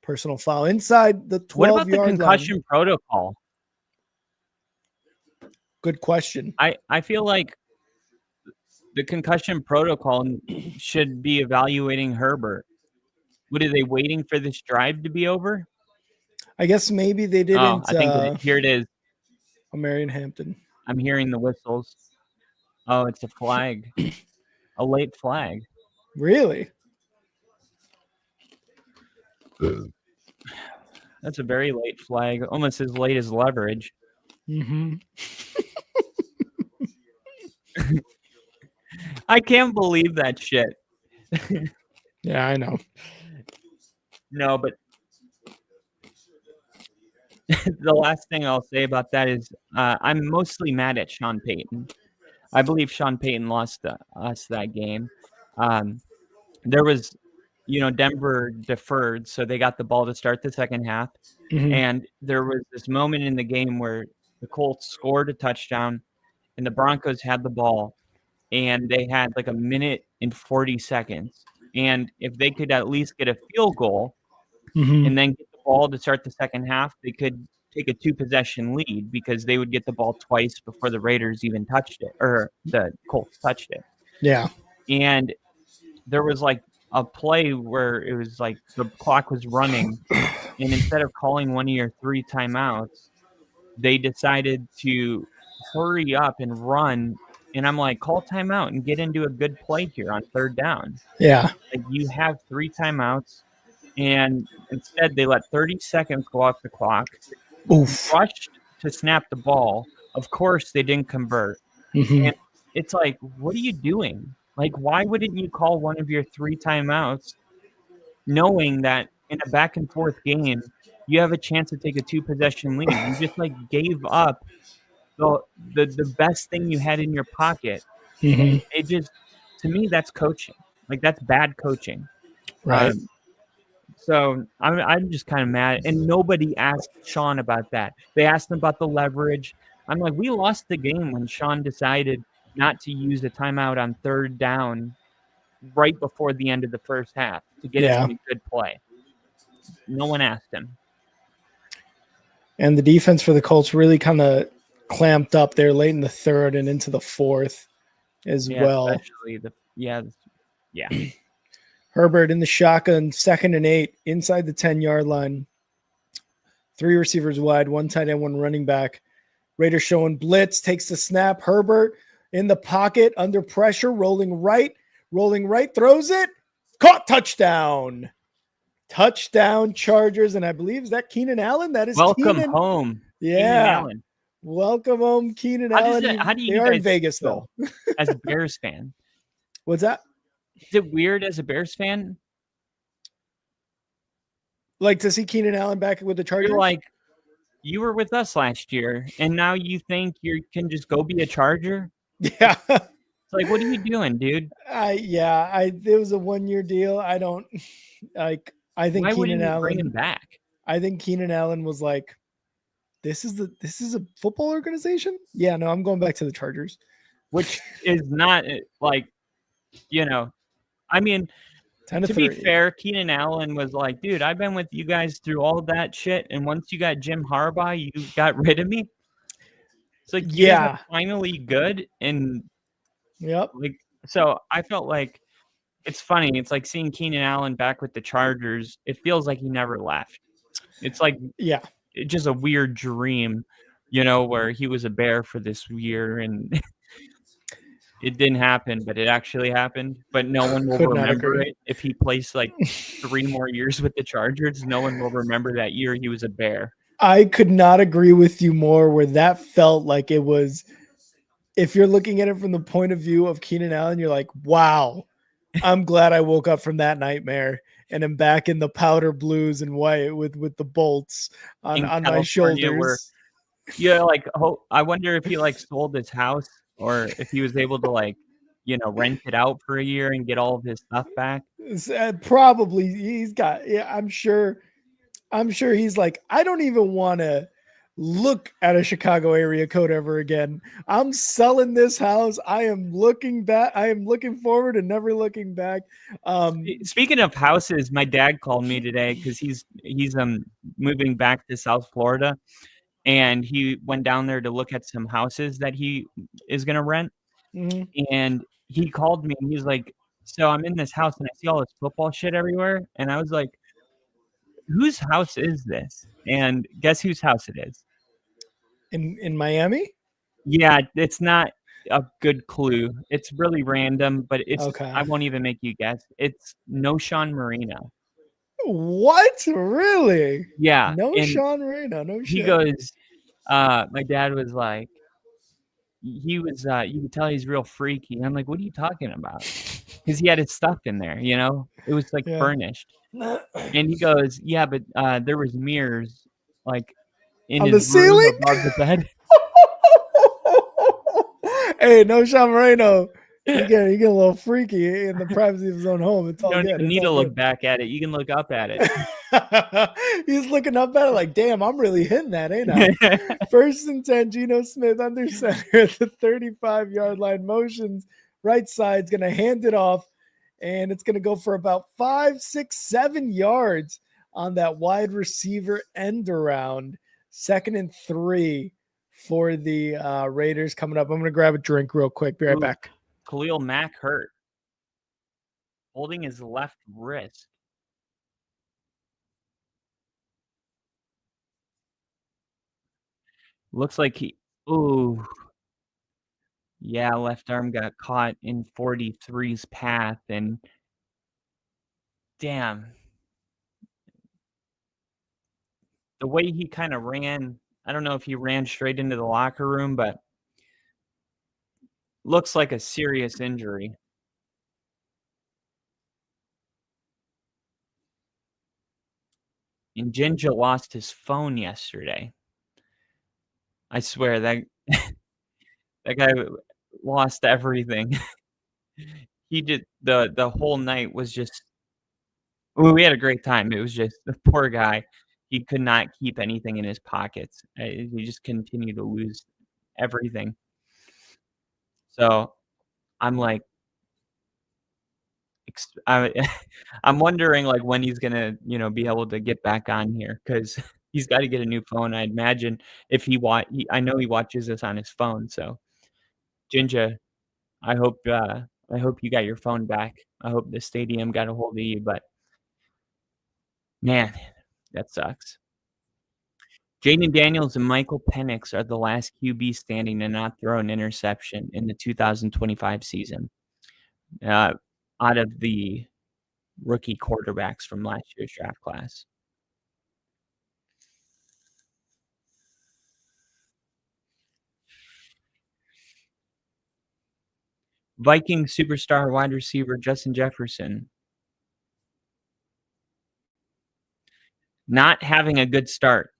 personal foul inside the 12-yard What about the line. concussion protocol? Good question. I feel like the concussion protocol should be evaluating Herbert. What are they waiting for this drive to be over? I guess maybe they didn't. Oh, I think here it is. Marion Hampton. I'm hearing the whistles. Oh, it's a flag, a late flag. Really? That's a very late flag, almost as late as leverage. Mm-hmm. I can't believe that shit. Yeah, I know. No, but the last thing I'll say about that is I'm mostly mad at Sean Payton. I believe Sean Payton lost us that game. There was, Denver deferred, so they got the ball to start the second half. Mhm. And there was this moment in the game where the Colts scored a touchdown and the Broncos had the ball and they had like a minute and 40 seconds. And if they could at least get a field goal Mhm. and then get the ball to start the second half, they could take a 2-possession lead because they would get the ball twice before the Raiders even touched it, or the Colts touched it. Yeah. And there was like a play where it was like the clock was running, and instead of calling one of your 3 timeouts, they decided to hurry up and run. And I'm like, call timeout and get into a good play here on third down. Yeah. Like, you have 3 timeouts, and instead they let 30 seconds go off the clock. Oof. Rushed to snap the ball. Of course, they didn't convert. Mhm. And it's like, what are you doing? Like, why wouldn't you call one of your 3 timeouts, knowing that in a back and forth game, you have a chance to take a 2-possession lead? You just like gave up the best thing you had in your pocket. Mhm. It just, to me, that's coaching. Like, that's bad coaching. Right. So I'm just kind of mad. And nobody asked Sean about that. They asked him about the leverage. I'm like, we lost the game when Sean decided not to use a timeout on third down right before the end of the first half to get us in a good play. No one asked him. And the defense for the Colts really kind of clamped up there late in the third and into the fourth as well. Especially Herbert in the shotgun, 2nd and 8, inside the 10-yard line. 3 receivers wide, 1 tight end, 1 running back. Raiders showing blitz, takes the snap. Herbert in the pocket, under pressure, rolling right, throws it. Caught, touchdown. Touchdown, Chargers. And I believe, is that Keenan Allen? That is welcome Keenan. home. Yeah. Keenan Allen. Welcome home, Keenan Allen. How do you they are guys in Vegas, feel though. as a Bears fan? What's that? Is it weird as a Bears fan? Like to see Keenan Allen back with the Chargers? You're like, you were with us last year, and now you think you can just go be a Charger? Yeah. It's like, what are you doing, dude? It was a 1-year deal. I don't like. I think Why Keenan wouldn't you Allen bring him back? I think Keenan Allen was like, this is a football organization. Yeah, no, I'm going back to the Chargers, which is not like, I mean, to be fair, Keenan Allen was like, dude, I've been with you guys through all that shit, and once you got Jim Harbaugh, you got rid of me. It's like, you guys are finally good, and so I felt like, it's funny. It's like seeing Keenan Allen back with the Chargers. It feels like he never left. It's like, it's just a weird dream, where he was a Bear for this year and it didn't happen, but it actually happened. But no one will remember it. If he plays like 3 more years with the Chargers, no one will remember that year he was a Bear. I could not agree with you more, where that felt like it was, if you're looking at it from the point of view of Keenan Allen, you're like, wow, I'm glad I woke up from that nightmare and I'm back in the powder blues and white with the bolts on my shoulders. I wonder if he like sold his house, or if he was able to like, rent it out for a year and get all of his stuff back. Probably he's got, I'm sure he's like, I don't even want to look at a Chicago area code ever again. I'm selling this house. I am looking back. I am looking forward and never looking back. Speaking of houses, my dad called me today because he's moving back to South Florida, and he went down there to look at some houses that he is going to rent. Mhm. And he called me and he's like, "So I'm in this house and I see all this football shit everywhere." And I was like, "Whose house is this?" And guess whose house it is? In Miami? Yeah, it's not a good clue. It's really random, but Okay. I won't even make you guess. It's No Sean Marino. What? Really? Yeah. No And Sean Reno. No he shit. goes, my dad was like, you could tell he's real freaky. And I'm like, "What are you talking about?" Because he had his stuff in there, it was like Yeah. furnished. And he goes, "Yeah, but there was mirrors like in On his the room ceiling? above the bed." Hey, no Sean Moreno. He get a little freaky in the privacy of his own home. It's You all don't good. even It's need all to look good. back at it. You can look up at it. He's looking up at it like, damn, I'm really hitting that, ain't I? First and 10, Geno Smith under center at the 35-yard line. Motions right side's going to hand it off, and it's going to go for about 5, 6, 7 yards on that wide receiver end around. 2nd and 3 for the Raiders coming up. I'm going to grab a drink real quick. Be right Ooh, back. Khalil Mack hurt, holding his left wrist. Looks like yeah, left arm got caught in 43's path, and damn, the way he kind of ran, I don't know if he ran straight into the locker room, but looks like a serious injury. And Jinja lost his phone yesterday. I swear that that guy lost everything. He did the whole night was just we had a great time. It was just the poor guy. He could not keep anything in his pockets. He just continued to lose everything. So I'm like, I, I'm wondering like when he's gonna, be able to get back on here because he's got to get a new phone. I imagine if I know he watches this on his phone. So Jinja, I hope you got your phone back. I hope the stadium got a hold of you, but man, that sucks. Jaden Daniels and Michael Penix are the last QB standing to not throw an interception in the 2025 season. Out of the rookie quarterbacks from last year's draft class. Viking superstar wide receiver Justin Jefferson not having a good start.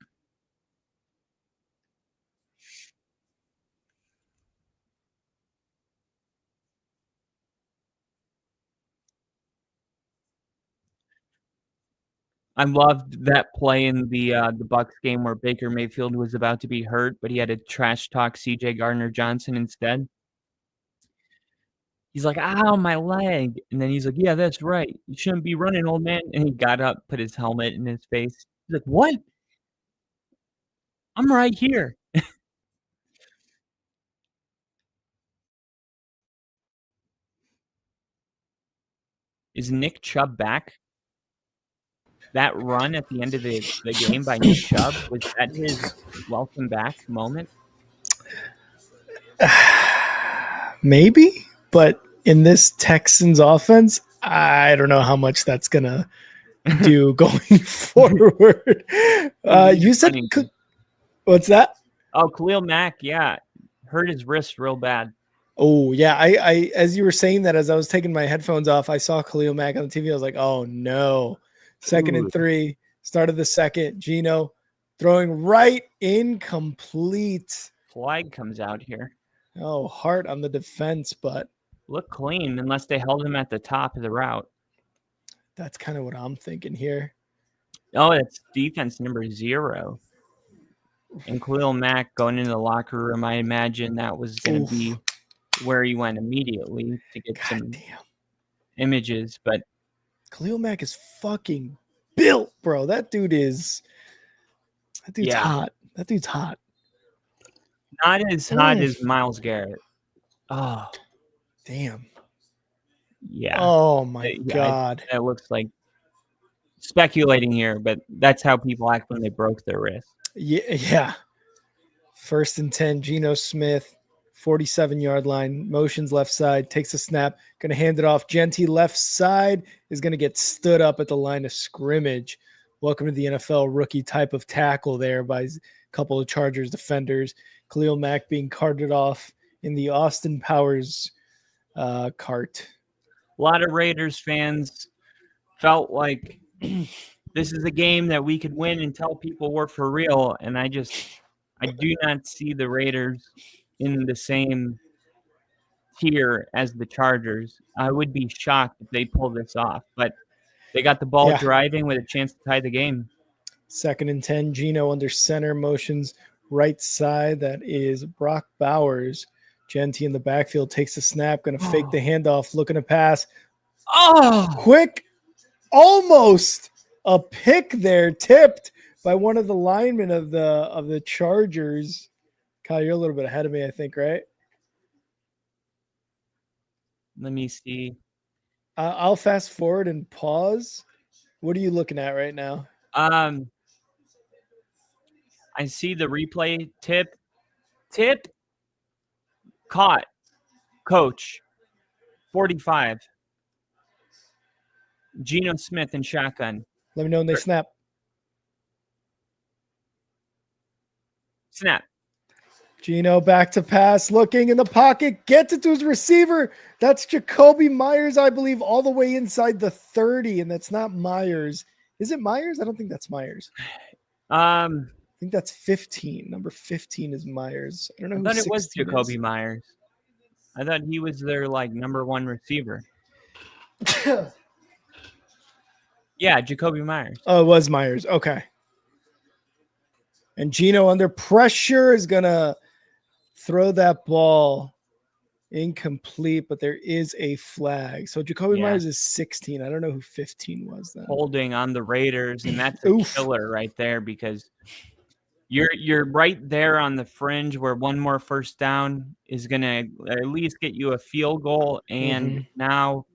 I loved that play in the Bucs game where Baker Mayfield was about to be hurt, but he had to trash talk CJ Gardner-Johnson instead. He's like, "Ow, my leg." And then he's like, "Yeah, that's right. You shouldn't be running, old man." And he got up, put his helmet in his face. He's like, "What? I'm right here." Is Nick Chubb back? That run at the end of the game by Nick Chubb, was that his welcome back moment? Maybe, but in this Texans offense, I don't know how much that's gonna do going forward. You said what's that? Oh, Khalil Mack, yeah, hurt his wrist real bad. Oh yeah, I as you were saying that, as I was taking my headphones off, I saw Khalil Mack on the TV. I was like, oh no. 2nd and 3, start of the second. Geno throwing right incomplete. Flag comes out here. Oh, Hart on the defense, but look clean unless they held him at the top of the route. That's kind of what I'm thinking here. Oh, that's defense number 0. And Khalil Mack going into the locker room, I imagine that was going to be where he went immediately to get some images. But Khalil Mack is fucking built, bro. That dude's hot. That dude's hot. Not as hot as Myles Garrett. Oh, damn. Yeah. Oh my God. That looks like speculating here, but that's how people act when they broke their wrist. Yeah. 1st and 10, Geno Smith, 47-yard line, motions left side, takes a snap, going to hand it off. Genty left side is going to get stood up at the line of scrimmage. Welcome to the NFL, rookie type of tackle there by a couple of Chargers defenders. Khalil Mack being carted off in the Austin Powers cart. A lot of Raiders fans felt like this is a game that we could win and tell people we're for real. And I do not see the Raiders in the same tier as the Chargers. I would be shocked if they pull this off, but they got the ball driving with a chance to tie the game. 2nd and 10, Geno under center, motions right side. That is Brock Bowers. Genty in the backfield takes the snap, going to fake the handoff, looking to pass. Quick, almost a pick there, tipped by one of the linemen of the Chargers. Kyle, you're a little bit ahead of me, I think, right? Let me see. I'll fast forward and pause. What are you looking at right now? I see the replay. Tip, caught, coach, 45. Geno Smith in shotgun. Let me know when they snap. Snap. Geno back to pass, looking in the pocket, gets it to his receiver. That's Jacoby Myers, I believe, all the way inside the 30, and that's not Myers. Is it Myers? I don't think that's Myers. I think that's 15. Number 15 is Myers. I don't know. I thought it was Jacoby Myers. I thought he was their number one receiver. Yeah, Jacoby Myers. Oh, it was Myers. Okay. And Geno under pressure is going to throw that ball incomplete, but there is a flag. So Jacoby Myers is 16. I don't know who 15 was then. Holding on the Raiders, and that's a killer right there because you're right there on the fringe where one more first down is going to at least get you a field goal, and now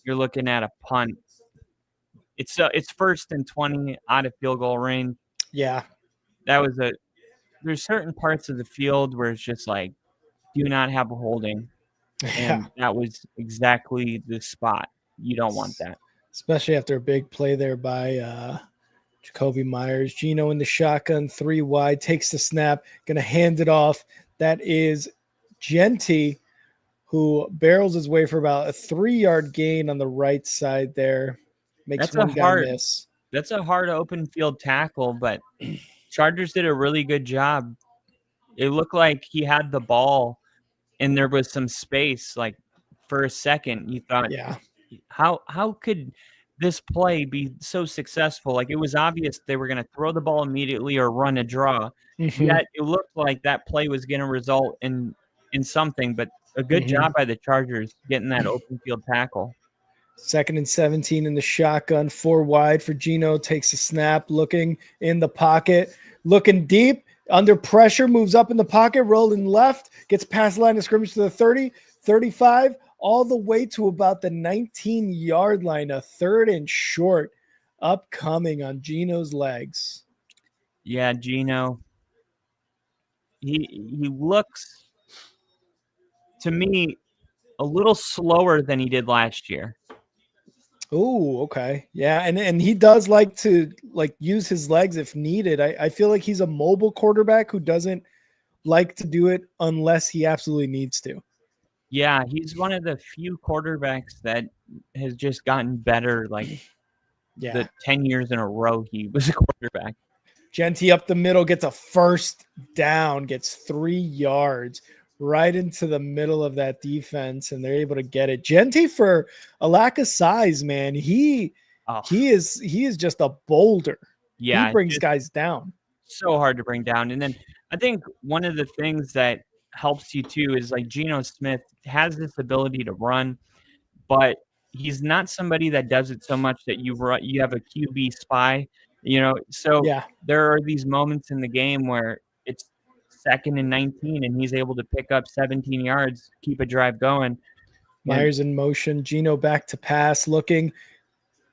you're looking at a punt. It's 1st and 20 out of field goal range. Yeah. There's certain parts of the field where it's just do not have a holding. And that was exactly the spot. You don't want that. Especially after a big play there by Jacoby Myers. Geno in the shotgun, 3 wide, takes the snap, going to hand it off. That is Genty, who barrels his way for about a 3-yard gain on the right side there. Makes one guy miss. That's a hard open field tackle, but Chargers did a really good job. It looked like he had the ball and there was some space. For a second, you thought, how could this play be so successful? It was obvious they were going to throw the ball immediately or run a draw. Yet it looked like that play was going to result in something, but a good job by the Chargers getting that open field tackle. 2nd and 17 in the shotgun, 4 wide for Geno, takes a snap, looking in the pocket, looking deep, under pressure, moves up in the pocket, rolling left, gets past the line of scrimmage to the 30, 35, all the way to about the 19-yard line, a 3rd and short upcoming on Geno's legs. Yeah, Geno. He looks, to me, a little slower than he did last year. Oh, okay. Yeah, and he does like to use his legs if needed. I feel like he's a mobile quarterback who doesn't like to do it unless he absolutely needs to. Yeah, he's one of the few quarterbacks that has just gotten better the 10 years in a row he was a quarterback. Genty up the middle gets a first down, gets 3 yards. Right into the middle of that defense, and they're able to get it. Genty, for a lack of size, man, he is just a boulder. Yeah, he brings guys down. so hard to bring down. And then I think one of the things that helps you too is like Geno Smith has this ability to run, but he's not somebody that does it so much that you have a QB spy, So Yeah. there are these moments in the game where it's 2nd and 19 and he's able to pick up 17 yards, keep a drive going. Myers in motion. Geno back to pass, looking,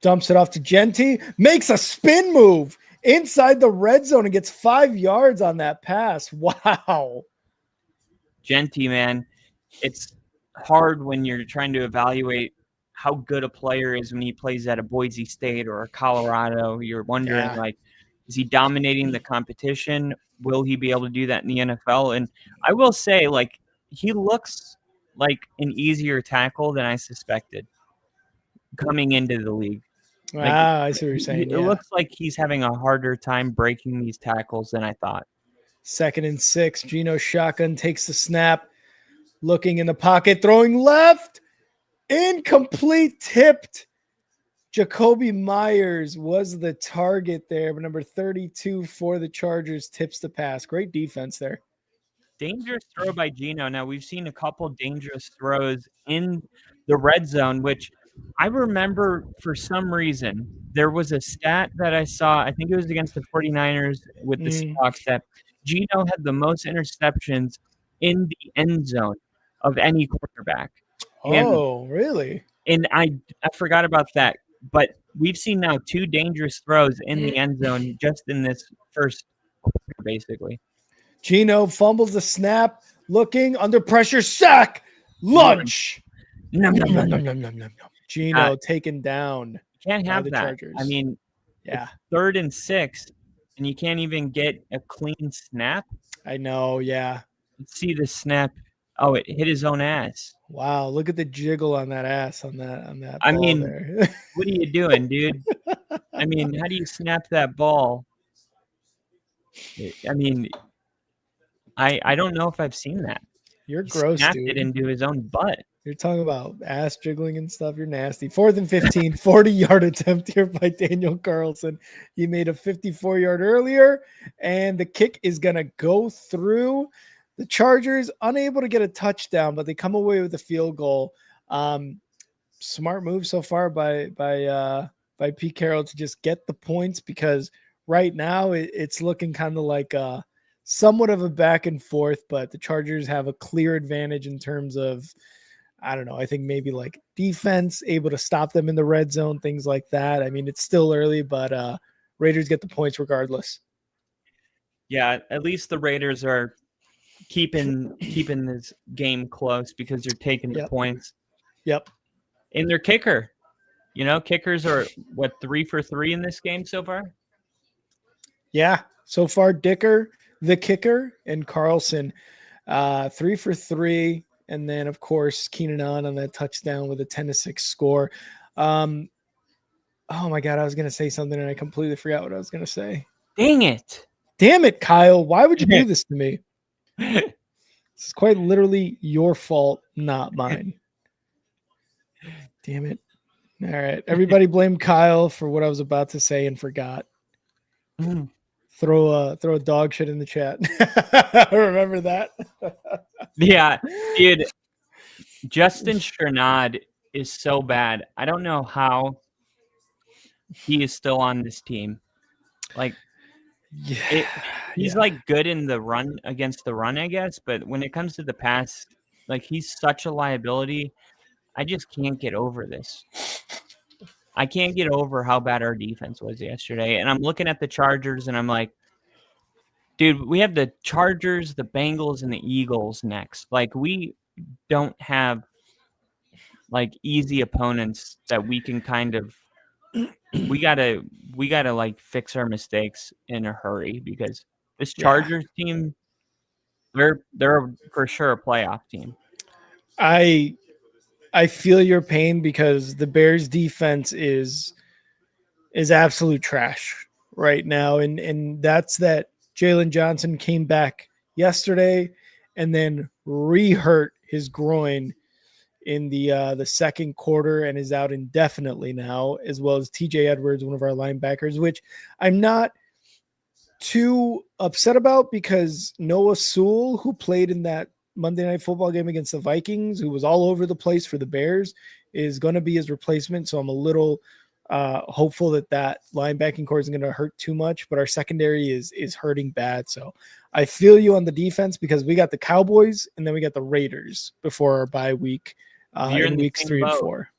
dumps it off to Genty, makes a spin move inside the red zone and gets 5 yards on that pass. Wow. Genty, man, it's hard when you're trying to evaluate how good a player is when he plays at a Boise State or a Colorado. You're wondering, like, is he dominating the competition? Will he be able to do that in the NFL? And I will say, like, he looks like an easier tackle than I suspected coming into the league. Like, I see what you're saying. It looks like he's having a harder time breaking these tackles than I thought. 2nd and 6. Geno shotgun, takes the snap, looking in the pocket, throwing left, incomplete, tipped. Jacoby Myers was the target there, but number 32 for the Chargers tips the pass. Great defense there. Dangerous throw by Geno. Now, we've seen a couple dangerous throws in the red zone, which I remember for some reason. There was a stat that I saw, I think it was against the 49ers with the Seahawks, that Geno had the most interceptions in the end zone of any quarterback. Really? And I forgot about that. But we've seen now 2 dangerous throws in the end zone just in this first quarter, basically. Geno fumbles the snap, looking under pressure, sack, lunch. Geno taken down. Can't have the that. Chargers. I mean, 3rd and 6, and you can't even get a clean snap. I know, yeah. Let's see the snap. Oh, it hit his own ass. Wow, look at the jiggle on that ass on that I ball mean, there. What are you doing, dude? I mean, how do you snap that ball? I mean, I don't know if I've seen that. You're gross, snapped dude. It into his own butt. You're talking about ass jiggling and stuff. You're nasty. 4th and 15, 40-yard attempt here by Daniel Carlson. He made a 54-yard earlier, and the kick is going to go through. The Chargers unable to get a touchdown, but they come away with a field goal. Smart move so far by Pete Carroll to just get the points, because right now it's looking kind of like somewhat of a back and forth, but the Chargers have a clear advantage in terms of, I don't know, I think maybe like defense, able to stop them in the red zone, things like that. I mean, it's still early, but Raiders get the points regardless. Yeah, at least the Raiders are keeping this game close because they're taking the points. Yep. And their kicker. Kickers are, 3 for 3 in this game so far? Yeah, so far Dicker, the kicker, and Carlson, 3 for 3. And then, of course, Keenan on that touchdown with a 10-6 score. Oh, my God, I was going to say something, and I completely forgot what I was going to say. Dang it. Damn it, Kyle. Why would you do this to me? This is quite literally your fault, not mine. Damn it. All right. Everybody blame Kyle for what I was about to say and forgot. Throw a dog shit in the chat. Remember that? Yeah, dude. Justin Chernod is so bad. I don't know how he is still on this team. Like, he's like good in the run, against the run, I guess. But when it comes to the pass, like, he's such a liability. I just can't get over this. I can't get over how bad our defense was yesterday. And I'm looking at the Chargers, and I'm like, dude, we have the Chargers, the Bengals, and the Eagles next. Like, we don't have, like, easy opponents that we can kind of – we gotta like, fix our mistakes in a hurry, because this Chargers team, they're for sure a playoff team. I feel your pain, because the Bears defense is absolute trash right now. And that's that Jalen Johnson came back yesterday and then re-hurt his groin in the second quarter and is out indefinitely now, as well as TJ Edwards, one of our linebackers, which I'm not too upset about because Noah Sewell, who played in that Monday Night Football game against the Vikings, who was all over the place for the Bears, is going to be his replacement. So I'm a little hopeful that linebacking core isn't going to hurt too much, but our secondary is hurting bad. So I feel you on the defense because we got the Cowboys and then we got the Raiders before our bye week in weeks 3 and 4.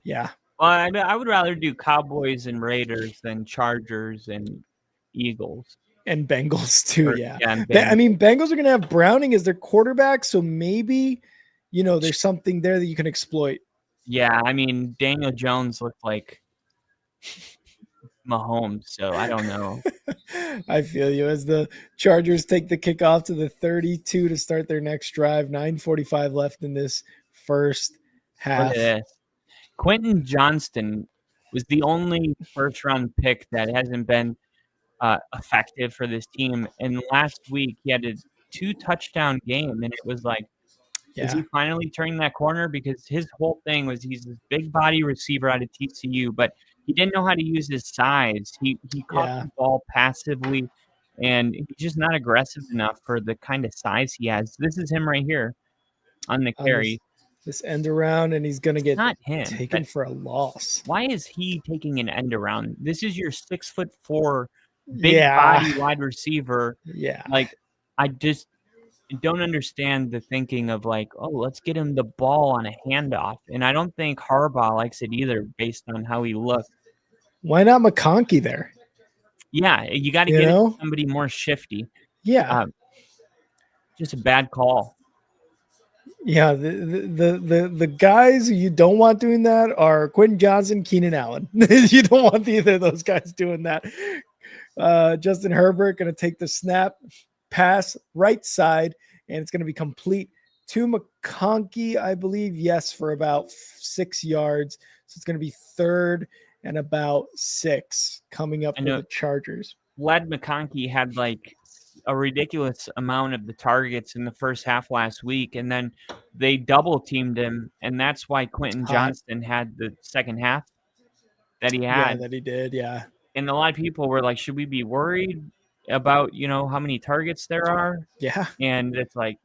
Yeah. Well, I would rather do Cowboys and Raiders than Chargers and Eagles. And Bengals too, yeah. Bengals. I mean, Bengals are going to have Browning as their quarterback, so maybe, there's something there that you can exploit. Yeah, I mean, Daniel Jones looked like Mahomes, so I don't know. I feel you. As the Chargers take the kickoff to the 32 to start their next drive, 9:45 left in this first half. Look at this. Quentin Johnston was the only first-round pick that hasn't been effective for this team. And last week, he had a 2-touchdown game, and it was like, is he finally turning that corner? Because his whole thing was he's this big body receiver out of TCU, but he didn't know how to use his size. He caught the ball passively, and he's just not aggressive enough for the kind of size he has. This is him right here on the carry. This end around, and he's going to get taken for a loss. Why is he taking an end around? This is your 6'4" big body wide receiver. Yeah. Like, I just don't understand the thinking of like, oh, let's get him the ball on a handoff. And I don't think Harbaugh likes it either based on how he looked. Why not McConkey there? Yeah, you got to get somebody more shifty. Yeah. Just a bad call. Yeah, the guys you don't want doing that are Quentin Johnson, Keenan Allen. You don't want either of those guys doing that. Justin Herbert going to take the snap, pass right side, and it's going to be complete to McConkey, I believe. Yes, for about 6 yards. So it's going to be 3rd and about 6 coming up for the Chargers. Led McConkey had like a ridiculous amount of the targets in the first half last week, and then they double teamed him, and that's why Quentin Johnston had the second half that he had. Yeah, that he did, yeah. And a lot of people were like, should we be worried about, how many targets there are? Yeah. And it's like,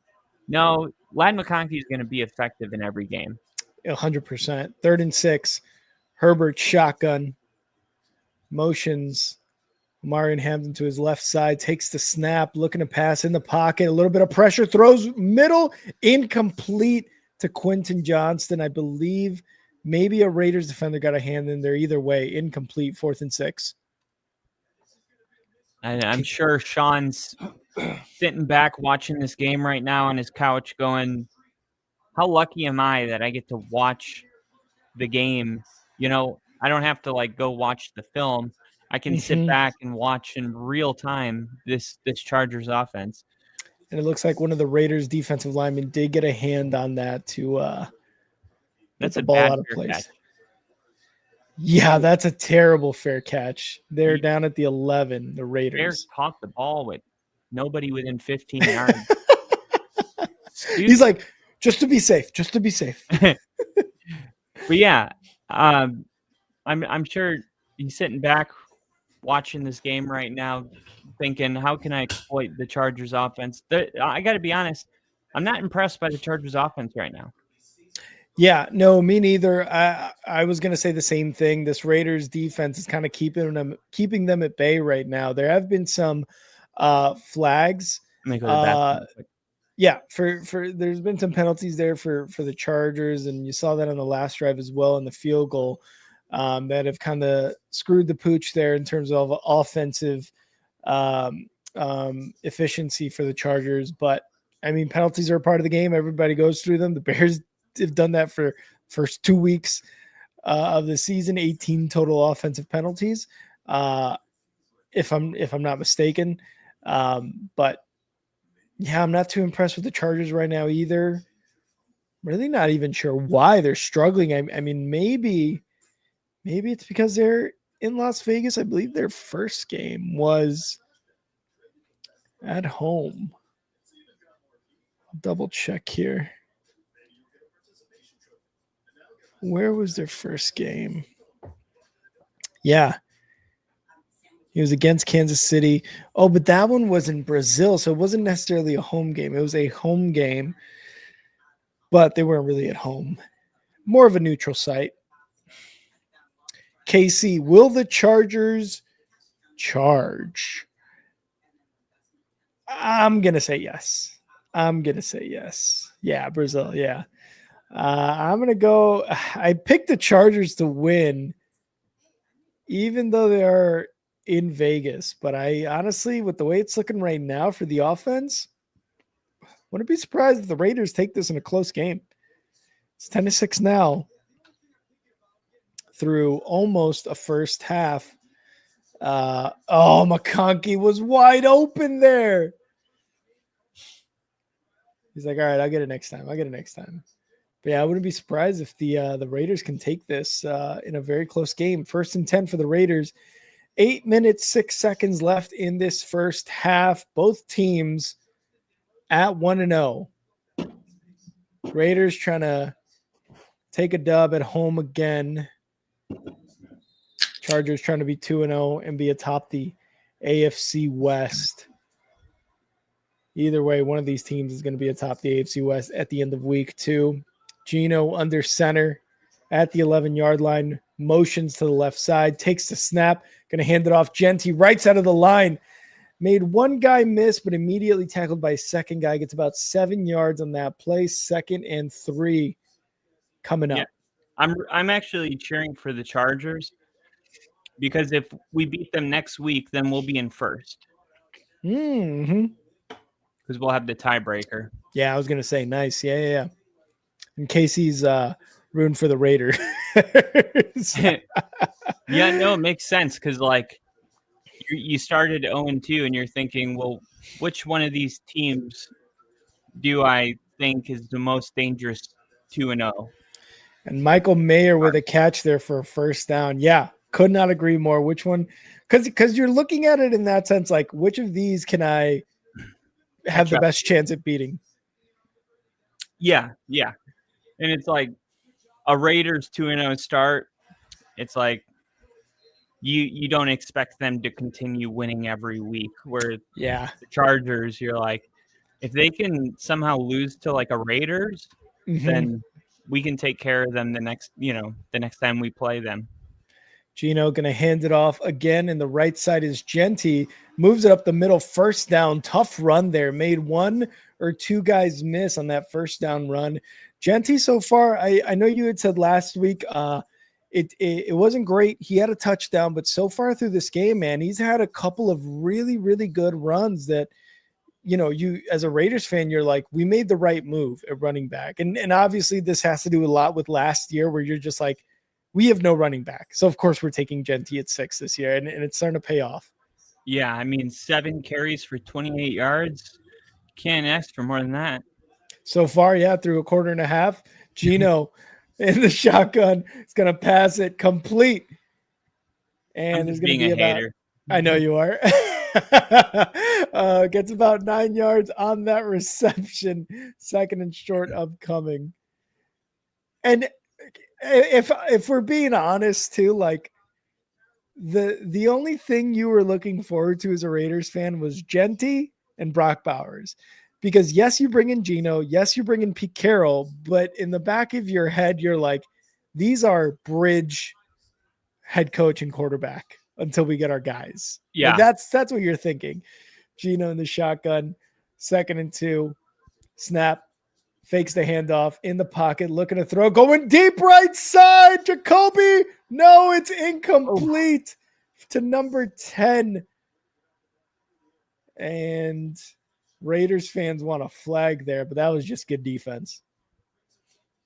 no, Ladd McConkey is going to be effective in every game. 100%. 3rd and 6. Herbert shotgun. Motions Marion Hampton to his left side, takes the snap, looking to pass in the pocket, a little bit of pressure, throws middle, incomplete to Quentin Johnston. I believe maybe a Raiders defender got a hand in there. Either way, incomplete, 4th and 6. And I'm sure Sean's sitting back watching this game right now on his couch going, how lucky am I that I get to watch the game? I don't have to like go watch the film. I can sit back and watch in real time this Chargers offense. And it looks like one of the Raiders defensive linemen did get a hand on that to get the ball out of place. Catch. Yeah, that's a terrible fair catch. They're down at the 11, the Raiders. Bears caught the ball with nobody within 15 yards. He's like, just to be safe. But yeah, I'm sure he's sitting back watching this game right now thinking, how can I exploit the Chargers offense? I got to be honest, I'm not impressed by the Chargers offense right now. Yeah, no, me neither. I was going to say the same thing. This Raiders defense is kind of keeping them at bay right now. There have been some flags. Yeah, for there's been some penalties there for the Chargers, and you saw that on the last drive as well in the field goal. That have kind of screwed the pooch there in terms of offensive efficiency for the Chargers. But, I mean, penalties are a part of the game. Everybody goes through them. The Bears have done that for first 2 weeks of the season, 18 total offensive penalties, if I'm not mistaken. But, yeah, I'm not too impressed with the Chargers right now either. Really not even sure why they're struggling. I mean, maybe it's because they're in Las Vegas. I believe their first game was at home. I'll double check here. Where was their first game? Yeah, He was against Kansas City. Oh, but that one was in Brazil, so it wasn't necessarily a home game. It was a home game, but they weren't really at home. More of a neutral site. KC, will the Chargers charge? I'm going to say yes. Yeah, Brazil, yeah. I'm going to go. I picked the Chargers to win, even though they are in Vegas. But I honestly, with the way it's looking right now for the offense, wouldn't be surprised if the Raiders take this in a close game. It's 10-6 now through almost a first half. McConkey was wide open there. He's like, all right, I'll get it next time. But yeah, I wouldn't be surprised if the Raiders can take this in a very close game. 1st and 10 for the Raiders. 8 minutes, 6 seconds left in this first half. Both teams at 1-0. Raiders trying to take a dub at home again. Chargers trying to be 2-0 and be atop the AFC West. Either way, one of these teams is going to be atop the AFC West at the end of week 2. Gino under center at the 11-yard line, motions to the left side, takes the snap, going to hand it off. Genty right side of the line. Made one guy miss, but immediately tackled by a second guy. Gets about 7 yards on that play. 2nd and 3 coming up. Yeah. I'm actually cheering for the Chargers because if we beat them next week, then we'll be in first. Mm-hmm. Because we'll have the tiebreaker. Yeah, I was going to say nice. Yeah. In case he's rooting for the Raiders. Yeah, no, it makes sense because, like, you started 0-2 and you're thinking, well, which one of these teams do I think is the most dangerous 2-0? And Michael Mayer with a catch there for a first down. Yeah, could not agree more. Which one? Because you're looking at it in that sense, like, which of these can I have the best chance at beating? Yeah. And it's like a Raiders 2-0 start. It's like you don't expect them to continue winning every week. Where the Chargers, you're like, if they can somehow lose to like a Raiders, then we can take care of them the next time we play them. Gino going to hand it off again, and the right side is Genty. Moves it up the middle, first down. Tough run there. Made 1 or 2 guys miss on that first down run. Genty so far, I know you had said last week it wasn't great. He had a touchdown, but so far through this game, man, he's had a couple of really, really good runs that, you as a Raiders fan, you're like, we made the right move at running back. And obviously this has to do a lot with last year where you're just like, we have no running back. So, of course, we're taking Genty at 6 this year, and it's starting to pay off. Yeah, I mean, 7 carries for 28 yards. Can't ask for more than that. So far, through a quarter and a half, Gino in the shotgun is going to pass it complete. And there's going to be about hater. I know you are. Gets about 9 yards on that reception. 2nd and short upcoming. And if we're being honest too, like the only thing you were looking forward to as a Raiders fan was Genty and Brock Bowers, because yes, you bring in Gino, yes, you bring in Pete Carroll, but in the back of your head, you're like, these are bridge head coach and quarterback until we get our guys. Yeah, like that's what you're thinking. Gino in the shotgun, 2nd and 2, snap. Fakes the handoff in the pocket, looking to throw, going deep right side. Jacoby, no, it's incomplete to number 10. And Raiders fans want a flag there, but that was just good defense.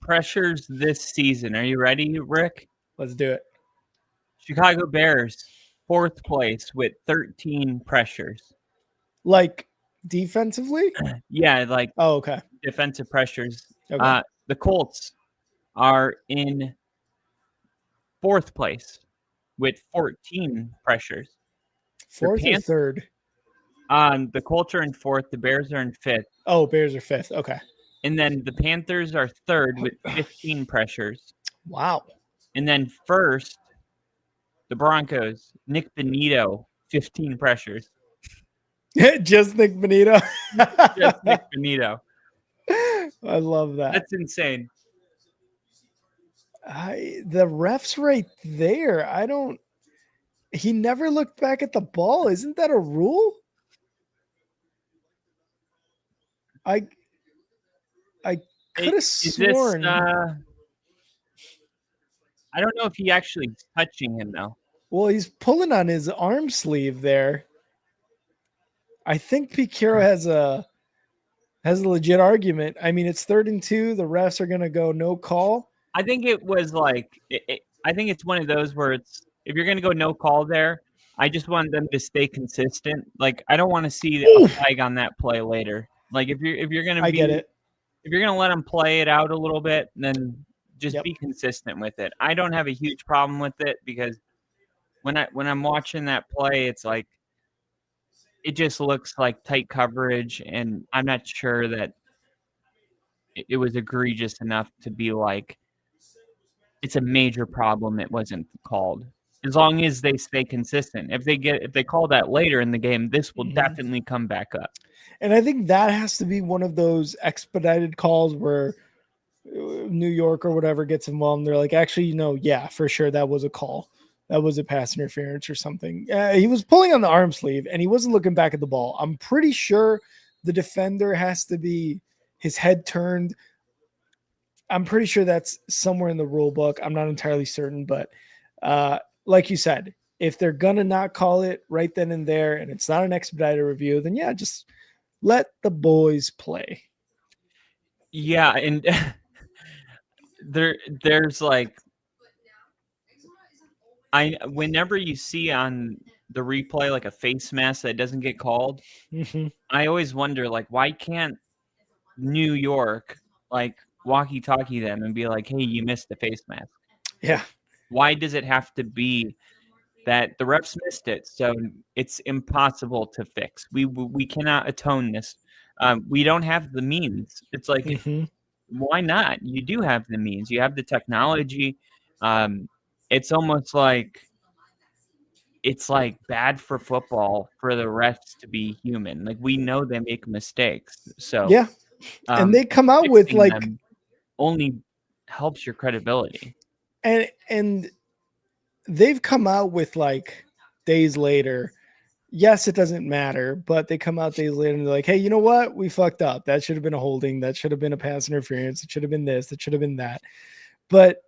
Pressures this season. Are you ready, Rick? Let's do it. Chicago Bears, 4th place with 13 pressures. Like defensively? Yeah, like okay. Defensive pressures. Okay. The Colts are in 4th place with 14 pressures. 4th or 3rd? The Colts are in 4th. The Bears are in 5th. Oh, Bears are 5th. Okay. And then the Panthers are 3rd with 15 pressures. Wow. And then 1st, the Broncos, Nick Benito, 15 pressures. Just Nick Benito. Just Nick Benito. I love that. That's insane. The ref's right there. He never looked back at the ball. Isn't that a rule? I could have sworn. I don't know if he actually is touching him though. Well, he's pulling on his arm sleeve there. I think Piquero has a legit argument. I mean, it's 3rd and 2. The refs are going to go no call. I think it was like I think it's one of those where it's if you're going to go no call there, I just want them to stay consistent. Like I don't want to see a flag on that play later. Like if you're going to I get it. If you're going to let them play it out a little bit, then just be consistent with it. I don't have a huge problem with it because when I'm watching that play, it's like it just looks like tight coverage, and I'm not sure that it was egregious enough to be like it's a major problem. It wasn't called. As long as they stay consistent. If they call that later in the game, this will definitely come back up. And I think that has to be one of those expedited calls where New York or whatever gets involved. And they're like, actually, yeah, for sure that was a call. That was a pass interference or something. He was pulling on the arm sleeve and he wasn't looking back at the ball. I'm pretty sure the defender has to be his head turned. I'm pretty sure that's somewhere in the rule book. I'm not entirely certain, but like you said, if they're going to not call it right then and there and it's not an expedited review, then yeah, just let the boys play. Yeah, and there's like whenever you see on the replay like a face mask that doesn't get called, I always wonder like why can't New York like walkie-talkie them and be like, hey, you missed the face mask? Yeah. Why does it have to be that the refs missed it, so it's impossible to fix? We cannot atone this. We don't have the means. It's like, why not? You do have the means. You have the technology. It's almost like it's like bad for football for the refs to be human. Like we know they make mistakes. So yeah, and they come out with like only helps your credibility. And they've come out with like days later. Yes, it doesn't matter, but they come out days later and they're like, hey, you know what? We fucked up. That should have been a holding. That should have been a pass interference. It should have been this. That should have been that. But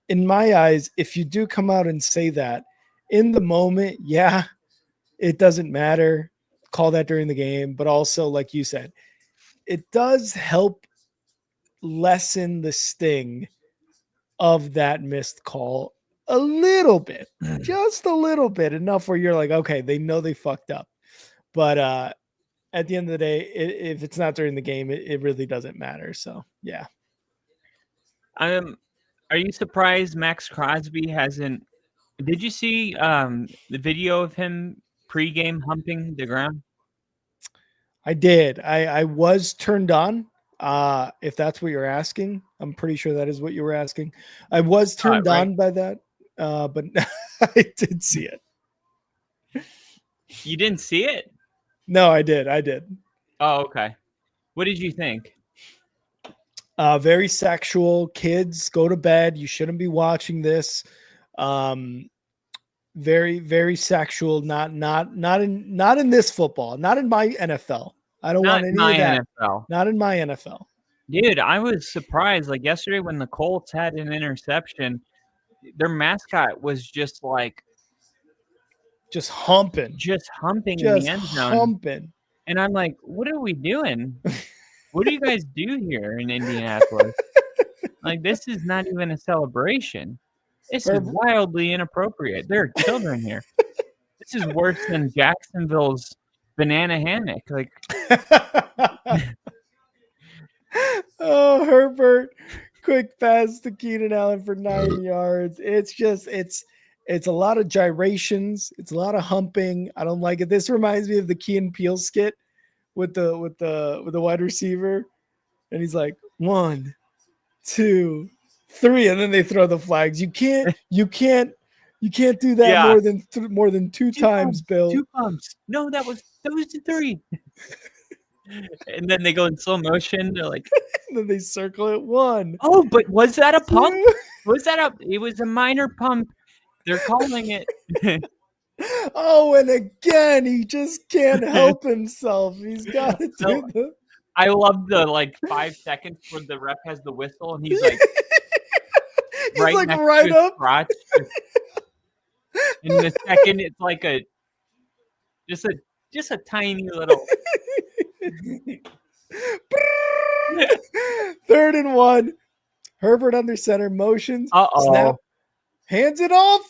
in my eyes, if you do come out and say that in the moment, yeah, it doesn't matter. Call that during the game. But also, like you said, it does help lessen the sting of that missed call a little bit, just a little bit, enough where you're like, okay, they know they fucked up. But at the end of the day, if it's not during the game, it really doesn't matter. So, yeah. Are you surprised Max Crosby hasn't? Did you see the video of him pregame humping the ground? I did. I was turned on. If that's what you're asking, I'm pretty sure that is what you were asking. I was turned on by that, but I did see it. You didn't see it? No, I did. Oh, okay. What did you think? Very sexual. Kids, go to bed. You shouldn't be watching this. Very, very sexual. Not in this football. Not in my NFL. I don't want any of that. NFL. Not in my NFL. Dude, I was surprised. Like yesterday when the Colts had an interception, their mascot was just like just humping in the end zone. And I'm like, what are we doing? What do you guys do here in Indianapolis? Like, this is not even a celebration. This is wildly inappropriate. There are children here. This is worse than Jacksonville's banana hammock. Like, oh, Herbert, quick pass to Keenan Allen for 9 yards. It's just, it's a lot of gyrations. It's a lot of humping. I don't like it. This reminds me of the Key and Peele skit with the wide receiver, and he's like 1, 2, 3, and then they throw the flags. You can't You can't do that Yeah. more than two times, Bill. 2 pumps. No, that was 3. And then they go in slow motion. They're like, And then they circle it 1. oh, but was that a pump? 2. Was that it was a minor pump. They're calling it. Oh, and again, he just can't help himself. He's got to do the. I love the 5 seconds where the ref has the whistle and he's like He's right like next right to his up. crotch. In the second, it's like just a tiny little. 3rd and 1. Herbert under center, motions, snap, hands it off,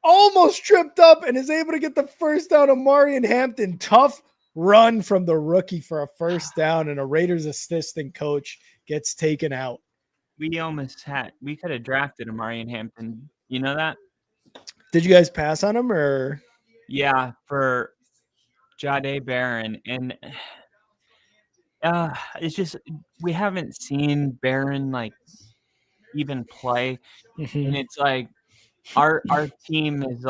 almost tripped up, and is able to get the first down. Omarion Hampton, tough run from the rookie for a first down, and a Raiders assistant coach gets taken out. We could have drafted Omarion Hampton. You know that? Did you guys pass on him or? Yeah, for Jahdae Barron. And it's just, we haven't seen Barron even play. And it's like, our team is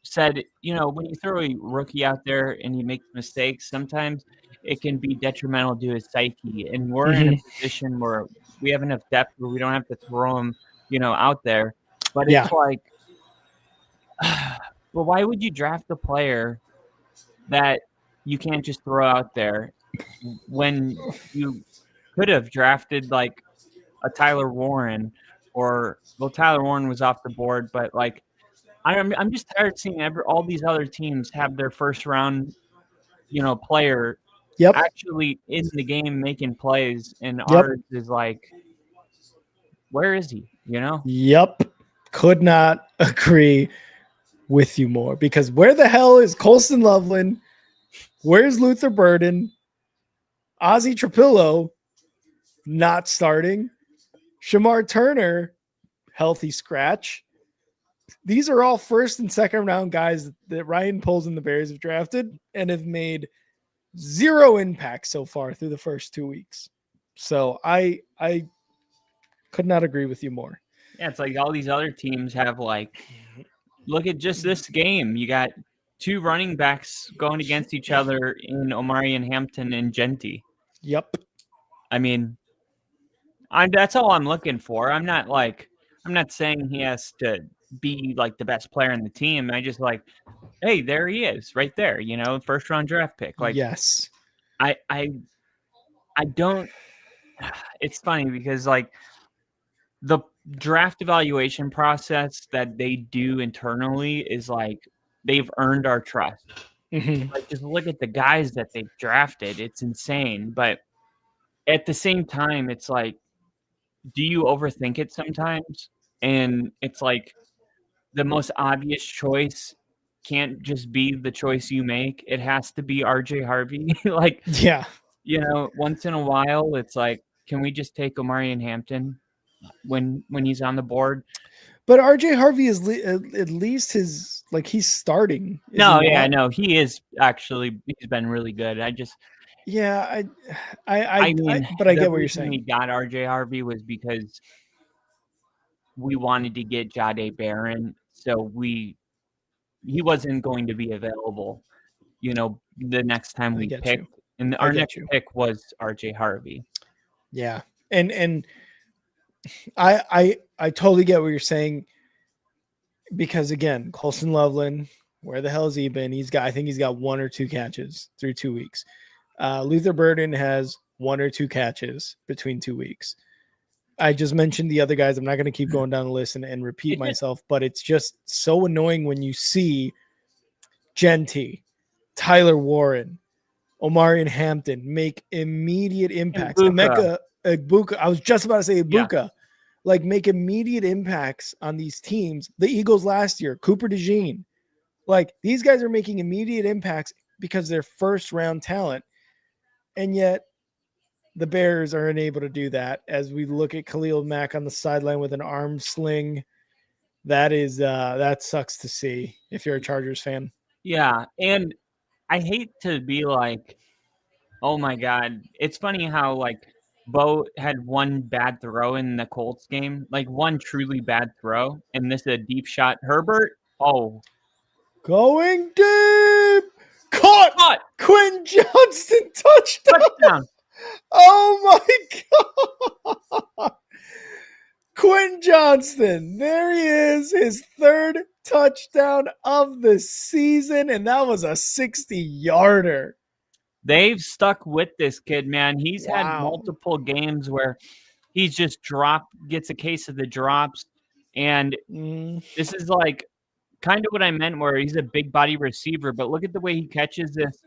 said, when you throw a rookie out there and he makes mistakes, sometimes it can be detrimental to his psyche. And we're in a position where we have enough depth where we don't have to throw him, out there. But it's well, why would you draft a player that you can't just throw out there when you could have drafted a Tyler Warren Tyler Warren was off the board, but I'm just tired of seeing all these other teams have their first round, player actually in the game making plays, and ours is where is he? Yep. Could not agree with you more, because where the hell is Colston Loveland? Where's Luther Burden? Ozzie Trapillo not starting. Shamar Turner, healthy scratch. These are all first and second round guys that Ryan Poles and the Bears have drafted and have made zero impact so far through the first 2 weeks. So I could not agree with you more. Yeah, it's all these other teams have look at just this game. You got 2 running backs going against each other in Omarion Hampton and Genty. Yep. I mean, that's all I'm looking for. I'm not saying he has to be the best player in the team. I just hey, there he is right there, first round draft pick. Yes. I don't, it's funny because the draft evaluation process that they do internally is they've earned our trust. Just look at the guys that they've drafted. It's insane. But at the same time, it's do you overthink it sometimes? And it's the most obvious choice can't just be the choice you make. It has to be RJ Harvey. Once in a while, it's can we just take Omarion Hampton when he's on the board? But RJ Harvey is at least his he's starting. No, he is actually. He's been really good. I get what you're saying. We got RJ Harvey was because we wanted to get Jahdae Barron, so he wasn't going to be available. The next time we picked, and our next pick was RJ Harvey. Yeah, and I totally get what you're saying, because again, Colston Loveland, where the hell has he been? I think he's got 1 or 2 catches through 2 weeks. Luther Burden has 1 or 2 catches between 2 weeks. I just mentioned the other guys. I'm not going to keep going down the list and repeat myself, but it's just so annoying when you see Genty, Tyler Warren, Omarion Hampton make immediate impacts. Emeka Egbuka. I was just about to say Egbuka. Make immediate impacts on these teams. The Eagles last year, Cooper DeJean. These guys are making immediate impacts because they're first round talent. And yet the Bears are unable to do that. As we look at Khalil Mack on the sideline with an arm sling, that sucks to see if you're a Chargers fan. Yeah, and I hate to be oh my God. It's funny how Bo had one bad throw in the Colts game, like one truly bad throw, and this is a deep shot. Herbert, Going deep. Caught. Quinn Johnston touchdown. touchdown. Oh my God. Quinn Johnston. There he is. His third touchdown of the season. And that was a 60-yarder. They've stuck with this kid, man. He's had Wow. multiple games where he's just gets a case of the drops. And this is like kind of what I meant, where he's a big body receiver, but look at the way he catches this.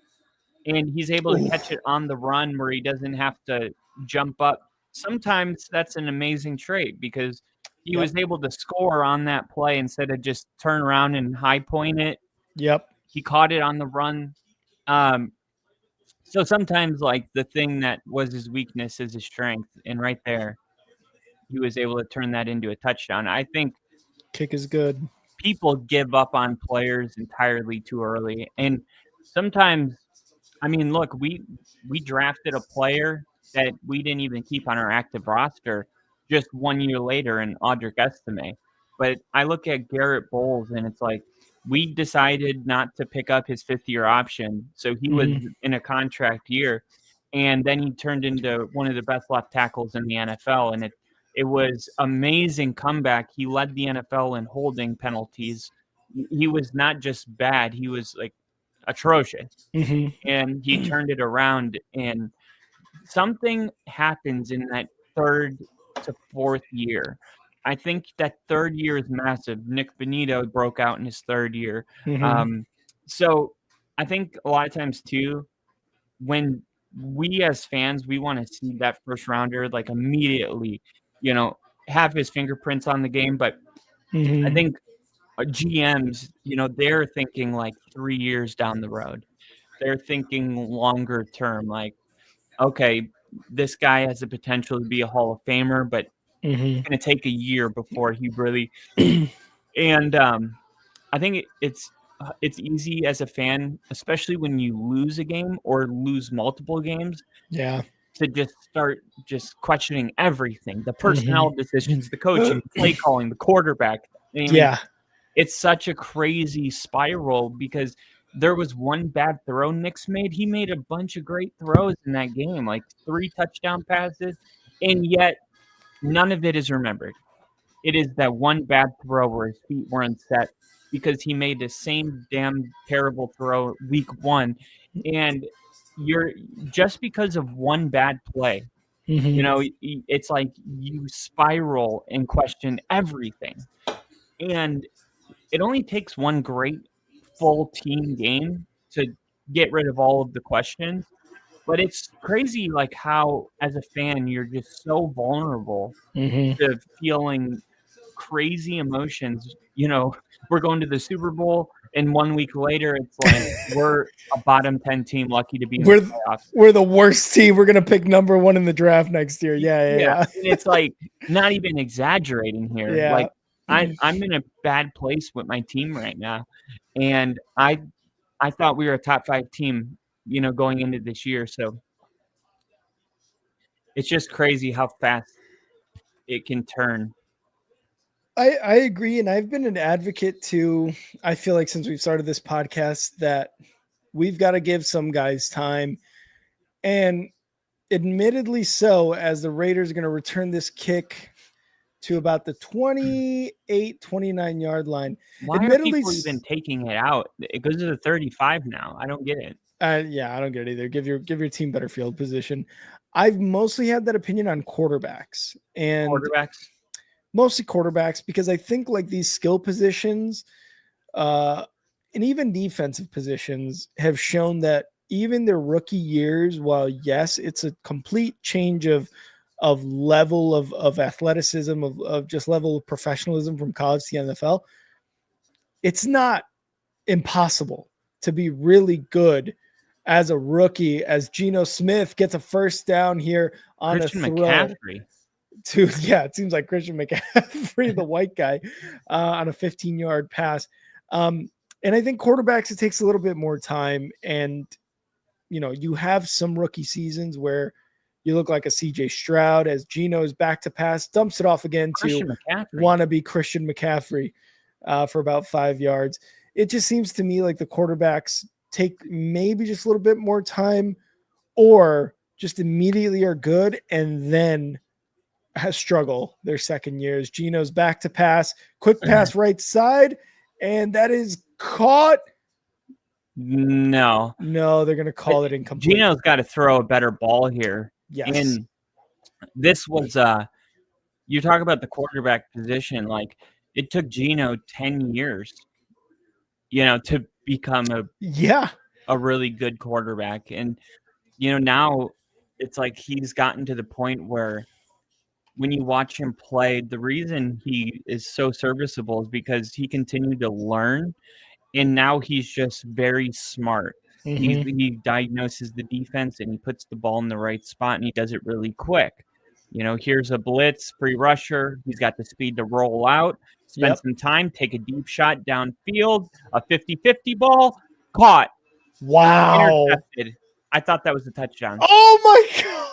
And he's able to catch it on the run where he doesn't have to jump up. Sometimes that's an amazing trait because he was able to score on that play instead of just turn around and high point it. Yep. He caught it on the run. So sometimes, like, the thing that was his weakness is his strength. And right there, he was able to turn that into a touchdown. I think kick is good. People give up on players entirely too early. And sometimes, I mean, look, we drafted a player that we didn't even keep on our active roster just 1 year later in Audric Estime. But I look at Garrett Bowles, and it's like we decided not to pick up his fifth-year option, so he was in a contract year, and then he turned into one of the best left tackles in the NFL, and it was amazing comeback. He led the NFL in holding penalties. He was not just bad; he was like atrocious. And he turned it around, and something happens in that third to fourth year. I think that third year is massive. Nick Benito broke out in his third year. So I think a lot of times too, when we as fans, we want to see that first rounder like immediately, have his fingerprints on the game. But I think GMs, they're thinking like 3 years down the road. They're thinking longer term, like, okay, this guy has the potential to be a Hall of Famer, but it's going to take a year before he really. And I think it's easy as a fan, especially when you lose a game or lose multiple games. Yeah. To just start questioning everything, the personnel decisions, the coaching, play calling, the quarterback. I mean, it's such a crazy spiral because there was one bad throw Nick's made. He made a bunch of great throws in that game, like 3 touchdown passes, and yet none of it is remembered. It is that one bad throw where his feet weren't set because he made the same damn terrible throw week 1. And you're just because of one bad play, it's like you spiral and question everything. And it only takes one great full team game to get rid of all of the questions. But it's crazy, like how as a fan you're just so vulnerable to feeling crazy emotions. We're going to the Super Bowl, and 1 week later it's like we're a bottom 10 team, lucky to be in the playoffs. We're the worst team. We're gonna pick number 1 in the draft next year. Yeah. And it's like not even exaggerating here. Yeah. Like I'm in a bad place with my team right now, and I thought we were a top 5 team, going into this year. So it's just crazy how fast it can turn. I agree, and I've been an advocate too. I feel like since we've started this podcast that we've got to give some guys time, and admittedly so, as the Raiders are going to return this kick to about the 28, 29 yard line. Why are people even taking it out? It goes to the 35 now. I don't get it. Yeah, I don't get it either. Give your team better field position. I've mostly had that opinion on quarterbacks mostly quarterbacks, because I think like these skill positions and even defensive positions have shown that even their rookie years, while yes, it's a complete change of level of athleticism, of just level of professionalism from college to the NFL, it's not impossible to be really good as a rookie, as Geno Smith gets a first down here on Christian a throw. McCaffrey. It seems like Christian McCaffrey, the white guy, on a 15-yard pass. And I think quarterbacks, it takes a little bit more time. And, you have some rookie seasons where, You look like a CJ Stroud as Geno's back to pass, dumps it off again to wannabe Christian McCaffrey for about 5 yards. It just seems to me like the quarterbacks take maybe just a little bit more time or just immediately are good and then struggle their second years. Geno's back to pass, quick pass right side, and that is caught. No, they're going to call it incomplete. Geno's got to throw a better ball here. Yes. And this was, you talk about the quarterback position, like it took Geno 10 years, to become a really good quarterback. And, now it's like he's gotten to the point where when you watch him play, the reason he is so serviceable is because he continued to learn. And now he's just very smart. He diagnoses the defense and he puts the ball in the right spot and he does it really quick. Here's a blitz, free rusher. He's got the speed to roll out, spend some time, take a deep shot downfield, a 50-50 ball, caught. Wow. Intercepted. I thought that was a touchdown. Oh my God.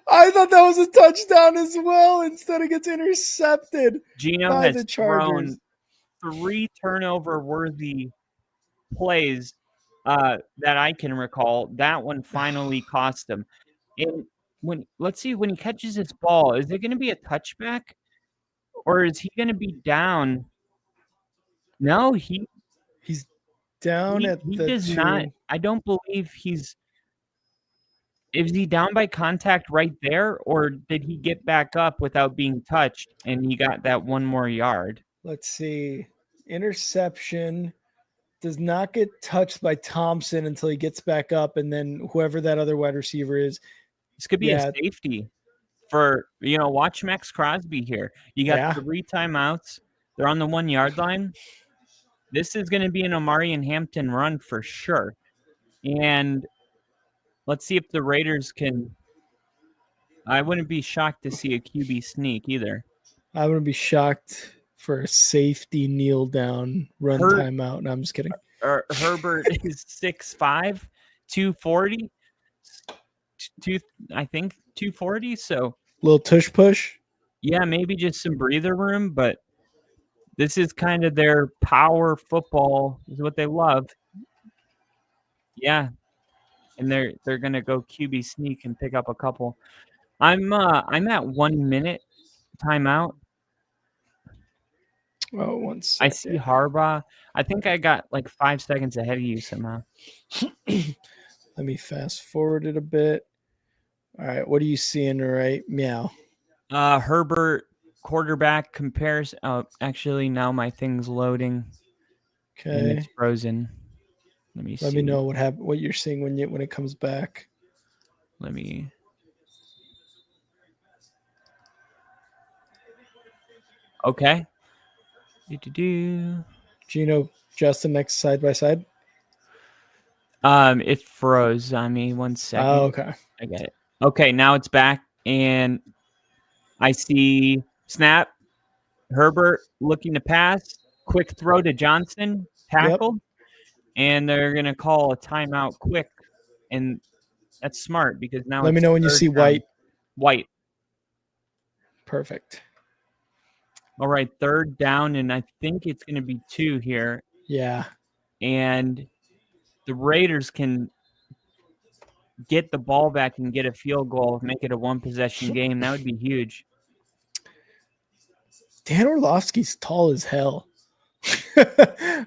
I thought that was a touchdown as well. Instead it gets intercepted. Geno has thrown 3 turnover-worthy plays that I can recall. That one finally cost him. And let's see, when he catches his ball, is it going to be a touchback, or is he going to be down? No, he's down at he the does 2. not. I don't believe is he down by contact right there, or did he get back up without being touched and he got that 1 more yard? Let's see. Interception, does not get touched by Thompson until he gets back up, and then whoever that other wide receiver is. This could be a safety for, watch Max Crosby here. You got 3 timeouts. They're on the 1 yard line. This is going to be an Omari and Hampton run for sure. And let's see if the Raiders can. I wouldn't be shocked to see a QB sneak either. I wouldn't be shocked for a safety kneel down run timeout. No, I'm just kidding. Herbert is 6'5", 240. I think 240. So little tush push. Yeah, maybe just some breather room, but this is kind of their power football is what they love. Yeah. And they're gonna go QB sneak and pick up a couple. I'm at 1 minute timeout. Oh, 1 second. I see Harbaugh. I think I got like 5 seconds ahead of you somehow. Let me fast forward it a bit. All right, what are you seeing right? Meow. Herbert quarterback comparison. Oh, actually, now my thing's loading. Okay. And it's frozen. Let me see. Let me know what you're seeing when it comes back. Let me. Okay. Geno, Justin next side by side. It froze on me 1 second. Oh, okay. I get it. Okay, now it's back, and I see snap. Herbert looking to pass. Quick throw to Johnson. Tackled. And they're going to call a timeout quick. And that's smart because now let me know when you see white. White. Perfect. All right, 3rd down, and I think it's going to be 2 here. Yeah. And the Raiders can get the ball back and get a field goal, make it a 1-possession game. That would be huge. Dan Orlovsky's tall as hell.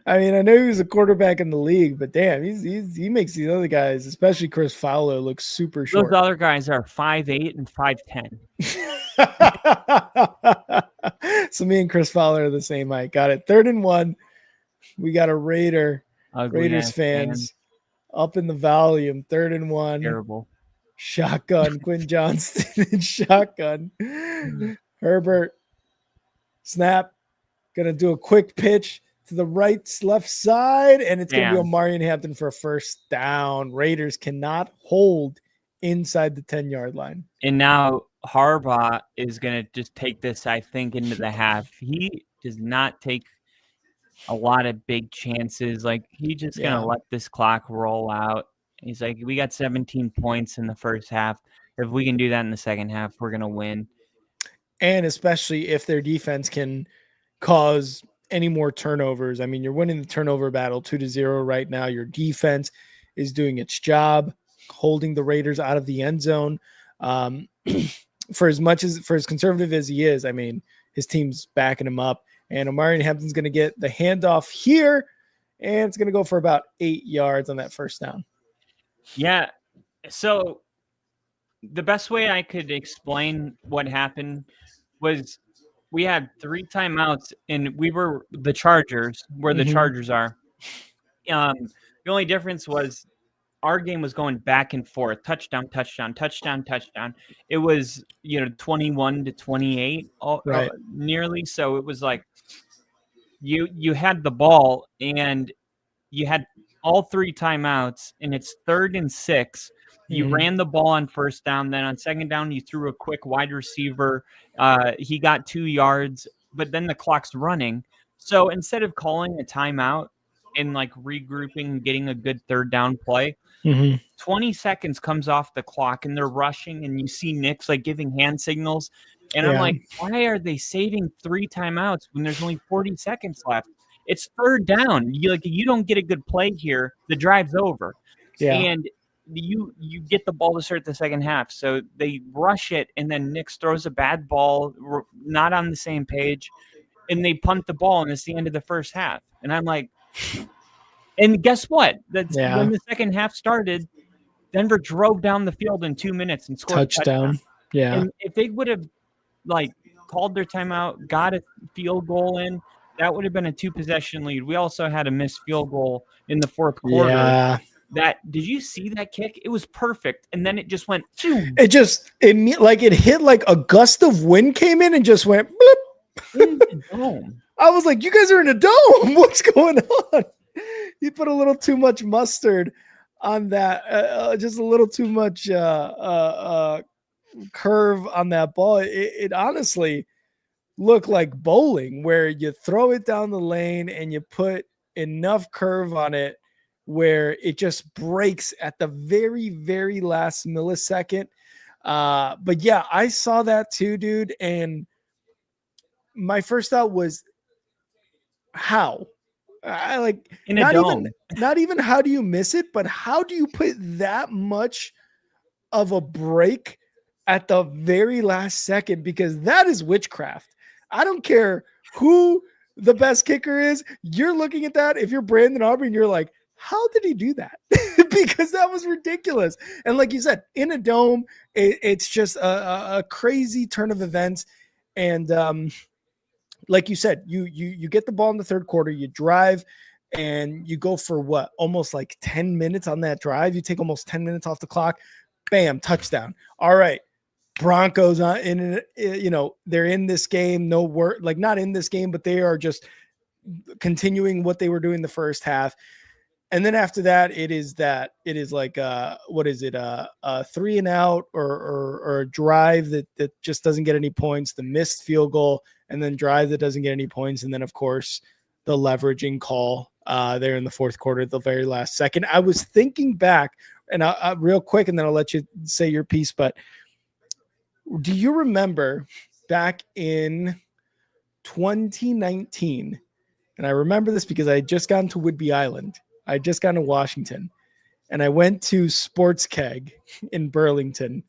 I mean, I know he was a quarterback in the league, but damn, he makes these other guys, especially Chris Fowler, look super short. Those other guys are 5'8" and 5'10". So me and Chris Fowler are the same height. Got it. 3rd and 1. We got a Raiders fans up in the volume. 3rd and 1. Terrible. Shotgun. Quinn Johnston and shotgun. Herbert. Snap. Gonna do a quick pitch to the left side, and it's gonna be Omari and Hampton for a 1st down. Raiders cannot hold inside the 10-yard line. And now Harbaugh is gonna just take this, I think, into the half. He does not take a lot of big chances. Like, he just gonna let this clock roll out He's like, we got 17 points in the first half. If we can do that in the second half, we're going to win. And especially if their defense can cause any more turnovers. I mean, you're winning the turnover battle 2-0 right now. Your defense is doing its job, holding the Raiders out of the end zone. For as conservative as he is, I mean, his team's backing him up. And Omarion Hampton's going to get the handoff here, and it's going to go for about 8 yards on that first down. Yeah. So the best way I could explain what happened was we had 3 timeouts, and we were the Chargers, where the Chargers are. The only difference was our game was going back and forth, touchdown, touchdown, touchdown, touchdown. It was, 21-28, Right. nearly. So it was like you had the ball and you had all 3 timeouts, and it's 3rd and 6. You ran the ball on first down. Then on second down, you threw a quick wide receiver. He got 2 yards, but then the clock's running. So instead of calling a timeout and like regrouping, getting a good third down play, 20 seconds comes off the clock and they're rushing, and you see Nick's like giving hand signals. And I'm like, why are they saving 3 timeouts when there's only 40 seconds left? It's third down. You don't get a good play here, the drive's over. Yeah. And you get the ball to start the second half. So they rush it, and then Nick throws a bad ball, not on the same page, and they punt the ball, and it's the end of the first half. And I'm like, and guess what? When the second half started, Denver drove down the field in 2 minutes and scored a touchdown. Yeah. And if they would have called their timeout, got a field goal in, that would have been a 2-possession lead. We also had a missed field goal in the fourth quarter. Yeah. Did you see that kick? It was perfect, and then it just went. It hit like a gust of wind came in and just went. Bloop. In the dome. I was like, you guys are in a dome. What's going on? He put a little too much mustard on that. Just a little too much curve on that ball. It honestly looked like bowling, where you throw it down the lane and you put enough curve on it where it just breaks at the very, very last millisecond. But yeah, I saw that too, dude. And my first thought was, how? Not even how do you miss it, but how do you put that much of a break at the very last second? Because that is witchcraft. I don't care who the best kicker is. You're looking at that. If you're Brandon Aubrey and you're like, how did he do that? Because that was ridiculous. And like you said, in a dome, it's just a crazy turn of events. And like you said, you get the ball in the third quarter, you drive, and you go for what? Almost like 10 minutes on that drive. You take almost 10 minutes off the clock. Bam, touchdown. All right. Broncos they're in this game. No work, like not in this game, but they are just continuing what they were doing the first half. And then after that, it is like what is it? A 3 and out or a drive that just doesn't get any points, the missed field goal, and then drive that doesn't get any points. And then of course the leveraging call there in the fourth quarter at the very last second. I was thinking back, and I real quick, and then I'll let you say your piece, but do you remember back in 2019? And I remember this because I had just gotten to Whidbey Island. I had just gotten to Washington, and I went to Sports Keg in Burlington.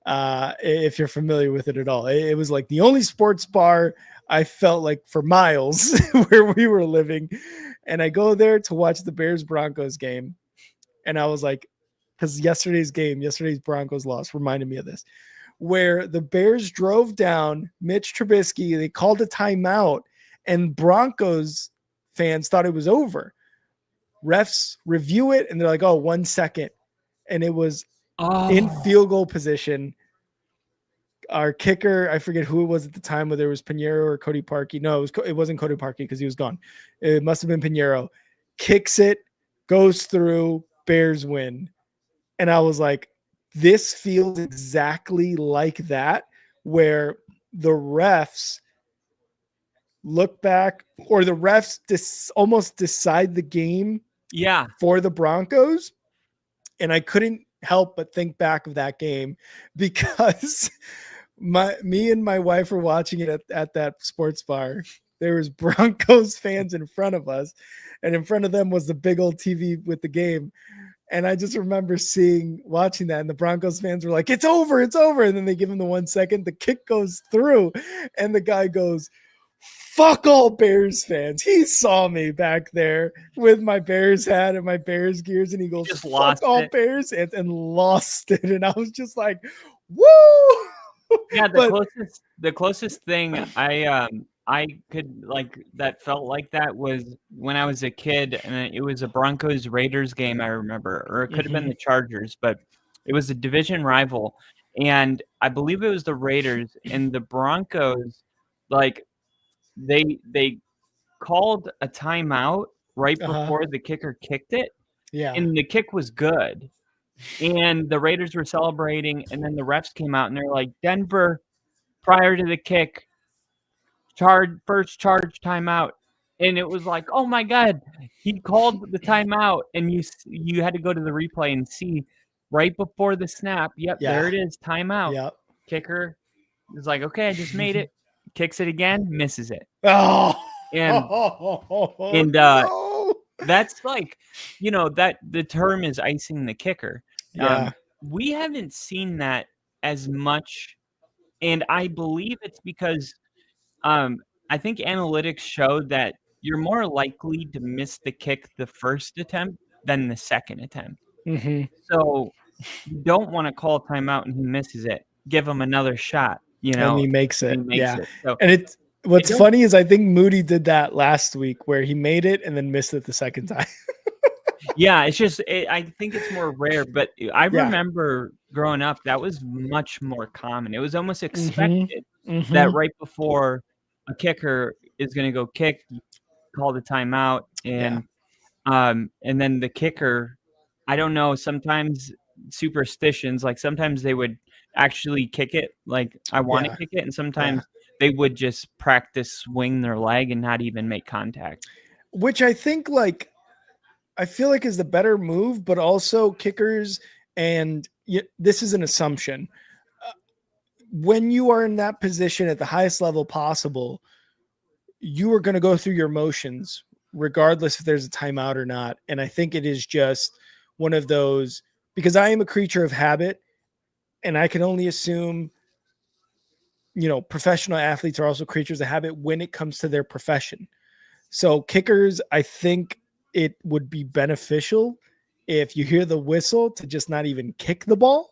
If you're familiar with it at all, it was like the only sports bar I felt like for miles where we were living. And I go there to watch the Bears Broncos game. And I was like, because yesterday's Broncos loss reminded me of this, where the Bears drove down Mitch Trubisky. They called a timeout, and Broncos fans thought it was over. Refs review it, and they're like, oh, 1 second. And it was in field goal position. Our kicker, I forget who it was at the time, whether it was Pinheiro or Cody Parkey. No, it wasn't Cody Parkey because he was gone. It must have been Pinheiro. Kicks it, goes through, Bears win. And I was like, this feels exactly like that, where the refs look back, or the refs almost decide the game Yeah. for the Broncos. And I couldn't help but think back of that game because me and my wife were watching it at that sports bar. There was Broncos fans in front of us, and in front of them was the big old TV with the game. And I just remember watching that, and the Broncos fans were like, it's over. And then they give him the 1 second, the kick goes through, and the guy goes, fuck all Bears fans. He saw me back there with my Bears hat and my Bears gears, and he goes, fuck all Bears fans, and lost it. And I was just like, woo! Yeah, the closest thing I could like that felt like that was when I was a kid, and it was a Broncos Raiders game, I remember, or it could have been the Chargers, but it was a division rival, and I believe it was the Raiders, and the Broncos, like they called a timeout right before the kicker kicked it, and the kick was good. And the Raiders were celebrating, and then the refs came out, and they're like, Denver, prior to the kick, first charge timeout. And it was like, oh, my God, he called the timeout, and you had to go to the replay and see right before the snap. Yep, there it is, timeout. Yep. Kicker is like, okay, I just made it. Kicks it again, misses it. Oh, and no. That's like, that the term is icing the kicker. Yeah. We haven't seen that as much, and I believe it's because I think analytics show that you're more likely to miss the kick the first attempt than the second attempt. So you don't want to call a timeout and he misses it. Give him another shot, And he makes it. So, and what's funny is I think Moody did that last week where he made it and then missed it the second time. Yeah, it's just I think it's more rare, but I remember growing up that was much more common. It was almost expected that right before a kicker is going to go kick, call the timeout, and then the kicker, I don't know, sometimes superstitions, like sometimes they would actually kick it, like I want to kick it, and sometimes they would just practice swing their leg and not even make contact. Which I think I feel like is the better move, but also kickers, and this is an assumption. When you are in that position at the highest level possible, you are going to go through your motions regardless if there's a timeout or not. And I think it is just one of those, because I am a creature of habit, and I can only assume, professional athletes are also creatures of habit when it comes to their profession. So kickers, I think it would be beneficial if you hear the whistle to just not even kick the ball.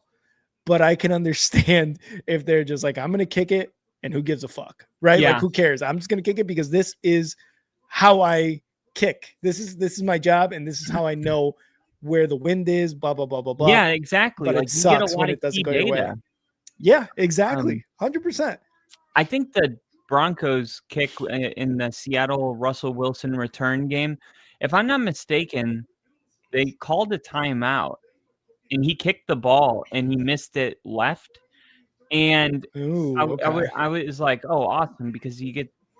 But I can understand if they're just like, I'm going to kick it and who gives a fuck, right? Yeah. Like, who cares? I'm just going to kick it because this is how I kick. This is my job, and this is how I know where the wind is, blah, blah, blah, blah, blah. Yeah, exactly. But like, it sucks when it doesn't go your way. Yeah, exactly. 100%. I think the Broncos kick in the Seattle Russell Wilson return game, if I'm not mistaken, they called a timeout and he kicked the ball and he missed it left. And I was like, oh, awesome, because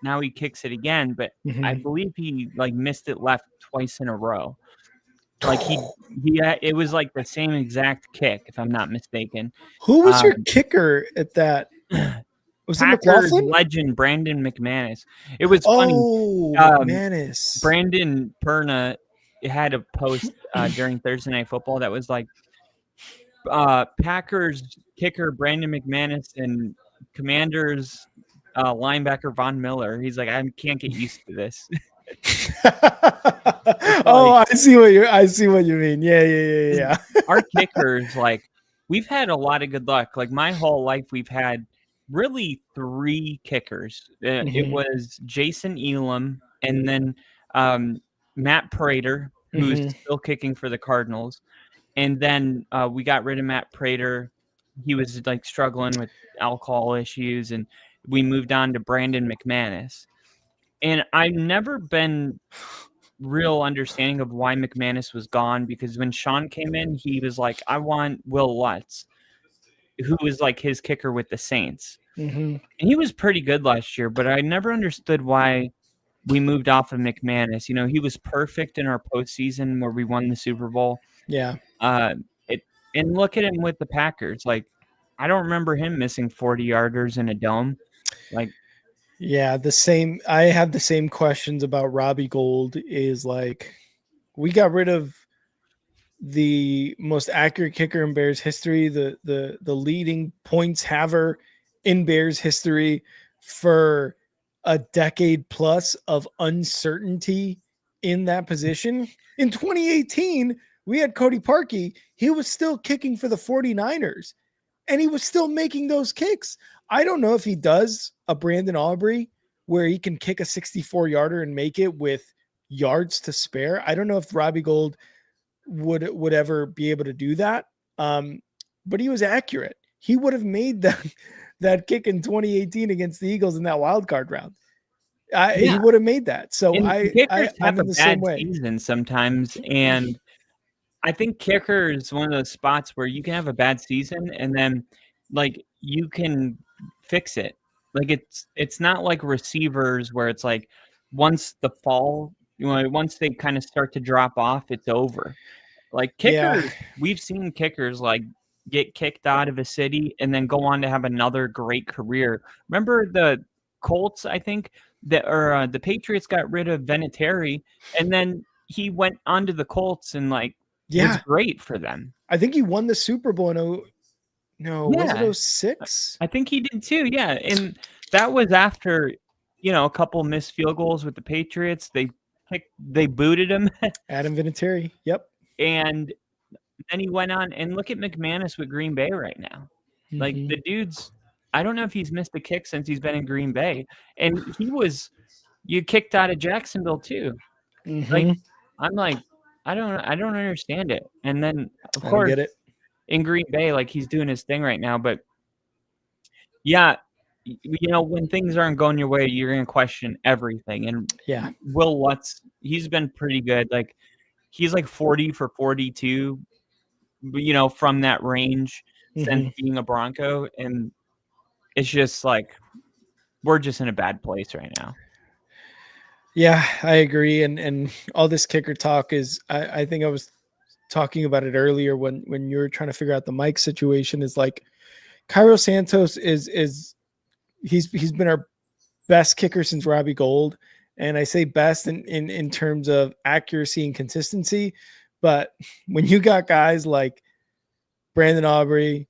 now he kicks it again. But I believe he missed it left twice in a row. Like it was like the same exact kick, if I'm not mistaken. Who was your kicker at that? Was it McLaughlin? Legend Brandon McManus. It was funny. McManus. Brandon Perna had a post during Thursday Night Football that was like, Packers kicker Brandon McManus and Commanders linebacker Von Miller. He's like, I can't get used to this. I see what you mean. Yeah. Our kickers, we've had a lot of good luck. Like my whole life, we've had really 3 kickers. It was Jason Elam, and then Matt Prater, who's still kicking for the Cardinals. And then we got rid of Matt Prater. He was struggling with alcohol issues, and we moved on to Brandon McManus. And I've never been real understanding of why McManus was gone, because when Sean came in, he was like, I want Will Lutz, who was his kicker with the Saints. And he was pretty good last year, but I never understood why we moved off of McManus. He was perfect in our postseason where we won the Super Bowl. Yeah. And look at him with the Packers. Like, I don't remember him missing 40-yarders in a dome. Like, yeah, the same. I have the same questions about Robbie Gould. Is like, we got rid of the most accurate kicker in Bears history, the leading points haver in Bears history for a decade plus of uncertainty in that position. In 2018, we had Cody Parkey. He was still kicking for the 49ers and he was still making those kicks. I don't know if he does a Brandon Aubrey where he can kick a 64-yarder and make it with yards to spare. I don't know if Robbie Gould would ever be able to do that. But he was accurate. He would have made that kick in 2018 against the Eagles in that wild card round. He would have made that. So kickers I'm have in a the same bad way. season sometimes, and I think kicker is one of those spots where you can have a bad season and then like you can fix it. Like it's not like receivers where it's like once the fall, once they kind of start to drop off, it's over. Like kickers, we've seen kickers like get kicked out of a city and then go on to have another great career. Remember the Colts, I think, the Patriots got rid of Vinatieri and then he went onto the Colts and was great for them. I think he won the Super Bowl in was it 06? I think he did too, yeah. And that was after, a couple missed field goals with the Patriots. They booted him. Adam Vinatieri, yep. And then he went on, and look at McManus with Green Bay right now. Like the dude's, I don't know if he's missed a kick since he's been in Green Bay. And you kicked out of Jacksonville too. Like, I'm like, I don't understand it. And then of course get it. In Green Bay, like he's doing his thing right now. But yeah, when things aren't going your way, you're going to question everything. And Will Lutz, he's been pretty good. Like he's like 40 for 42, from that range since being a Bronco. And it's just like, we're just in a bad place right now. Yeah, I agree. And all this kicker talk is, I think I was talking about it earlier when you were trying to figure out the Mike situation, is like Cairo Santos he's been our best kicker since Robbie Gould. And I say best in terms of accuracy and consistency. But when you got guys like Brandon Aubrey,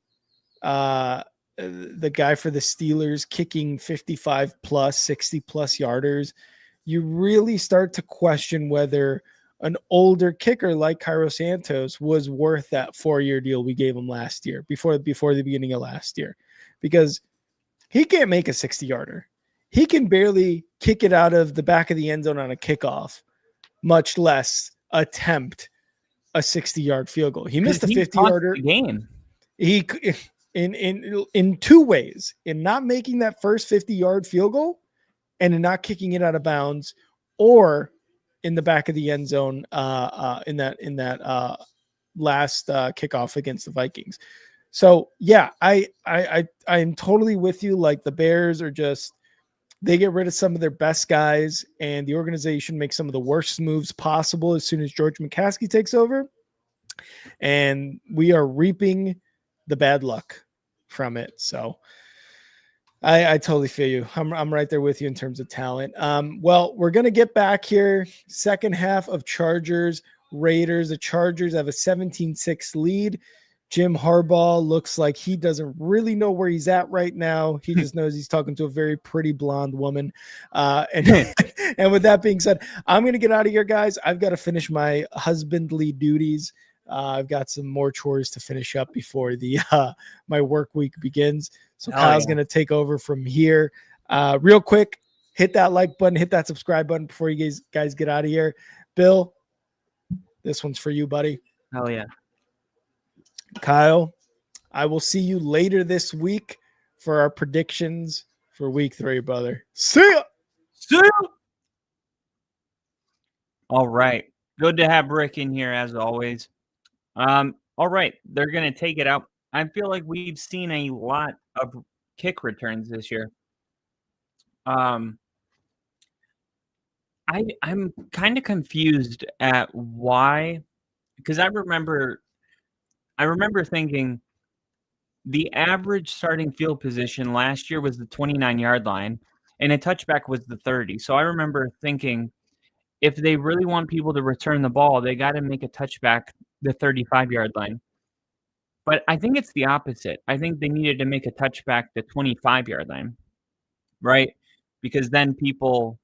the guy for the Steelers kicking 55 plus, 60 plus yarders, you really start to question whether an older kicker like Cairo Santos was worth that 4-year deal we gave him last year, before the beginning of last year, because he can't make a 60-yarder. He can barely kick it out of the back of the end zone on a kickoff, much less attempt a 60-yard field goal. He missed a 50-yarder game. He in two ways: in not making that first 50-yard field goal and in not kicking it out of bounds, or in the back of the end zone in that last kickoff against the Vikings. So yeah, I'm totally with you. Like the Bears are just, they get rid of some of their best guys and the organization makes some of the worst moves possible as soon as George McCaskey takes over. And we are reaping the bad luck from it. So I totally feel you. I'm right there with you in terms of talent. Well, we're going to get back here. Second half of Chargers Raiders. The Chargers have a 17-6 lead. Jim Harbaugh looks like he doesn't really know where he's at right now. He just knows he's talking to a very pretty blonde woman. And with that being said, I'm going to get out of here, guys. I've got to finish my husbandly duties. I've got some more chores to finish up before my work week begins. So Kyle's going to take over from here. Real quick, hit that like button, hit that subscribe button before you guys get out of here. Bill, this one's for you, buddy. Hell yeah. Kyle, I will see you later this week for our predictions for week 3, brother. See ya. See ya. All right. Good to have Rick in here as always. All right. They're going to take it out. I feel like we've seen a lot of kick returns this year. I'm kind of confused at why, because I I remember thinking the average starting field position last year was the 29-yard line, and a touchback was the 30. So I remember thinking, if they really want people to return the ball, they got to make a touchback the 35-yard line. But I think it's the opposite. I think they needed to make a touchback the 25-yard line, right? Because then people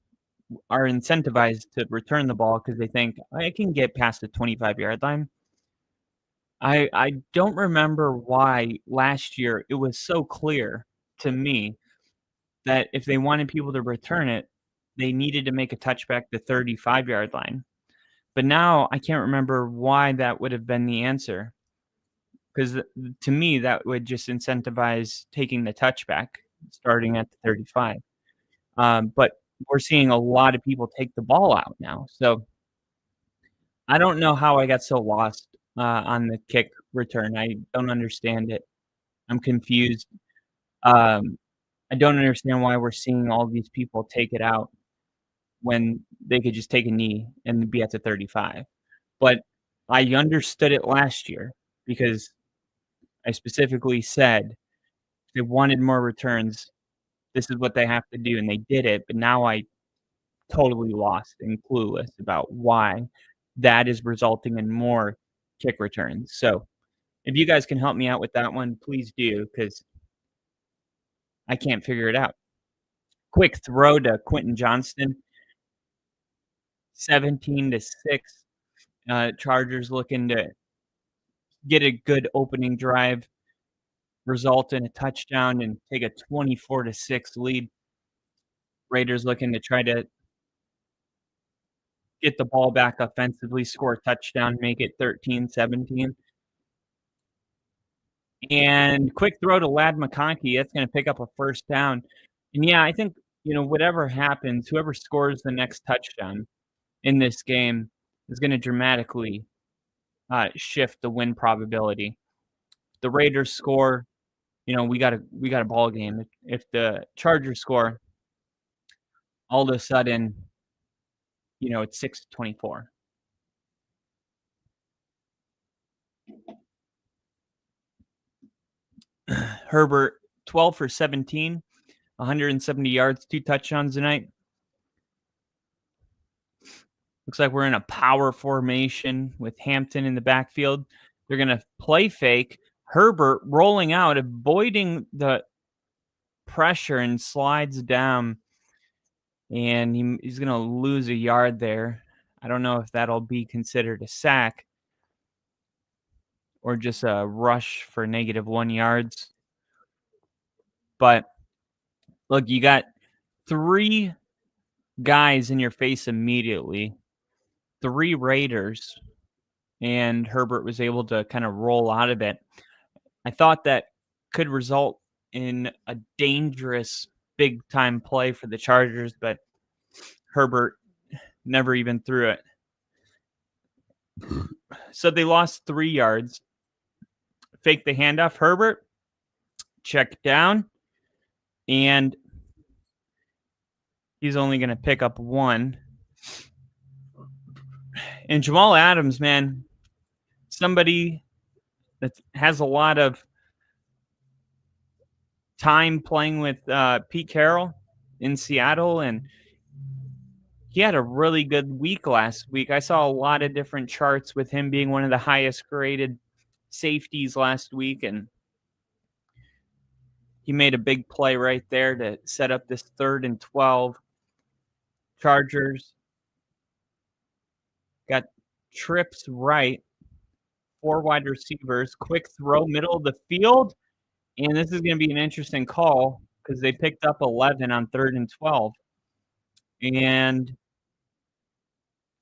are incentivized to return the ball because they think, I can get past the 25-yard line. I don't remember why last year it was so clear to me that if they wanted people to return it, they needed to make a touchback the 35-yard line. But now I can't remember why that would have been the answer. Because to me, that would just incentivize taking the touchback starting at the 35. But we're seeing a lot of people take the ball out now. So I don't know how I got so lost on the kick return. I don't understand it. I'm confused. I don't understand why we're seeing all these people take it out when they could just take a knee and be at the 35. But I understood it last year because I specifically said if they wanted more returns, this is what they have to do, and they did it. But now I totally lost and clueless about why that is resulting in more kick returns. So if you guys can help me out with that one, please do, because I can't figure it out. Quick throw to Quentin Johnston, 17-6. Chargers looking to get a good opening drive, result in a touchdown, and take a 24-6 lead. Raiders looking to try to get the ball back offensively, score a touchdown, make it 13-17. And quick throw to Lad McConkey. That's going to pick up a first down. And yeah, I think, whatever happens, whoever scores the next touchdown in this game is going to dramatically shift the win probability. If the Raiders score, we got a ball game. If the Chargers score, all of a sudden, it's 6-24. Herbert, 12 for 17, 170 yards, 2 touchdowns tonight. Looks like we're in a power formation with Hampton in the backfield. They're going to play fake. Herbert rolling out, avoiding the pressure, and slides down. And he's going to lose a yard there. I don't know if that'll be considered a sack or just a rush for -1 yards. But look, you got 3 guys in your face immediately, 3 Raiders, and Herbert was able to kind of roll out of it. I thought that could result in a dangerous big-time play for the Chargers, but Herbert never even threw it. So they lost 3 yards. Fake the handoff. Herbert, check down, and he's only going to pick up 1. And Jamal Adams, man, somebody that has a lot of time playing with Pete Carroll in Seattle, and he had a really good week last week. I saw a lot of different charts with him being one of the highest graded safeties last week, and he made a big play right there to set up this 3rd and 12. Chargers got trips right, 4 wide receivers, quick throw, middle of the field, and this is going to be an interesting call because they picked up 11 on 3rd and 12. And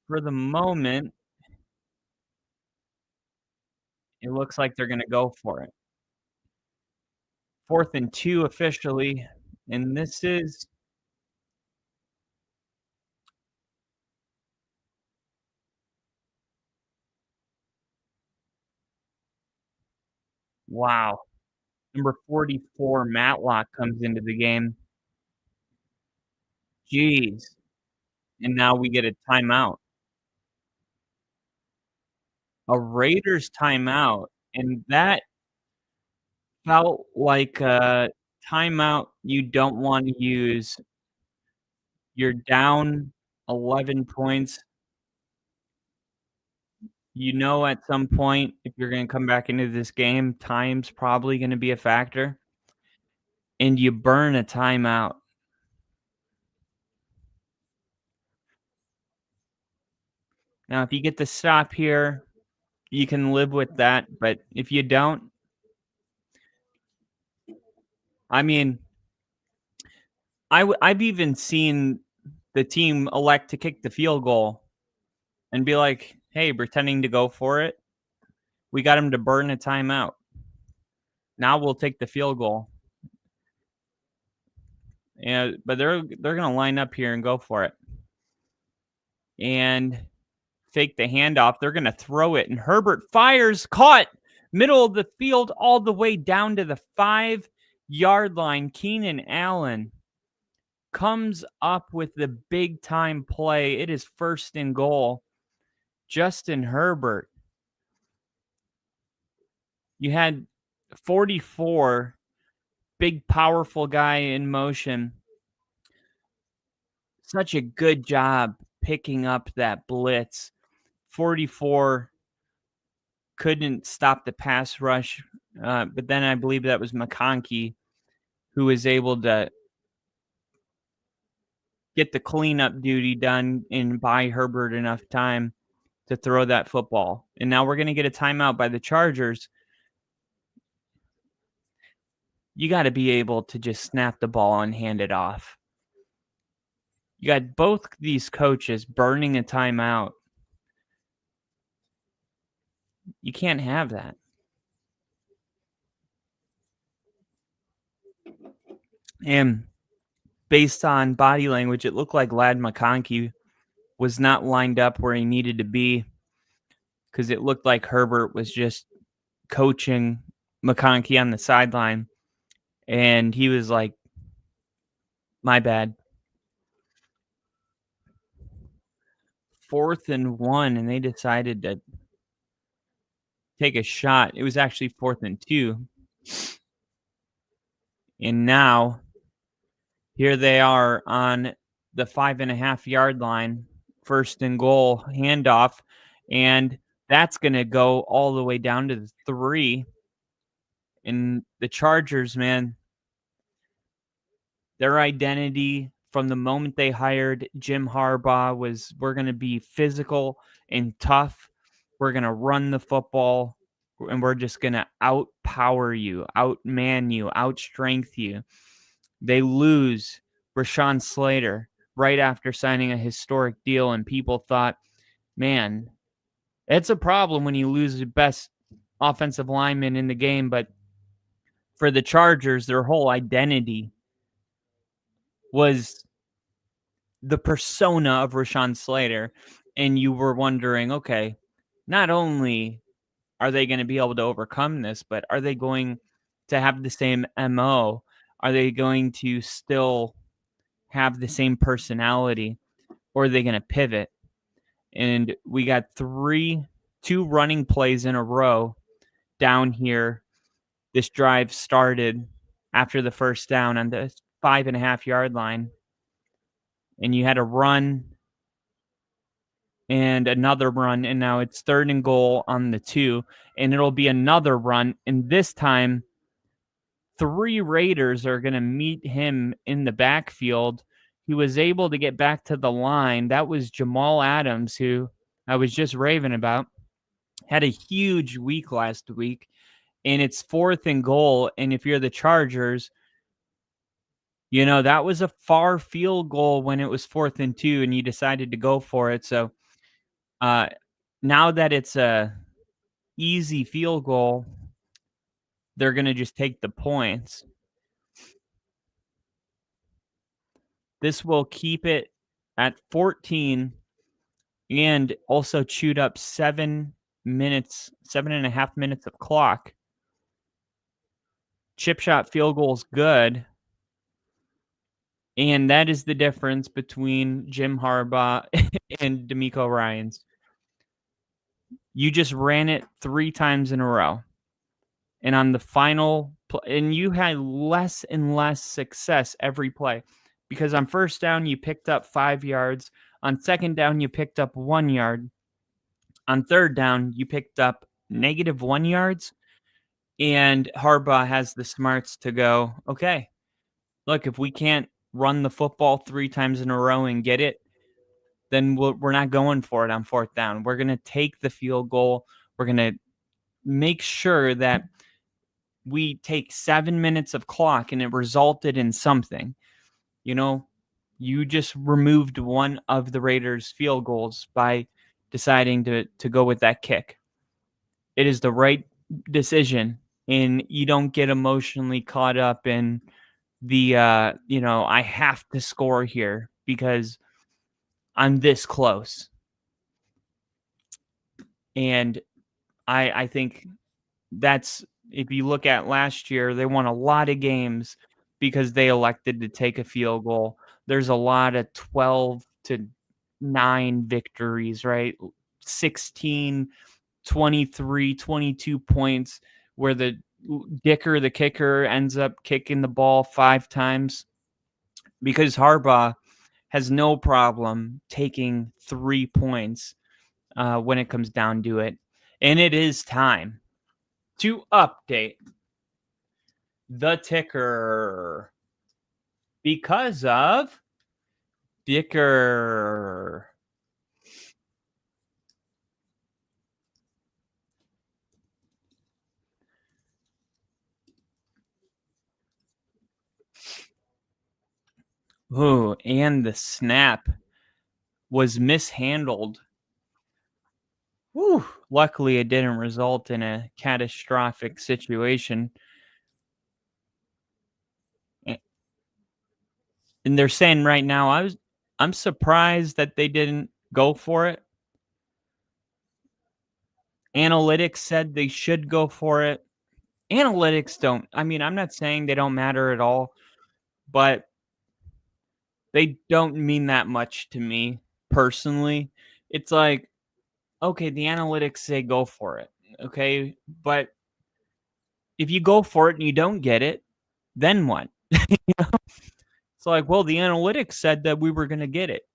for the moment, it looks like they're going to go for it. 4th and 2 officially, and this is wow. Number 44, Matlock, comes into the game. Jeez. And now we get a timeout. A Raiders timeout, And that felt like a timeout you don't want to use. You're down 11 points. You know at some point, if you're gonna come back into this game, time's probably gonna be a factor, and you burn a timeout. Now, if you get the stop here, you can live with that, but if you don't, I mean, I've even seen the team elect to kick the field goal and be like, "Hey, pretending to go for it. We got him to burn a timeout. Now we'll take the field goal." And but they're gonna line up here and go for it. And fake the handoff. They're gonna throw it, and Herbert fires, caught, middle of the field, all the way down to the 5-yard line. Keenan Allen comes up with the big time play. It is 1st and goal. Justin Herbert. You had 44, big, powerful guy in motion. Such a good job picking up that blitz. 44 couldn't stop the pass rush, but then I believe that was McConkey who was able to get the cleanup duty done and buy Herbert enough time to throw that football. And now we're going to get a timeout by the Chargers. You got to be able to just snap the ball and hand it off. You got both these coaches burning a timeout. You can't have that. And based on body language, it looked like Ladd McConkey was not lined up where he needed to be, because it looked like Herbert was just coaching McConkey on the sideline. And he was like, "My bad." 4th and 1, and they decided to take a shot. It was actually 4th and 2. And now here they are on the 5.5-yard line, 1st and goal, handoff, and that's going to go all the way down to the 3. And the Chargers, man, their identity from the moment they hired Jim Harbaugh was, we're going to be physical and tough. We're going to run the football, and we're just going to outpower you, outman you, outstrength you. They lose Rashawn Slater right after signing a historic deal, and people thought, man, it's a problem when you lose the best offensive lineman in the game. But for the Chargers, their whole identity was the persona of Rashawn Slater, and you were wondering, okay, not only are they going to be able to overcome this, but are they going to have the same MO? Are they going to still have the same personality, or are they going to pivot? And we got 2 running plays in a row down here. This drive started after the 1st down on the 5.5-yard line. And you had a run and another run, and now it's 3rd and goal on the 2, and it'll be another run. And this time, 3 Raiders are going to meet him in the backfield. He was able to get back to the line. That was Jamal Adams, who I was just raving about. Had a huge week last week, and it's 4th and goal. And if you're the Chargers, you know, that was a far field goal when it was 4th and 2, and you decided to go for it. So now that it's a easy field goal, they're going to just take the points. This will keep it at 14 and also chewed up 7.5 minutes of clock. Chip shot field goal's good. And that is the difference between Jim Harbaugh and DeMeco Ryans. You just ran it 3 times in a row. And on the final and you had less and less success every play, because on first down you picked up 5 yards, on second down you picked up 1 yard, on third down you picked up -1 yards, and Harbaugh has the smarts to go, okay, look, if we can't run the football 3 times in a row and get it, then we're not going for it on fourth down. We're going to take the field goal. We're going to make sure that we take 7 minutes of clock, and it resulted in something. You know, you just removed one of the Raiders' field goals by deciding to go with that kick. It is the right decision, and you don't get emotionally caught up in the I have to score here because I'm this close. And I think that's, if you look at last year, they won a lot of games because they elected to take a field goal. There's a lot of 12-9 victories, right? 16, 23, 22 points where the Dicker, the kicker, ends up kicking the ball 5 times, because Harbaugh has no problem taking 3 points when it comes down to it. And it is time to update the ticker because of Dicker. Ooh, and the snap was mishandled. Whew. Luckily, it didn't result in a catastrophic situation. And they're saying right now, I'm surprised that they didn't go for it. Analytics said they should go for it. Analytics don't. I mean, I'm not saying they don't matter at all, but they don't mean that much to me personally. It's like, okay, the analytics say go for it. Okay. But if you go for it and you don't get it, then what? It's like, well, the analytics said that we were going to get it.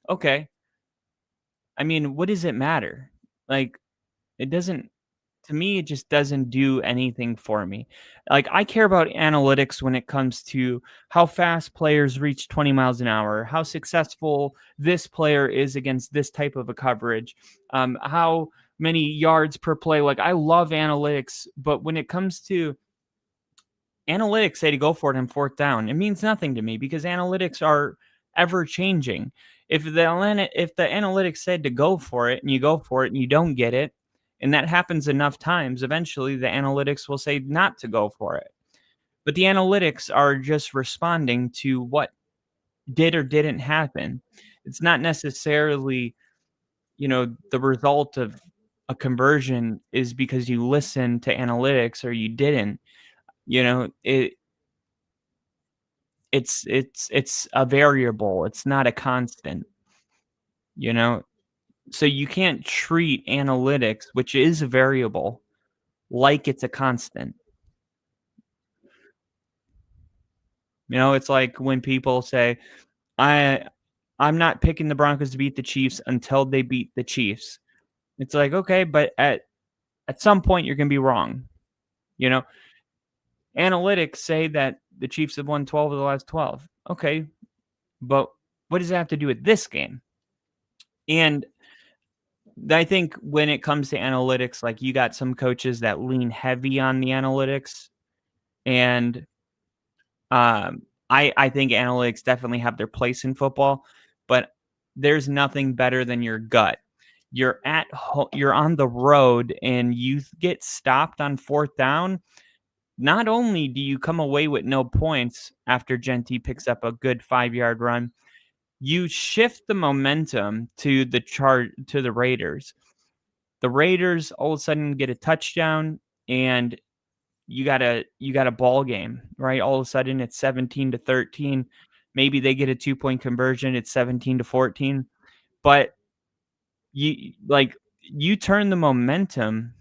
Okay. I mean, what does it matter? Like, it doesn't, to me, it just doesn't do anything for me. Like, I care about analytics when it comes to how fast players reach 20 miles an hour, how successful this player is against this type of a coverage, how many yards per play. Like, I love analytics, but when it comes to analytics say to go for it on fourth down, it means nothing to me because analytics are ever changing. If the analytics said to go for it and you go for it and you don't get it, and that happens enough times, eventually the analytics will say not to go for it. But the analytics are just responding to what did or didn't happen. It's not necessarily, the result of a conversion is because you listened to analytics or you didn't. It's a variable. It's not a constant, so you can't treat analytics, which is a variable, like it's a constant. It's like when people say, I'm not picking the Broncos to beat the Chiefs until they beat the Chiefs. It's like, okay, but at some point you're going to be wrong. Analytics say that the Chiefs have won 12 of the last 12. Okay, but what does that have to do with this game? And I think when it comes to analytics, like, you got some coaches that lean heavy on the analytics, and I think analytics definitely have their place in football, but there's nothing better than your gut. You're on the road and you get stopped on fourth down. Not only do you come away with no points after Genty picks up a good 5-yard run, you shift the momentum to the Raiders. The Raiders all of a sudden get a touchdown, and you got a ball game, right? All of a sudden it's 17-13. Maybe they get a 2-point conversion. It's 17-14, but you turn the momentum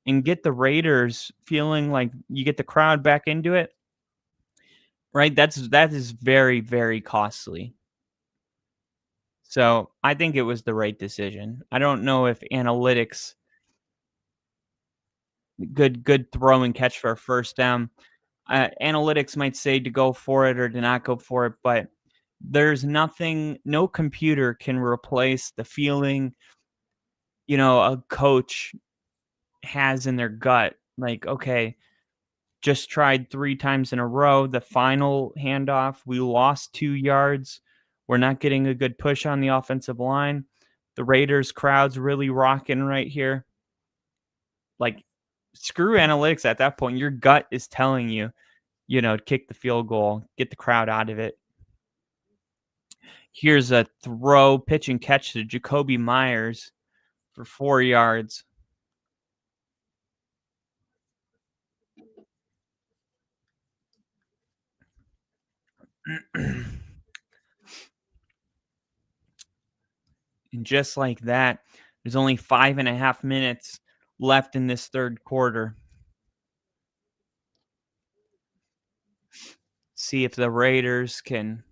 and get the Raiders feeling like you get the crowd back into it, right? That is very, very costly. So I think it was the right decision. I don't know if analytics, good throw and catch for a first down. Analytics might say to go for it or to not go for it, but there's nothing, no computer can replace the feeling, a coach has in their gut. Like, okay, just tried 3 times in a row. The final handoff, we lost 2 yards. We're not getting a good push on the offensive line. The Raiders crowd's really rocking right here. Like, screw analytics at that point. Your gut is telling you, kick the field goal, get the crowd out of it. Here's a throw, pitch and catch to Jacoby Myers for 4 yards. And just like that, there's only 5.5 minutes left in this third quarter. See if the Raiders can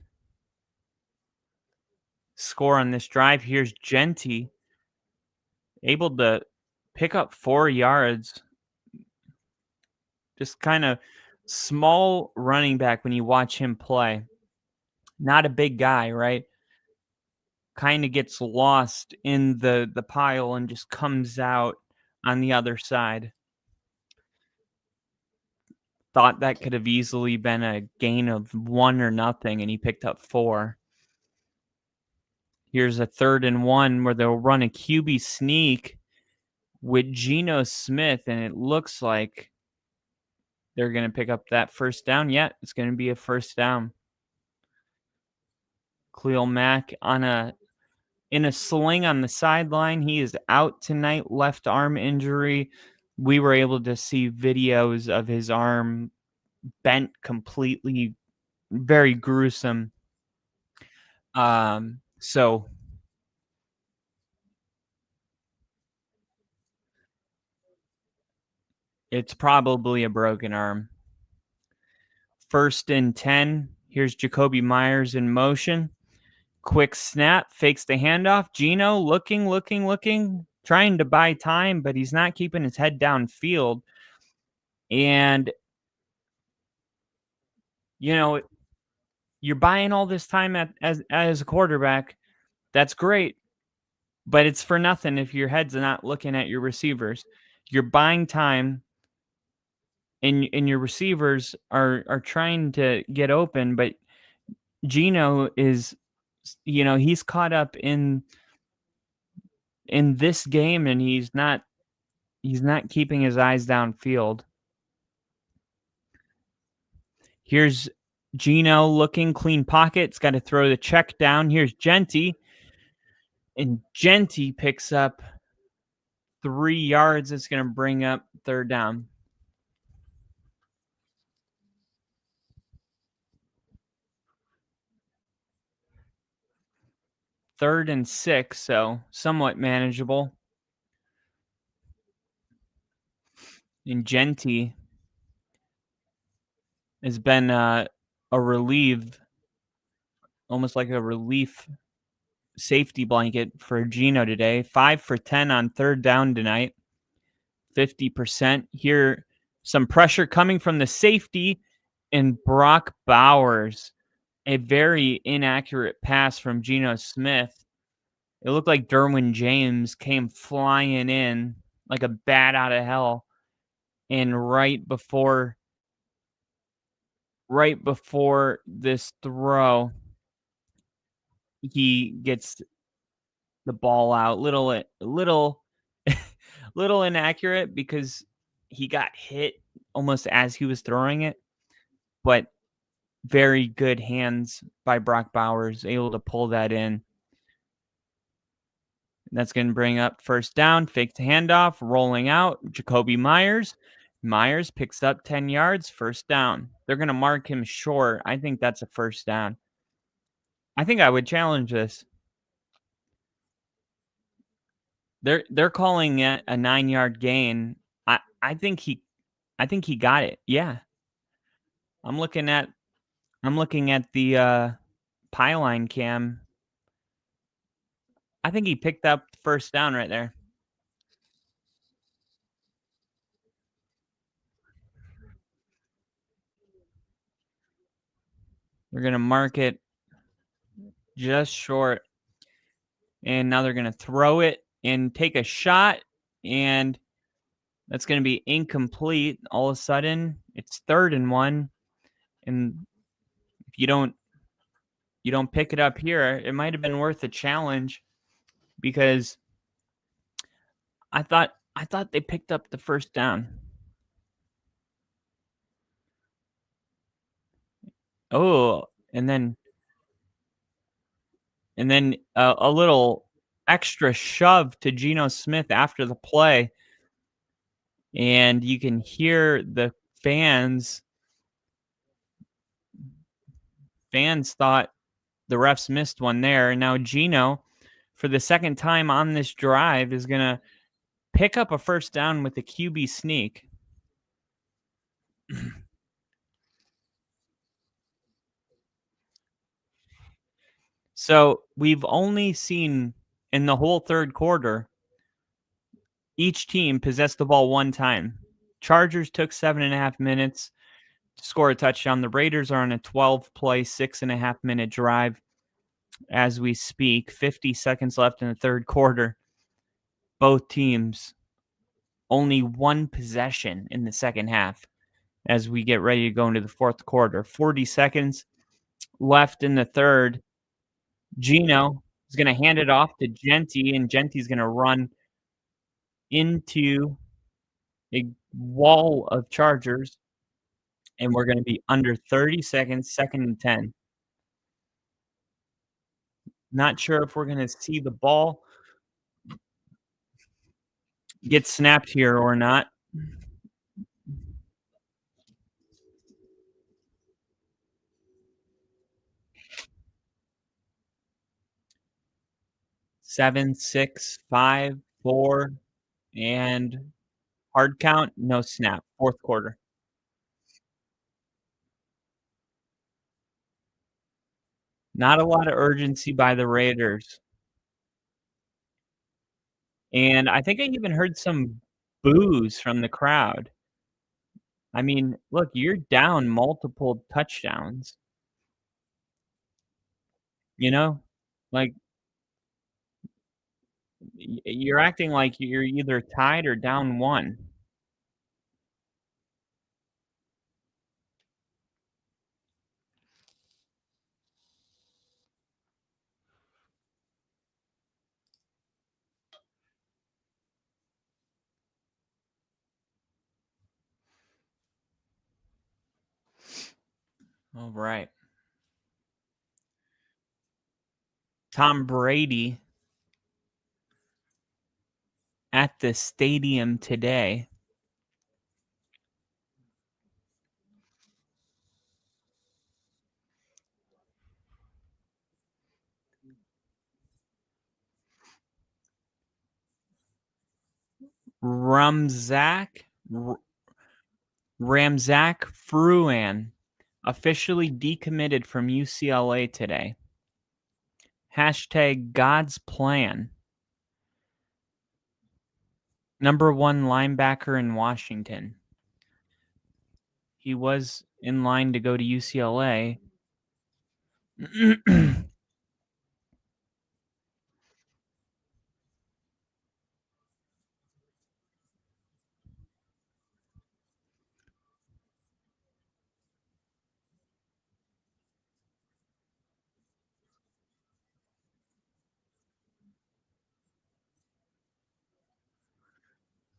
score on this drive. Here's Genty, able to pick up 4 yards. Just kind of small running back when you watch him play. Not a big guy, right? Kind of gets lost in the pile and just comes out on the other side. Thought that could have easily been a gain of 1 or nothing, and he picked up 4. Here's a 3rd and 1 where they'll run a QB sneak with Geno Smith, and it looks like they're going to pick up that first down. Yeah, it's going to be a first down. Khalil Mack in a sling on the sideline. He is out tonight, left arm injury. We were able to see videos of his arm bent completely, very gruesome. So it's probably a broken arm. 1st and 10. Here's Jacoby Myers in motion. Quick snap, fakes the handoff. Geno looking, trying to buy time, but he's not keeping his head downfield. And, you're buying all this time as a quarterback. That's great, but it's for nothing if your head's not looking at your receivers. You're buying time, and your receivers are trying to get open, but Geno is, he's caught up in this game, and he's not keeping his eyes downfield. Here's Geno looking, clean pockets, got to throw the check down. Here's Genty, and Genty picks up 3 yards. It's going to bring up 3rd down. Third and 6, so somewhat manageable. And Genty has been a relief, almost like a relief safety blanket for Geno today. 5 for 10 on 3rd down tonight. 50%. Here, some pressure coming from the safety, and Brock Bowers. A very inaccurate pass from Geno Smith. It looked like Derwin James came flying in like a bat out of hell. And right before this throw, he gets the ball out. Little inaccurate because he got hit almost as he was throwing it, but very good hands by Brock Bowers, able to pull that in. That's going to bring up 1st down, fake to handoff, rolling out, Jacoby Myers. Myers picks up 10 yards, 1st down. They're going to mark him short. I think that's a 1st down. I think I would challenge this. They're calling it a 9-yard gain. I think he got it. Yeah. I'm looking at the pylon cam. I think he picked up first down right there. They're going to mark it just short. And now they're going to throw it and take a shot, and that's going to be incomplete. All of a sudden, it's 3rd and 1, and if you don't pick it up here, it might have been worth a challenge, because I thought they picked up the first down. Oh, and then a little extra shove to Geno Smith after the play, and you can hear the fans thought the refs missed one there. And now Geno, for the second time on this drive, is going to pick up a first down with the QB sneak. So we've only seen, in the whole third quarter, each team possessed the ball one time. Chargers took 7.5 minutes to score a touchdown. The Raiders are on a 12-play, 6.5-minute drive as we speak. 50 seconds left in the third quarter. Both teams only one possession in the second half as we get ready to go into the fourth quarter. 40 seconds left in the third. Geno is going to hand it off to Genty, and Genty's going to run into a wall of Chargers, and we're going to be under 30 seconds, 2nd and 10. Not sure if we're going to see the ball get snapped here or not. Seven, 6, 5, 4, and hard count, no snap. Fourth quarter. Not a lot of urgency by the Raiders. And I think I even heard some boos from the crowd. I mean, look, you're down multiple touchdowns. You know? Like, you're acting like you're either tied or down 1. All right. Tom Brady at the stadium today. Ramzak Fruan officially decommitted from UCLA today. Hashtag God's plan. Number 1 linebacker in Washington. He was in line to go to UCLA.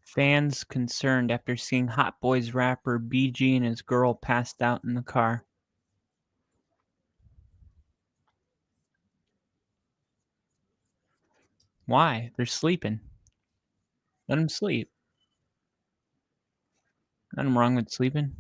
Fans concerned after seeing Hot Boys rapper BG and his girl passed out in the car. Why? They're sleeping. Let them sleep. Nothing wrong with sleeping.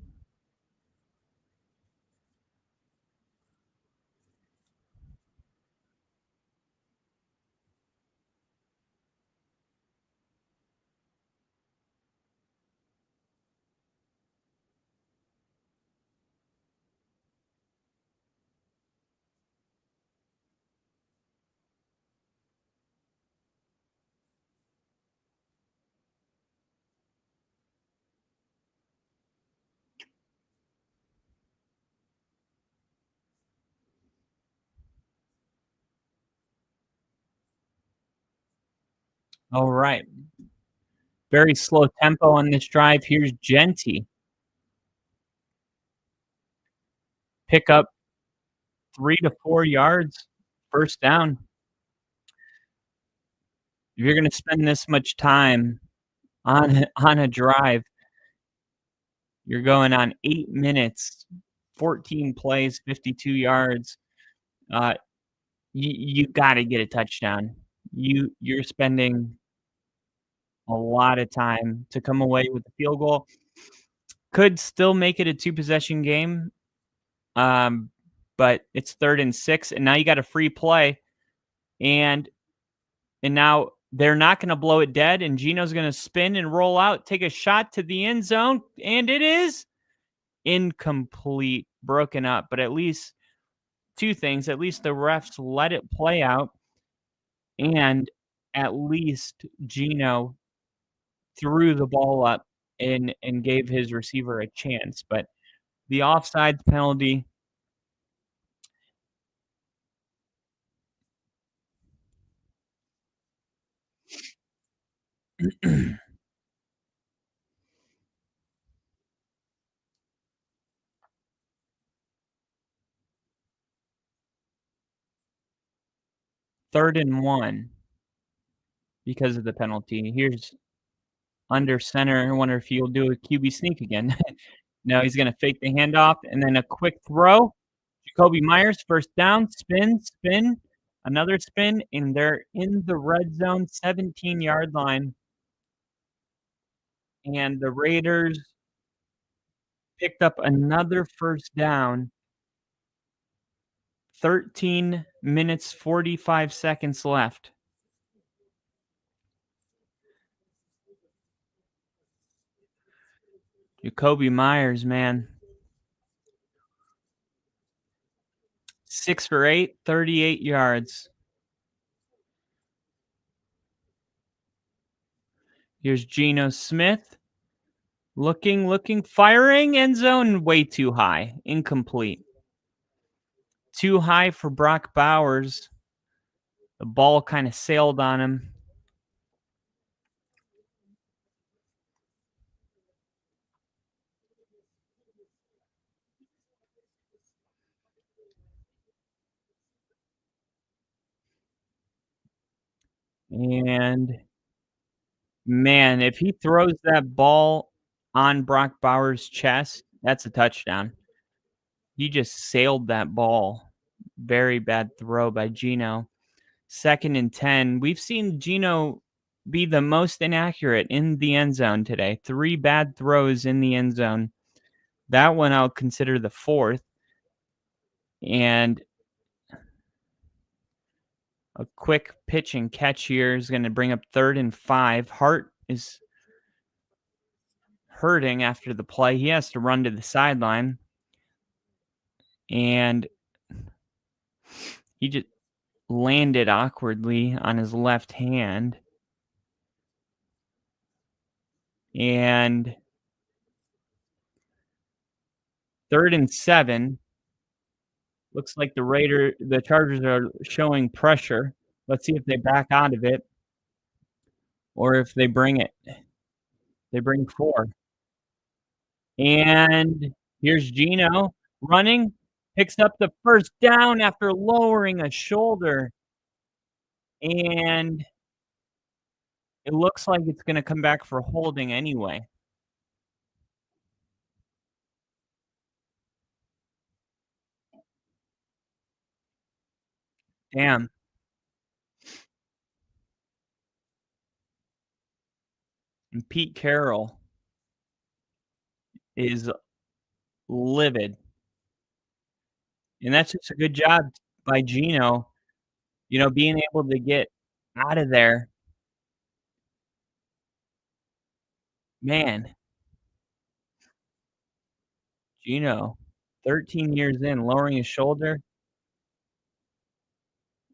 All right. Very slow tempo on this drive. Here's Genty. Pick up 3 to 4 yards, first down. If you're going to spend this much time on a drive, you're going on 8 minutes, 14 plays, 52 yards. You got to get a touchdown. You're spending a lot of time to come away with a field goal. Could still make it a 2-possession game, but it's 3rd and 6, and now you got a free play, and now they're not going to blow it dead, and Gino's going to spin and roll out, take a shot to the end zone, and it is incomplete, broken up. But at least 2 things. At least the refs let it play out, and at least Gino threw the ball up and gave his receiver a chance. But the offside penalty, third and 1 because of the penalty. Here's under center. I wonder if he'll do a QB sneak again. No, he's going to fake the handoff and then a quick throw. Jacoby Myers, first down, spin, another spin, and they're in the red zone, 17-yard line. And the Raiders picked up another first down. 13 minutes, 45 seconds left. Jacoby Myers, man. 6 for 8, 38 yards. Here's Geno Smith. Looking, firing, end zone, way too high. Incomplete. Too high for Brock Bowers. The ball kind of sailed on him. And, man, if he throws that ball on Brock Bowers' chest, that's a touchdown. He just sailed that ball. Very bad throw by Geno. 2nd and 10. We've seen Geno be the most inaccurate in the end zone today. 3 bad throws in the end zone. That one I'll consider the 4th. And a quick pitch and catch here is going to bring up 3rd and 5. Hart is hurting after the play. He has to run to the sideline. And he just landed awkwardly on his left hand. And 3rd and 7. Looks like the Chargers are showing pressure. Let's see if they back out of it or if they bring it. They bring 4. And here's Geno running, picks up the first down after lowering a shoulder. And it looks like it's going to come back for holding anyway. Damn. And Pete Carroll is livid. And that's just a good job by Geno, being able to get out of there. Man. Geno, 13 years in, lowering his shoulder.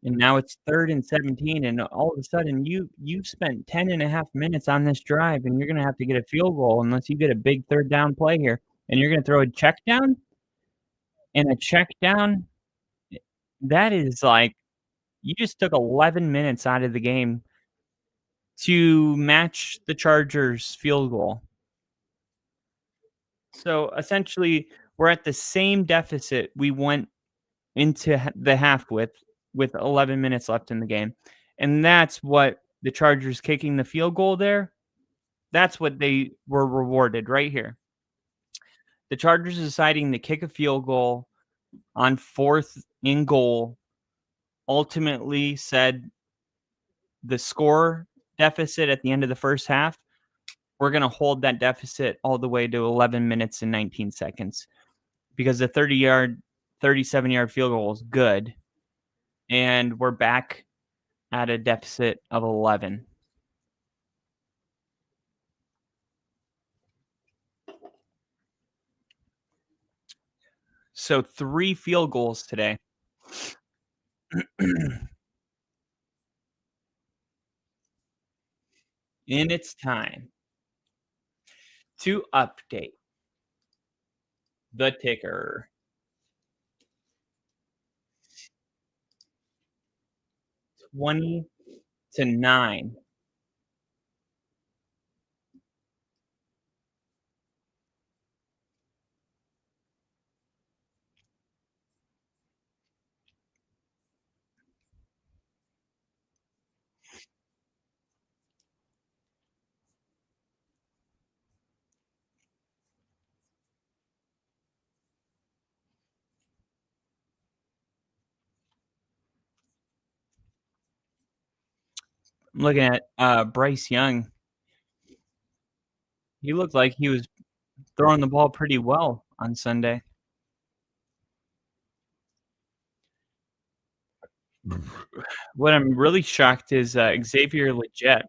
And now it's 3rd and 17, and all of a sudden you've spent 10.5 minutes on this drive, and you're going to have to get a field goal unless you get a big 3rd down play here. And you're going to throw a check down? And a check down, that is like you just took 11 minutes out of the game to match the Chargers' field goal. So essentially, we're at the same deficit we went into the half with 11 minutes left in the game. And that's what the Chargers kicking the field goal there, that's what they were rewarded right here. The Chargers deciding to kick a field goal on 4th and goal ultimately said the score deficit at the end of the first half, we're going to hold that deficit all the way to 11 minutes and 19 seconds because the 37-yard field goal is good. And we're back at a deficit of 11. So 3 field goals today. And it's time to update the ticker. 20-9. I'm looking at Bryce Young. He looked like he was throwing the ball pretty well on Sunday. What I'm really shocked is Xavier Legette.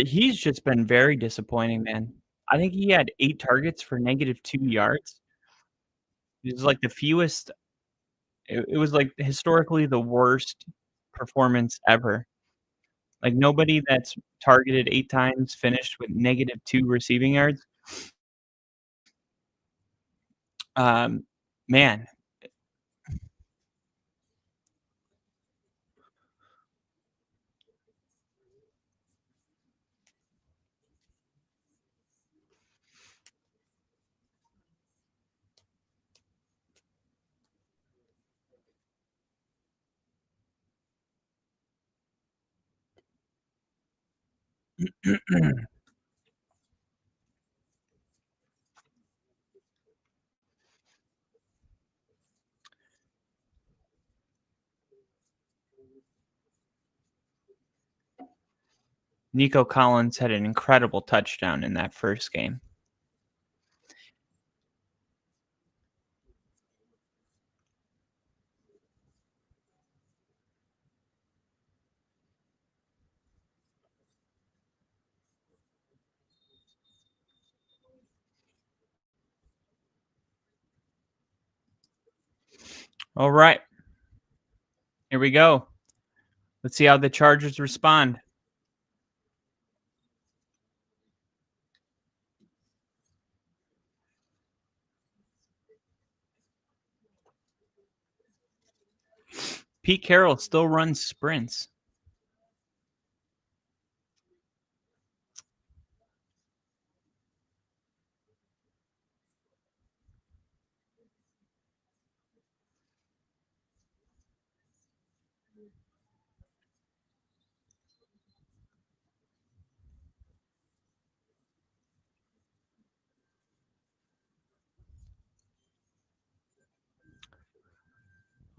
He's just been very disappointing, man. I think he had 8 targets for -2 yards. It was like the fewest. It was like historically the worst performance ever. Like nobody that's targeted 8 times finished with -2 receiving yards. Man. Nico Collins had an incredible touchdown in that first game. All right. Here we go. Let's see how the Chargers respond. Pete Carroll still runs sprints.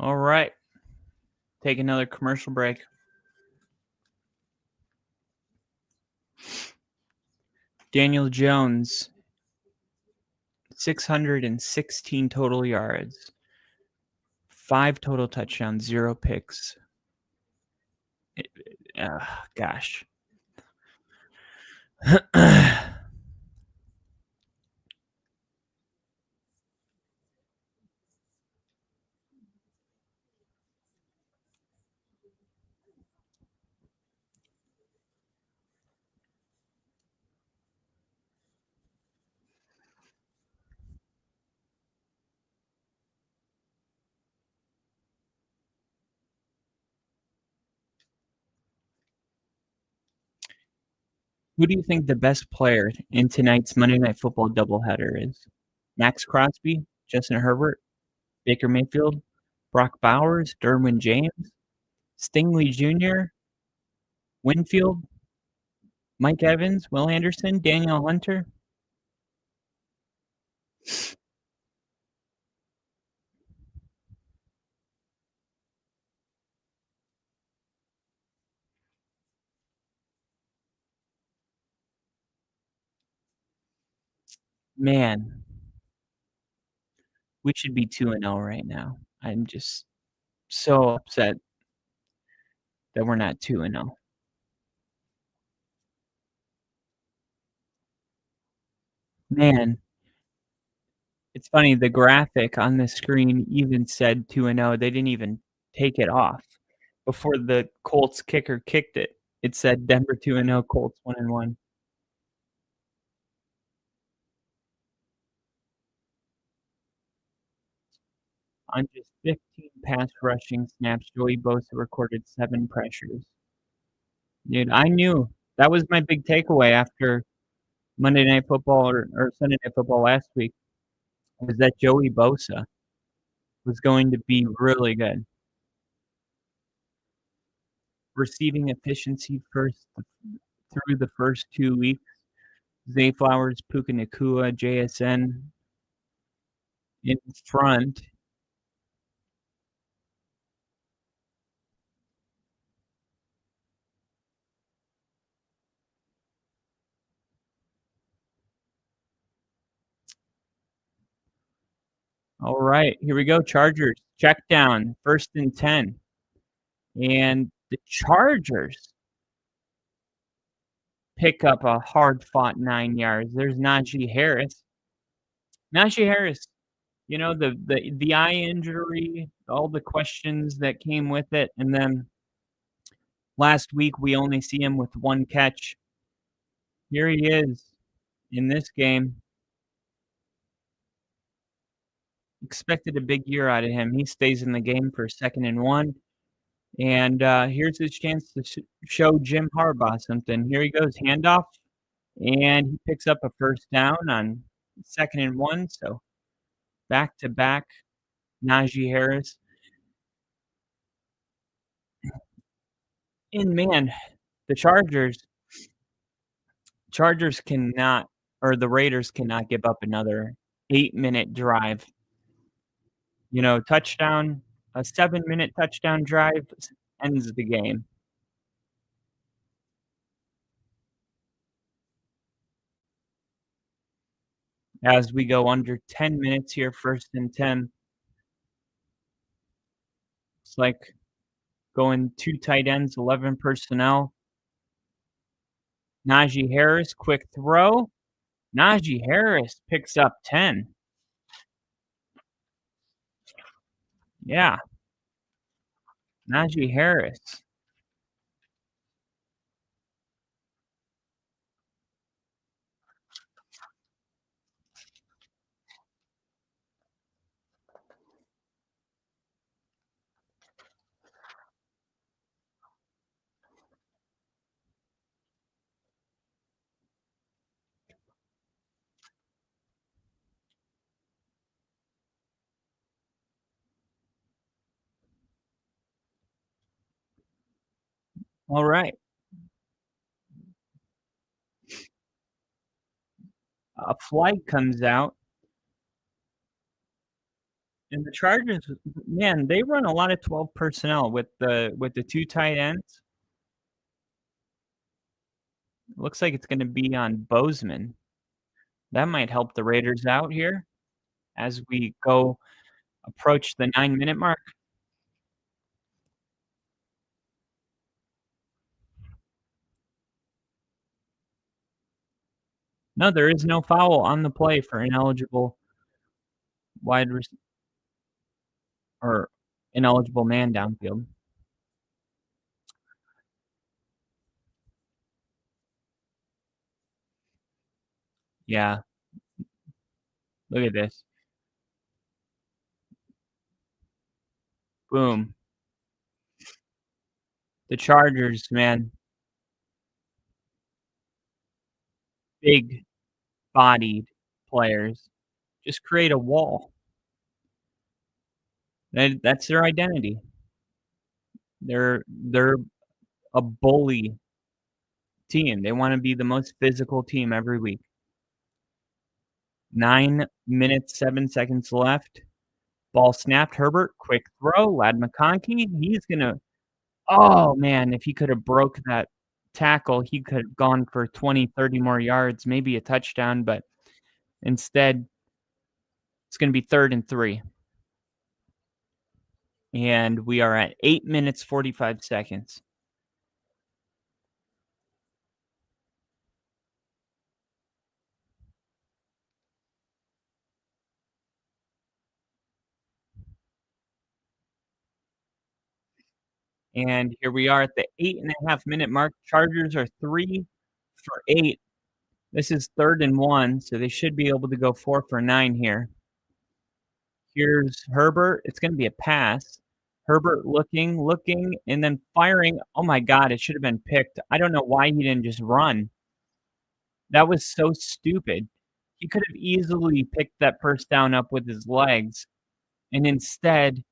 All right. Take another commercial break. Daniel Jones, 616 total yards, 5 total touchdowns, 0 picks. Gosh. Who do you think the best player in tonight's Monday Night Football doubleheader is? Max Crosby, Justin Herbert, Baker Mayfield, Brock Bowers, Derwin James, Stingley Jr., Winfield, Mike Evans, Will Anderson, Daniel Hunter? Man, we should be 2-0 right now. I'm just so upset that we're not 2-0. Man, it's funny, the graphic on the screen even said 2-0. They didn't even take it off. Before the Colts kicker kicked it, it said Denver 2-0, Colts 1-1. On just 15 pass rushing snaps, Joey Bosa recorded 7 pressures. Dude, I knew that was my big takeaway after Monday Night Football or Sunday Night Football last week, was that Joey Bosa was going to be really good. Receiving efficiency through the first 2 weeks. Zay Flowers, Puka Nacua, JSN in front. All right, here we go. Chargers, check down, 1st and 10. And the Chargers pick up a hard-fought 9 yards. There's Najee Harris. Najee Harris, you know, the eye injury, all the questions that came with it, and then last week we only see him with 1 catch. Here he is in this game. Expected a big year out of him. He stays in the game for 2nd and 1. And here's his chance to show Jim Harbaugh something. Here he goes, handoff. And he picks up a 1st down on 2nd and 1. So back-to-back Najee Harris. And, man, the Chargers cannot, or the Raiders cannot give up another 8-minute drive. You know, touchdown, a 7-minute touchdown drive ends the game. As we go under 10 minutes here, 1st and 10. It's like going 2 tight ends, 11 personnel. Najee Harris, quick throw. Najee Harris picks up 10. Yeah. Najee Harris. All right. A flag comes out. And the Chargers, man, they run a lot of 12 personnel with the 2 tight ends. Looks like it's going to be on Bozeman. That might help the Raiders out here as we go approach the 9-minute mark. No, there is no foul on the play for ineligible wide receiver or ineligible man downfield. Yeah. Look at this. Boom. The Chargers, man. big-bodied players just create a wall. That's their identity. They're a bully team. They wanna be the most physical team every week. 9 minutes, 7 seconds left. Ball snapped. Herbert, quick throw. Ladd McConkey, he's gonna oh, man, if he coulda broke that tackle, he could have gone for 20, 30 more yards, maybe a touchdown, but instead, it's gonna be 3rd and 3. And we are at 8 minutes, 45 seconds. And here we are at the 8.5-minute mark. Chargers are 3 for 8. This is 3rd and 1, so they should be able to go 4 for 9 here. Here's Herbert. It's gonna be a pass. Herbert looking, and then firing. Oh my god, it should have been picked. I don't know why he didn't just run. That was so stupid. He could have easily picked that first down up with his legs, and instead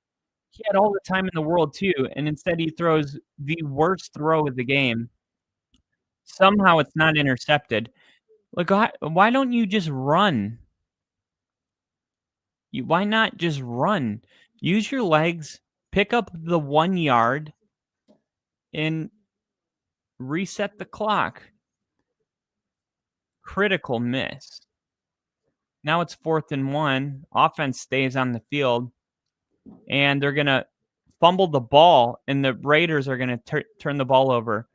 he had all the time in the world too, and instead he throws the worst throw of the game. Somehow it's not intercepted. Like, why don't you just run? Why not just run? Use your legs, pick up the 1 yard, and reset the clock. Critical miss. Now it's 4th and 1. Offense stays on the field, and they're gonna fumble the ball, and the Raiders are gonna turn the ball over.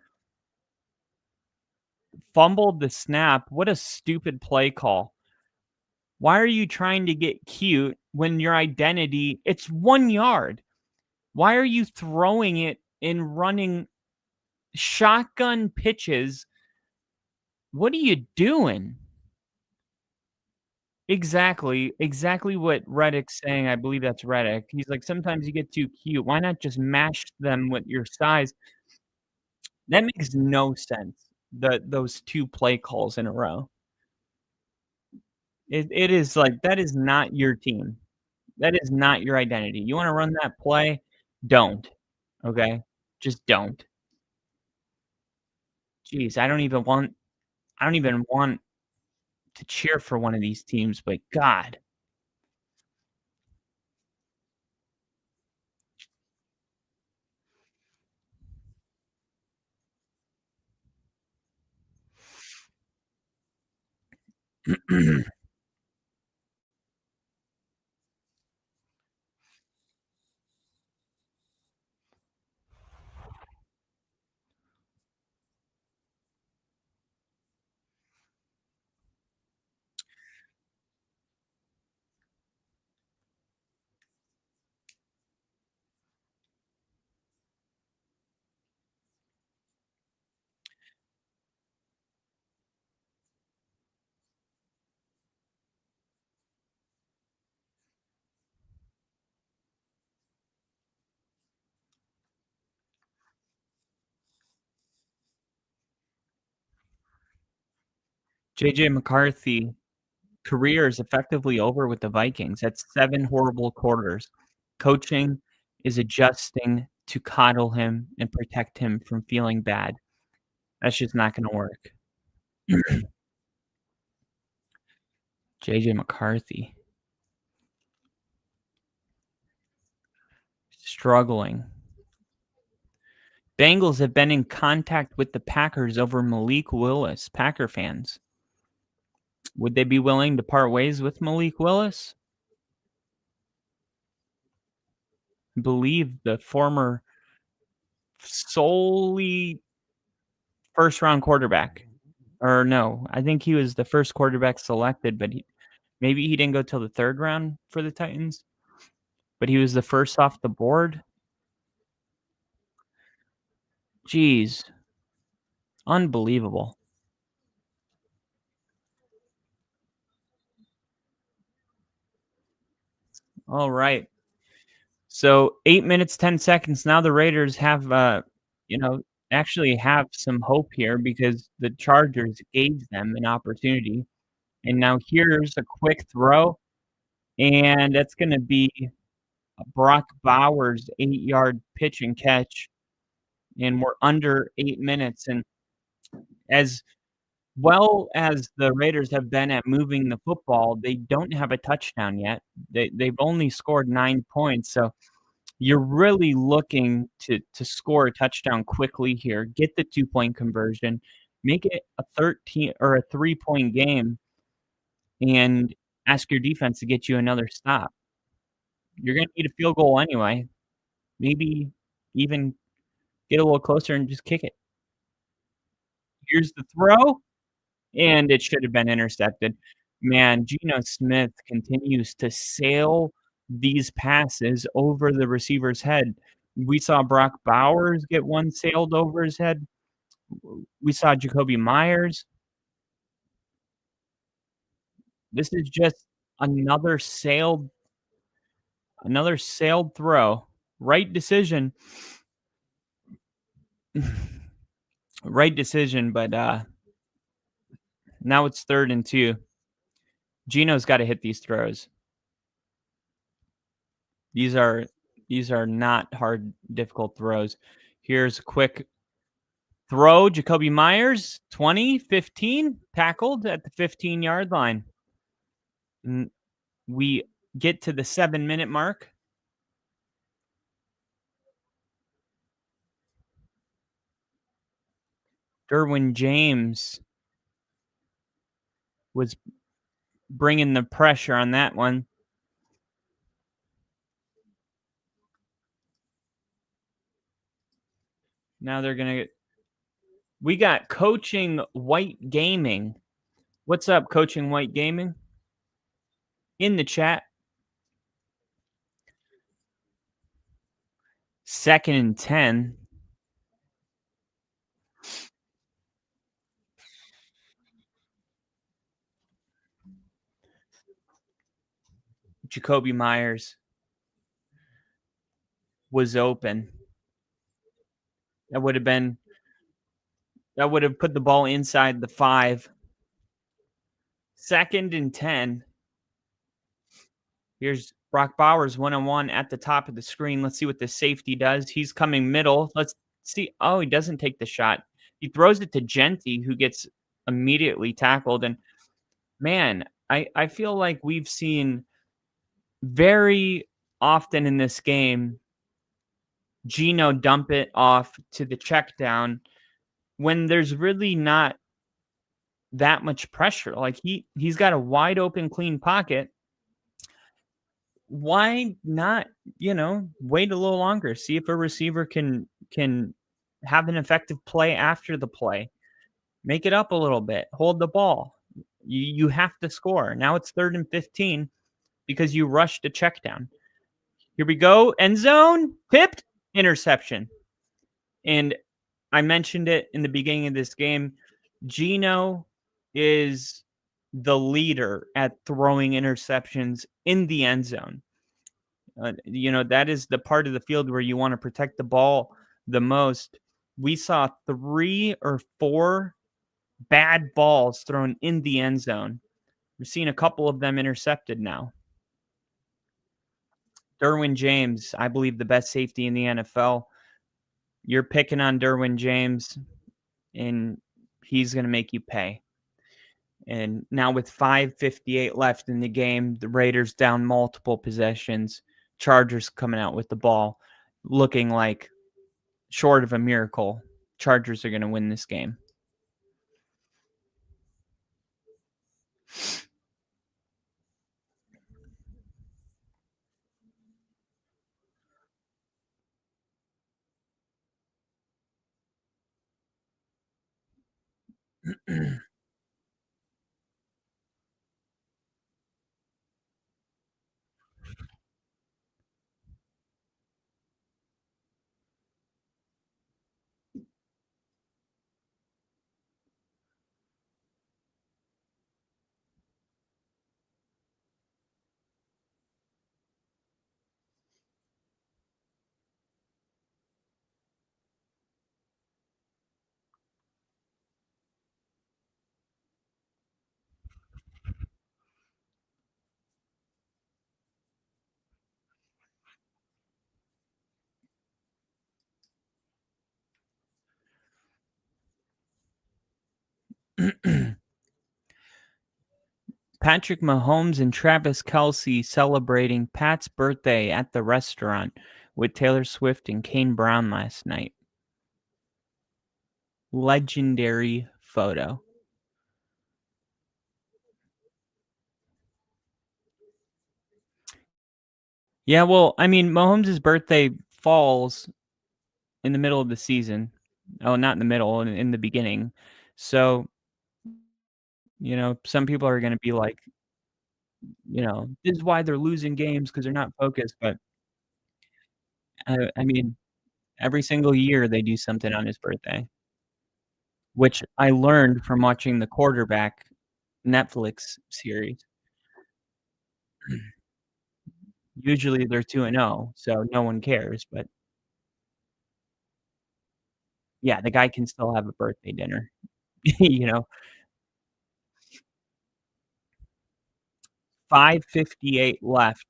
Fumbled the snap. What a stupid play call. Why are you trying to get cute when your identity, it's 1 yard? Why are you throwing it and running shotgun pitches? What are you doing? Exactly what Reddick's saying. I believe that's Reddick. He's like, sometimes you get too cute. Why not just mash them with your size? That makes no sense. Those 2 play calls in a row. It is like, that is not your team. That is not your identity. You wanna run that play? Don't. Okay? Just don't. Jeez, I don't even want to cheer for one of these teams, but god. JJ McCarthy career is effectively over with the Vikings. That's 7 horrible quarters. Coaching is adjusting to coddle him and protect him from feeling bad. That's just not gonna work. JJ McCarthy. Struggling. Bengals have been in contact with the Packers over Malik Willis. Packer fans. Would they be willing to part ways with Malik Willis? I believe the former solely first-round quarterback. Or no, I think he was the first quarterback selected, but maybe he didn't go till the 3rd round for the Titans. But he was the first off the board. Jeez. Unbelievable. All right. So 8 minutes, 10 seconds. Now the Raiders have, actually have some hope here because the Chargers gave them an opportunity. And now here's a quick throw, and that's gonna be Brock Bowers' 8-yard pitch and catch, and we're under 8 minutes, and as well as the Raiders have been at moving the football, they don't have a touchdown yet. They've only scored 9 points, so you're really looking to score a touchdown quickly here, get the 2-point conversion, make it a 13 or a 3-point game, and ask your defense to get you another stop. You're gonna need a field goal anyway. Maybe even get a little closer and just kick it. Here's the throw, and it should have been intercepted. Man, Geno Smith continues to sail these passes over the receiver's head. We saw Brock Bowers get one sailed over his head. We saw Jacoby Myers. This is just another sailed throw. Right decision. Right decision, but now it's 3rd and 2. Geno's gotta hit these throws. These are not hard, difficult throws. Here's a quick throw. Jacoby Myers, 20, 15, tackled at the 15-yard line. And we get to the 7-minute mark. Derwin James was bringing the pressure on that one. Now they're going to get. We got Coaching White Gaming. What's up, Coaching White Gaming? In the chat. 2nd and 10. Jacoby Myers was open. That would have put the ball inside the 5. 2nd and 10. Here's Brock Bowers one-on-one at the top of the screen. Let's see what the safety does. He's coming middle. Let's see. Oh, he doesn't take the shot. He throws it to Genty, who gets immediately tackled. And man, I feel like we've seen very often in this game Geno dump it off to the check down when there's really not that much pressure. Like he's got a wide open, clean pocket. Why not, wait a little longer, see if a receiver can have an effective play after the play. Make it up a little bit. Hold the ball. You have to score. Now it's 3rd and 15 because you rushed a check down. Here we go. End zone. Pipped. Interception. And I mentioned it in the beginning of this game. Geno is the leader at throwing interceptions in the end zone. That is the part of the field where you want to protect the ball the most. We saw 3 or 4 bad balls thrown in the end zone. We're seeing a couple of them intercepted now. Derwin James, I believe the best safety in the NFL. You're picking on Derwin James, and he's going to make you pay. And now with 5:58 left in the game, the Raiders down multiple possessions. Chargers coming out with the ball, looking like short of a miracle. Chargers are going to win this game. Patrick Mahomes and Travis Kelce celebrating Pat's birthday at the restaurant with Taylor Swift and Kane Brown last night. Legendary photo. Yeah, well, I mean, Mahomes' birthday falls in the middle of the season. Oh, not in the middle, in the beginning. So, some people are going to be like, this is why they're losing games because they're not focused. But I mean, every single year they do something on his birthday, which I learned from watching the Quarterback Netflix series. Usually they're 2-0, so no one cares. But yeah, the guy can still have a birthday dinner. 5:58 left.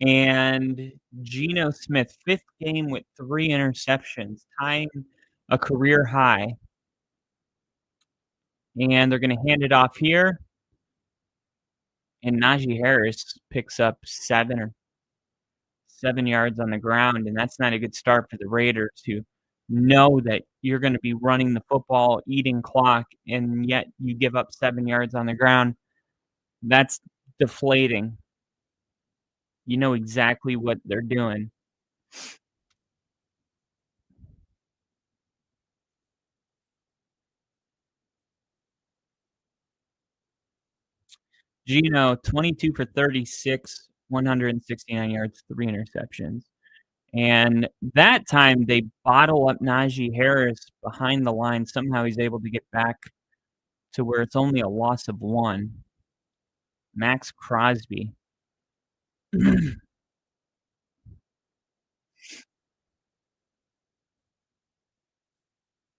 And Geno Smith, 5th game with 3 interceptions, tying a career high. And they're going to hand it off here. And Najee Harris picks up 7 yards on the ground. And that's not a good start for the Raiders, who know that you're going to be running the football, eating clock, and yet you give up 7 yards on the ground. That's deflating. You know exactly what they're doing. Geno, 22 for 36, 169 yards, 3 interceptions. And that time they bottle up Najee Harris behind the line. Somehow he's able to get back to where it's only a loss of 1. Max Crosby.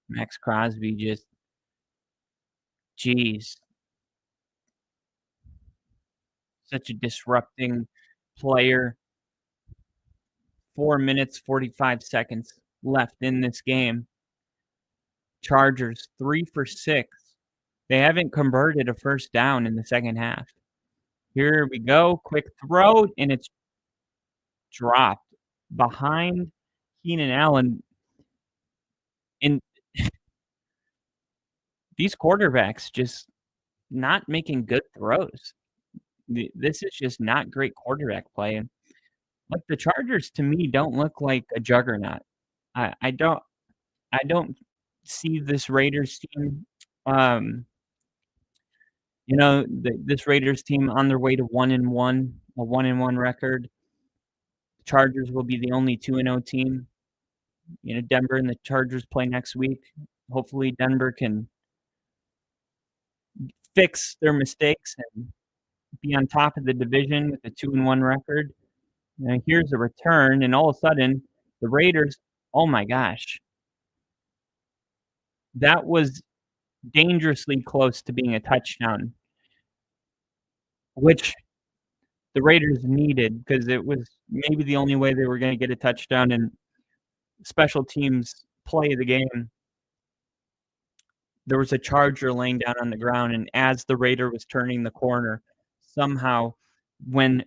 Max Crosby just, geez, such a disrupting player. 4 minutes, 45 seconds left in this game. Chargers 3 for 6. They haven't converted a first down in the second half. Here we go. Quick throw, and it's dropped behind Keenan Allen. And these quarterbacks just not making good throws. This is just not great quarterback play. And like, the Chargers to me don't look like a juggernaut. I don't see this Raiders team. This Raiders team on their way to 1-1, a 1-1 record. The Chargers will be the only 2-0 team. Denver and the Chargers play next week. Hopefully Denver can fix their mistakes and be on top of the division with a 2-1 record. And here's a return, and all of a sudden, the Raiders, oh my gosh, that was dangerously close to being a touchdown, which the Raiders needed because it was maybe the only way they were going to get a touchdown in special teams play of the game. There was a Charger laying down on the ground, and as the Raider was turning the corner, somehow when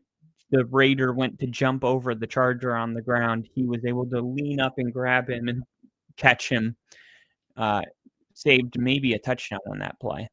the Raider went to jump over the Charger on the ground, he was able to lean up and grab him and catch him. Saved maybe a touchdown on that play.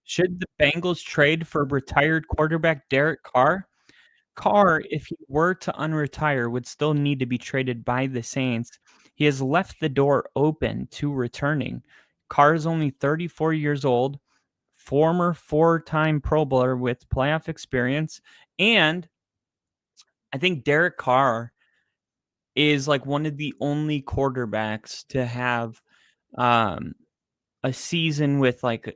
Should the Bengals trade for retired quarterback Derek Carr? Carr, if he were to unretire, would still need to be traded by the Saints. He has left the door open to returning. Carr is only 34 years old, former 4-time Pro Bowler with playoff experience, and I think Derek Carr is like one of the only quarterbacks to have a season with like a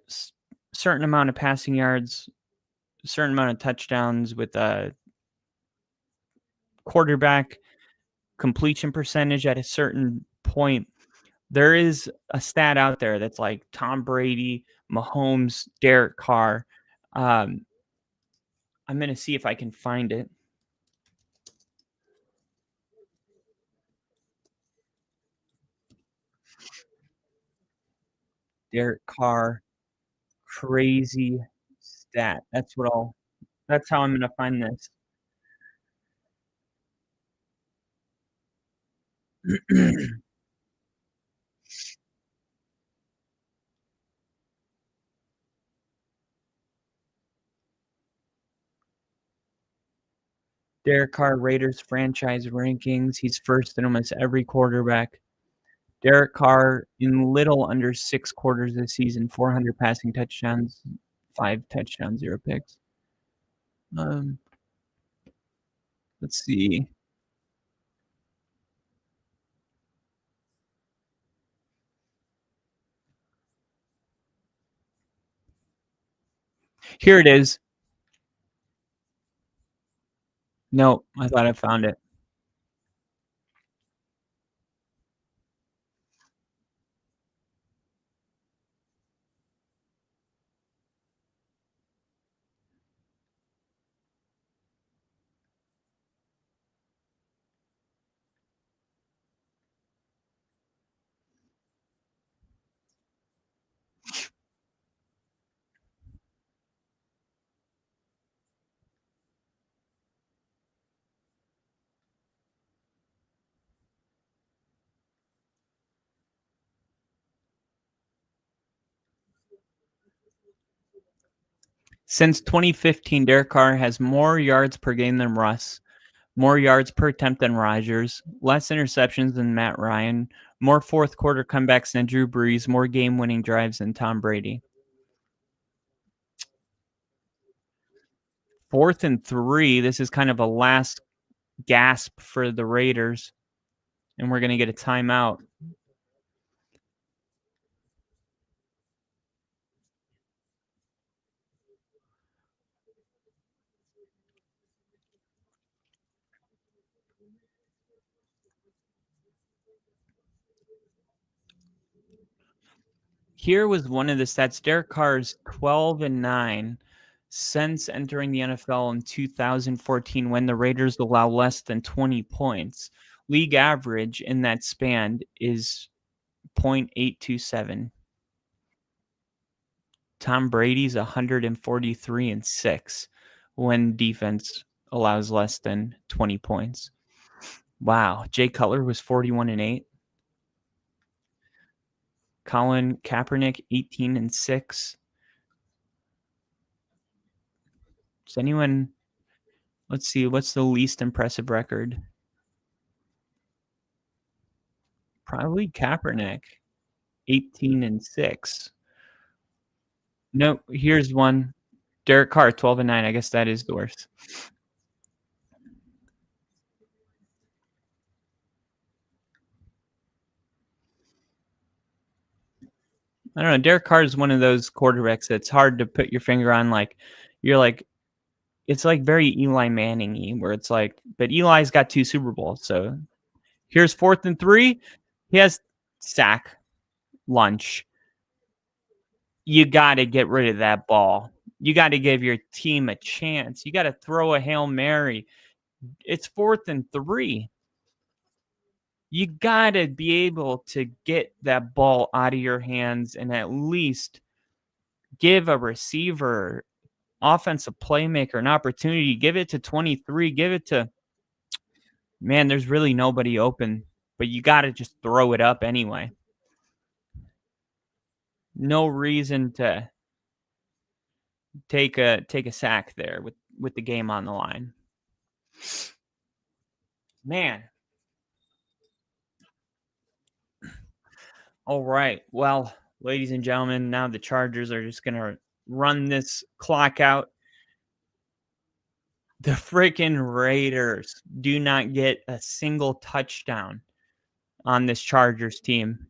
certain amount of passing yards, a certain amount of touchdowns with a quarterback completion percentage at a certain point. There is a stat out there that's like Tom Brady, Mahomes, Derek Carr. I'm going to see if I can find it. Derek Carr, crazy stat. That's how I'm going to find this. Derek Carr, Raiders franchise rankings. He's first in almost every quarterback. Derek Carr in little under 6 quarters this season, 400 passing touchdowns, 5 touchdowns, 0 picks. Let's see. Here it is. No, I thought I found it. Since 2015, Derek Carr has more yards per game than Russ, more yards per attempt than Rodgers, less interceptions than Matt Ryan, more fourth quarter comebacks than Drew Brees, more game-winning drives than Tom Brady. 4th and 3. This is kind of a last gasp for the Raiders, and we're going to get a timeout. Here was one of the stats. Derek Carr's 12-9 since entering the NFL in 2014 when the Raiders allow less than 20 points. League average in that span is 0.827. Tom Brady's 143-6 when defense allows less than 20 points. Wow. Jay Cutler was 41-8. Colin Kaepernick, 18-6. Does anyone? Let's see. What's the least impressive record? Probably Kaepernick, 18-6. No, here's one. Derek Carr, 12-9. I guess that is the worst. I don't know. Derek Carr is one of those quarterbacks that's hard to put your finger on. Like, you're like, it's like very Eli Manning-y, where it's like, but Eli's got 2 Super Bowls. So here's 4th and 3. He has sack, lunch. You got to get rid of that ball. You got to give your team a chance. You got to throw a Hail Mary. It's 4th and 3. You got to be able to get that ball out of your hands and at least give a receiver, offensive playmaker, an opportunity. Give it to 23. Give it to, man, there's really nobody open, but you got to just throw it up anyway. No reason to take a sack there with the game on the line. Man. All right. Well, ladies and gentlemen, now the Chargers are just going to run this clock out. The freaking Raiders do not get a single touchdown on this Chargers team.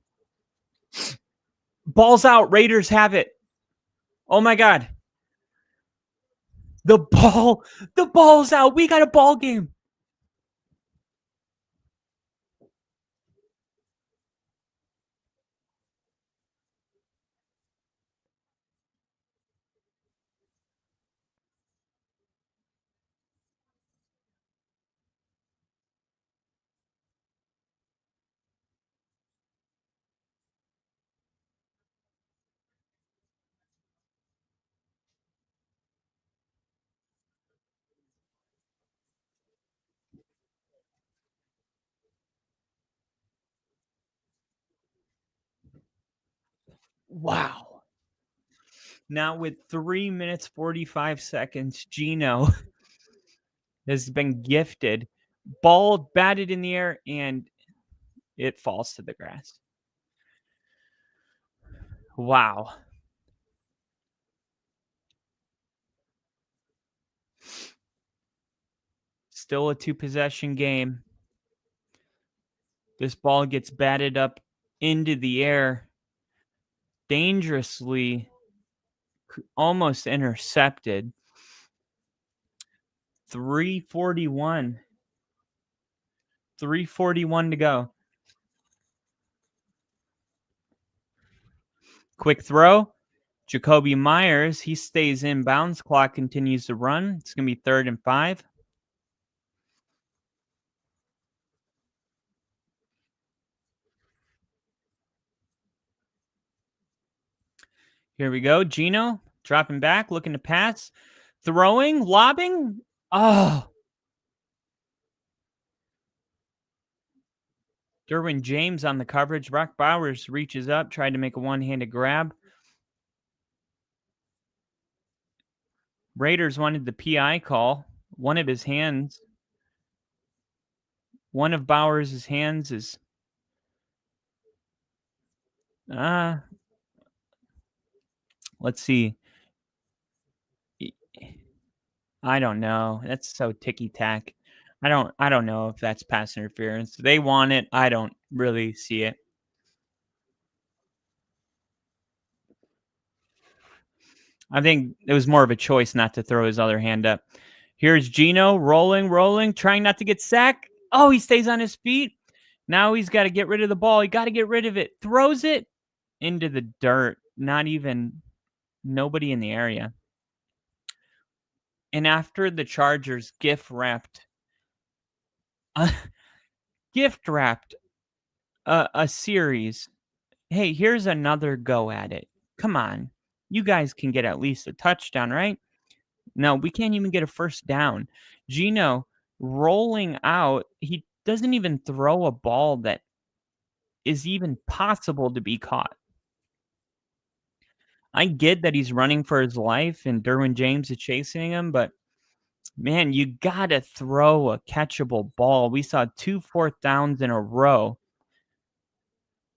Ball's out. Raiders have it. Oh my God. The ball's out. We got a ball game. Wow. Now with 3 minutes, 45 seconds, Gino has been gifted. Ball batted in the air, and it falls to the grass. Wow. Still a 2-possession game. This ball gets batted up into the air, dangerously, almost intercepted. 3:41 to go. Quick throw. Jacoby Myers, he stays in bounds. Clock continues to run. It's going to be 3rd and 5. Here we go. Gino dropping back, looking to pass. Throwing, lobbing. Oh. Derwin James on the coverage. Brock Bowers reaches up, tried to make a one-handed grab. Raiders wanted the PI call. One of Bowers' hands is let's see. I don't know. That's so ticky-tack. I don't know if that's pass interference. They want it. I don't really see it. I think it was more of a choice not to throw his other hand up. Here's Gino rolling, trying not to get sacked. Oh, he stays on his feet. Now he's got to get rid of the ball. He got to get rid of it. Throws it into the dirt. Nobody in the area. And after the Chargers gift wrapped a series, hey, here's another go at it. Come on. You guys can get at least a touchdown, right? No, we can't even get a first down. Gino rolling out. He doesn't even throw a ball that is even possible to be caught. I get that he's running for his life and Derwin James is chasing him, but man, you got to throw a catchable ball. We saw 2 4th downs in a row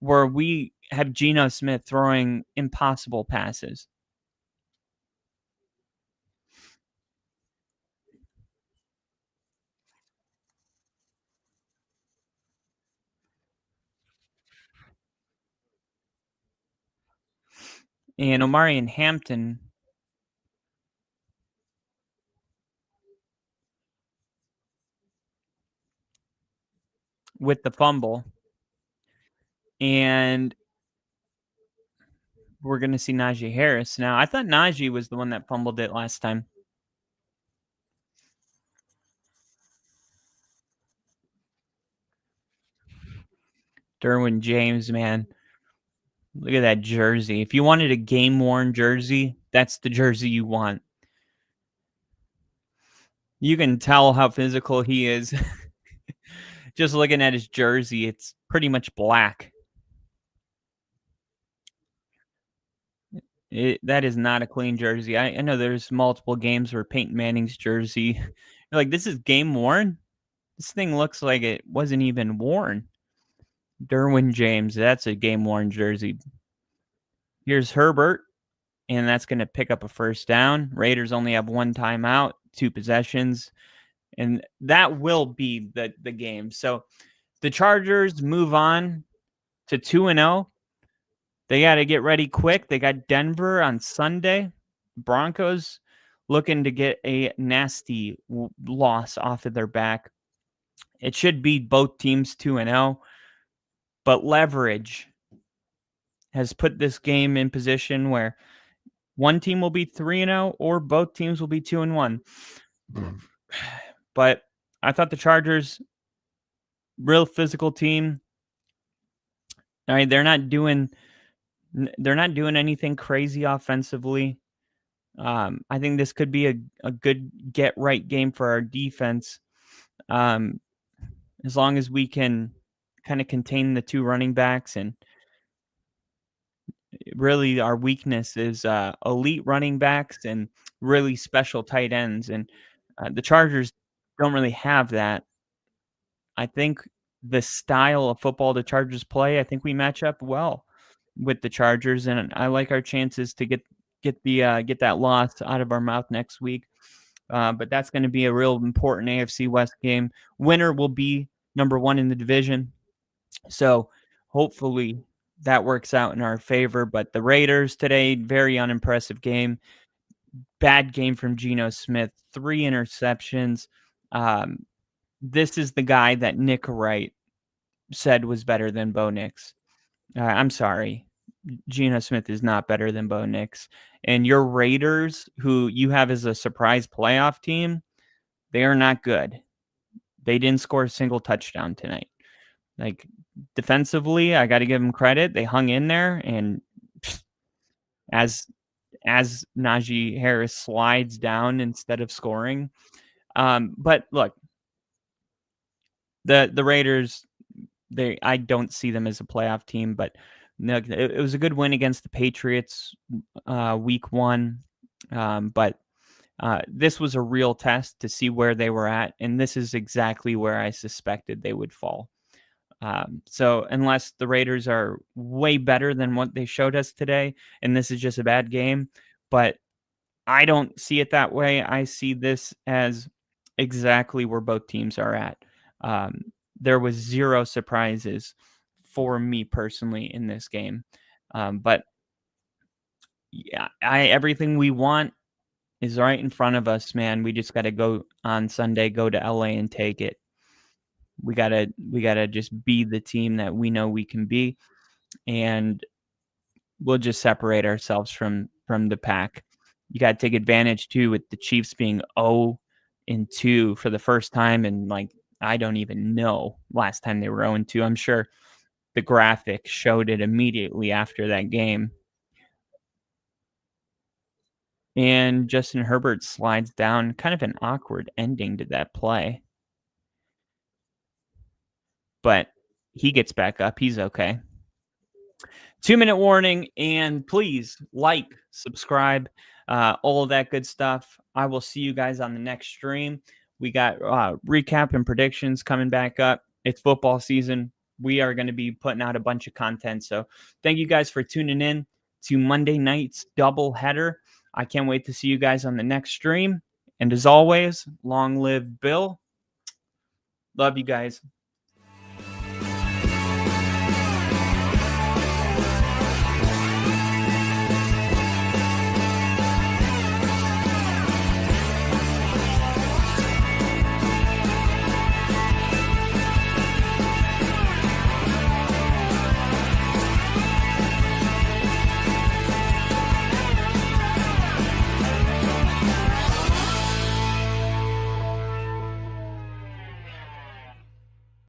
where we have Geno Smith throwing impossible passes. And Omarion Hampton with the fumble. And we're going to see Najee Harris. Now, I thought Najee was the one that fumbled it last time. Derwin James, man. Look at that jersey. If you wanted a game-worn jersey, that's the jersey you want. You can tell how physical he is. Just looking at his jersey, it's pretty much black. That is not a clean jersey. I know there's multiple games where Peyton Manning's jersey, you're like, this is game-worn? This thing looks like it wasn't even worn. Derwin James, that's a game-worn jersey. Here's Herbert, and that's going to pick up a first down. Raiders only have 1 timeout. 2 possessions, and that will be the game. So the Chargers move on to 2-0. They got to get ready quick. They got Denver on Sunday. Broncos looking to get a nasty loss off of their back. It should be both teams 2-0, but leverage has put this game in position where one team will be 3-0 or both teams will be 2-1. But I thought the Chargers, real physical team. All right, they're not doing anything crazy offensively. I think this could be a good get right game for our defense. As long as we can kind of contain the 2 running backs, and really our weakness is elite running backs and really special tight ends. And the Chargers don't really have that. I think the style of football the Chargers play, I think we match up well with the Chargers, and I like our chances to get that loss out of our mouth next week. But that's going to be a real important AFC West game. Winner will be number 1 in the division. So hopefully that works out in our favor. But the Raiders today, very unimpressive game. Bad game from Geno Smith, 3 interceptions. This is the guy that Nick Wright said was better than Bo Nix. I'm sorry. Geno Smith is not better than Bo Nix. And your Raiders, who you have as a surprise playoff team, they are not good. They didn't score a single touchdown tonight. Like, defensively, I got to give them credit. They hung in there, and as Najee Harris slides down instead of scoring. But look, the Raiders, I don't see them as a playoff team, but it was a good win against the Patriots week 1. But this was a real test to see where they were at, and this is exactly where I suspected they would fall. So unless the Raiders are way better than what they showed us today, and this is just a bad game, but I don't see it that way. I see this as exactly where both teams are at. There was 0 surprises for me personally in this game. But yeah, everything we want is right in front of us, man. We just got to go on Sunday, go to LA and take it. We gotta just be the team that we know we can be, and we'll just separate ourselves from the pack. You got to take advantage too with the Chiefs being 0-2 for the first time, and like I don't even know last time they were 0-2. I'm sure the graphic showed it immediately after that game. And Justin Herbert slides down, kind of an awkward ending to that play. But he gets back up. He's okay. 2-minute warning, and please like, subscribe, all of that good stuff. I will see you guys on the next stream. We got recap and predictions coming back up. It's football season. We are going to be putting out a bunch of content. So thank you guys for tuning in to Monday night's doubleheader. I can't wait to see you guys on the next stream. And as always, long live Bill. Love you guys.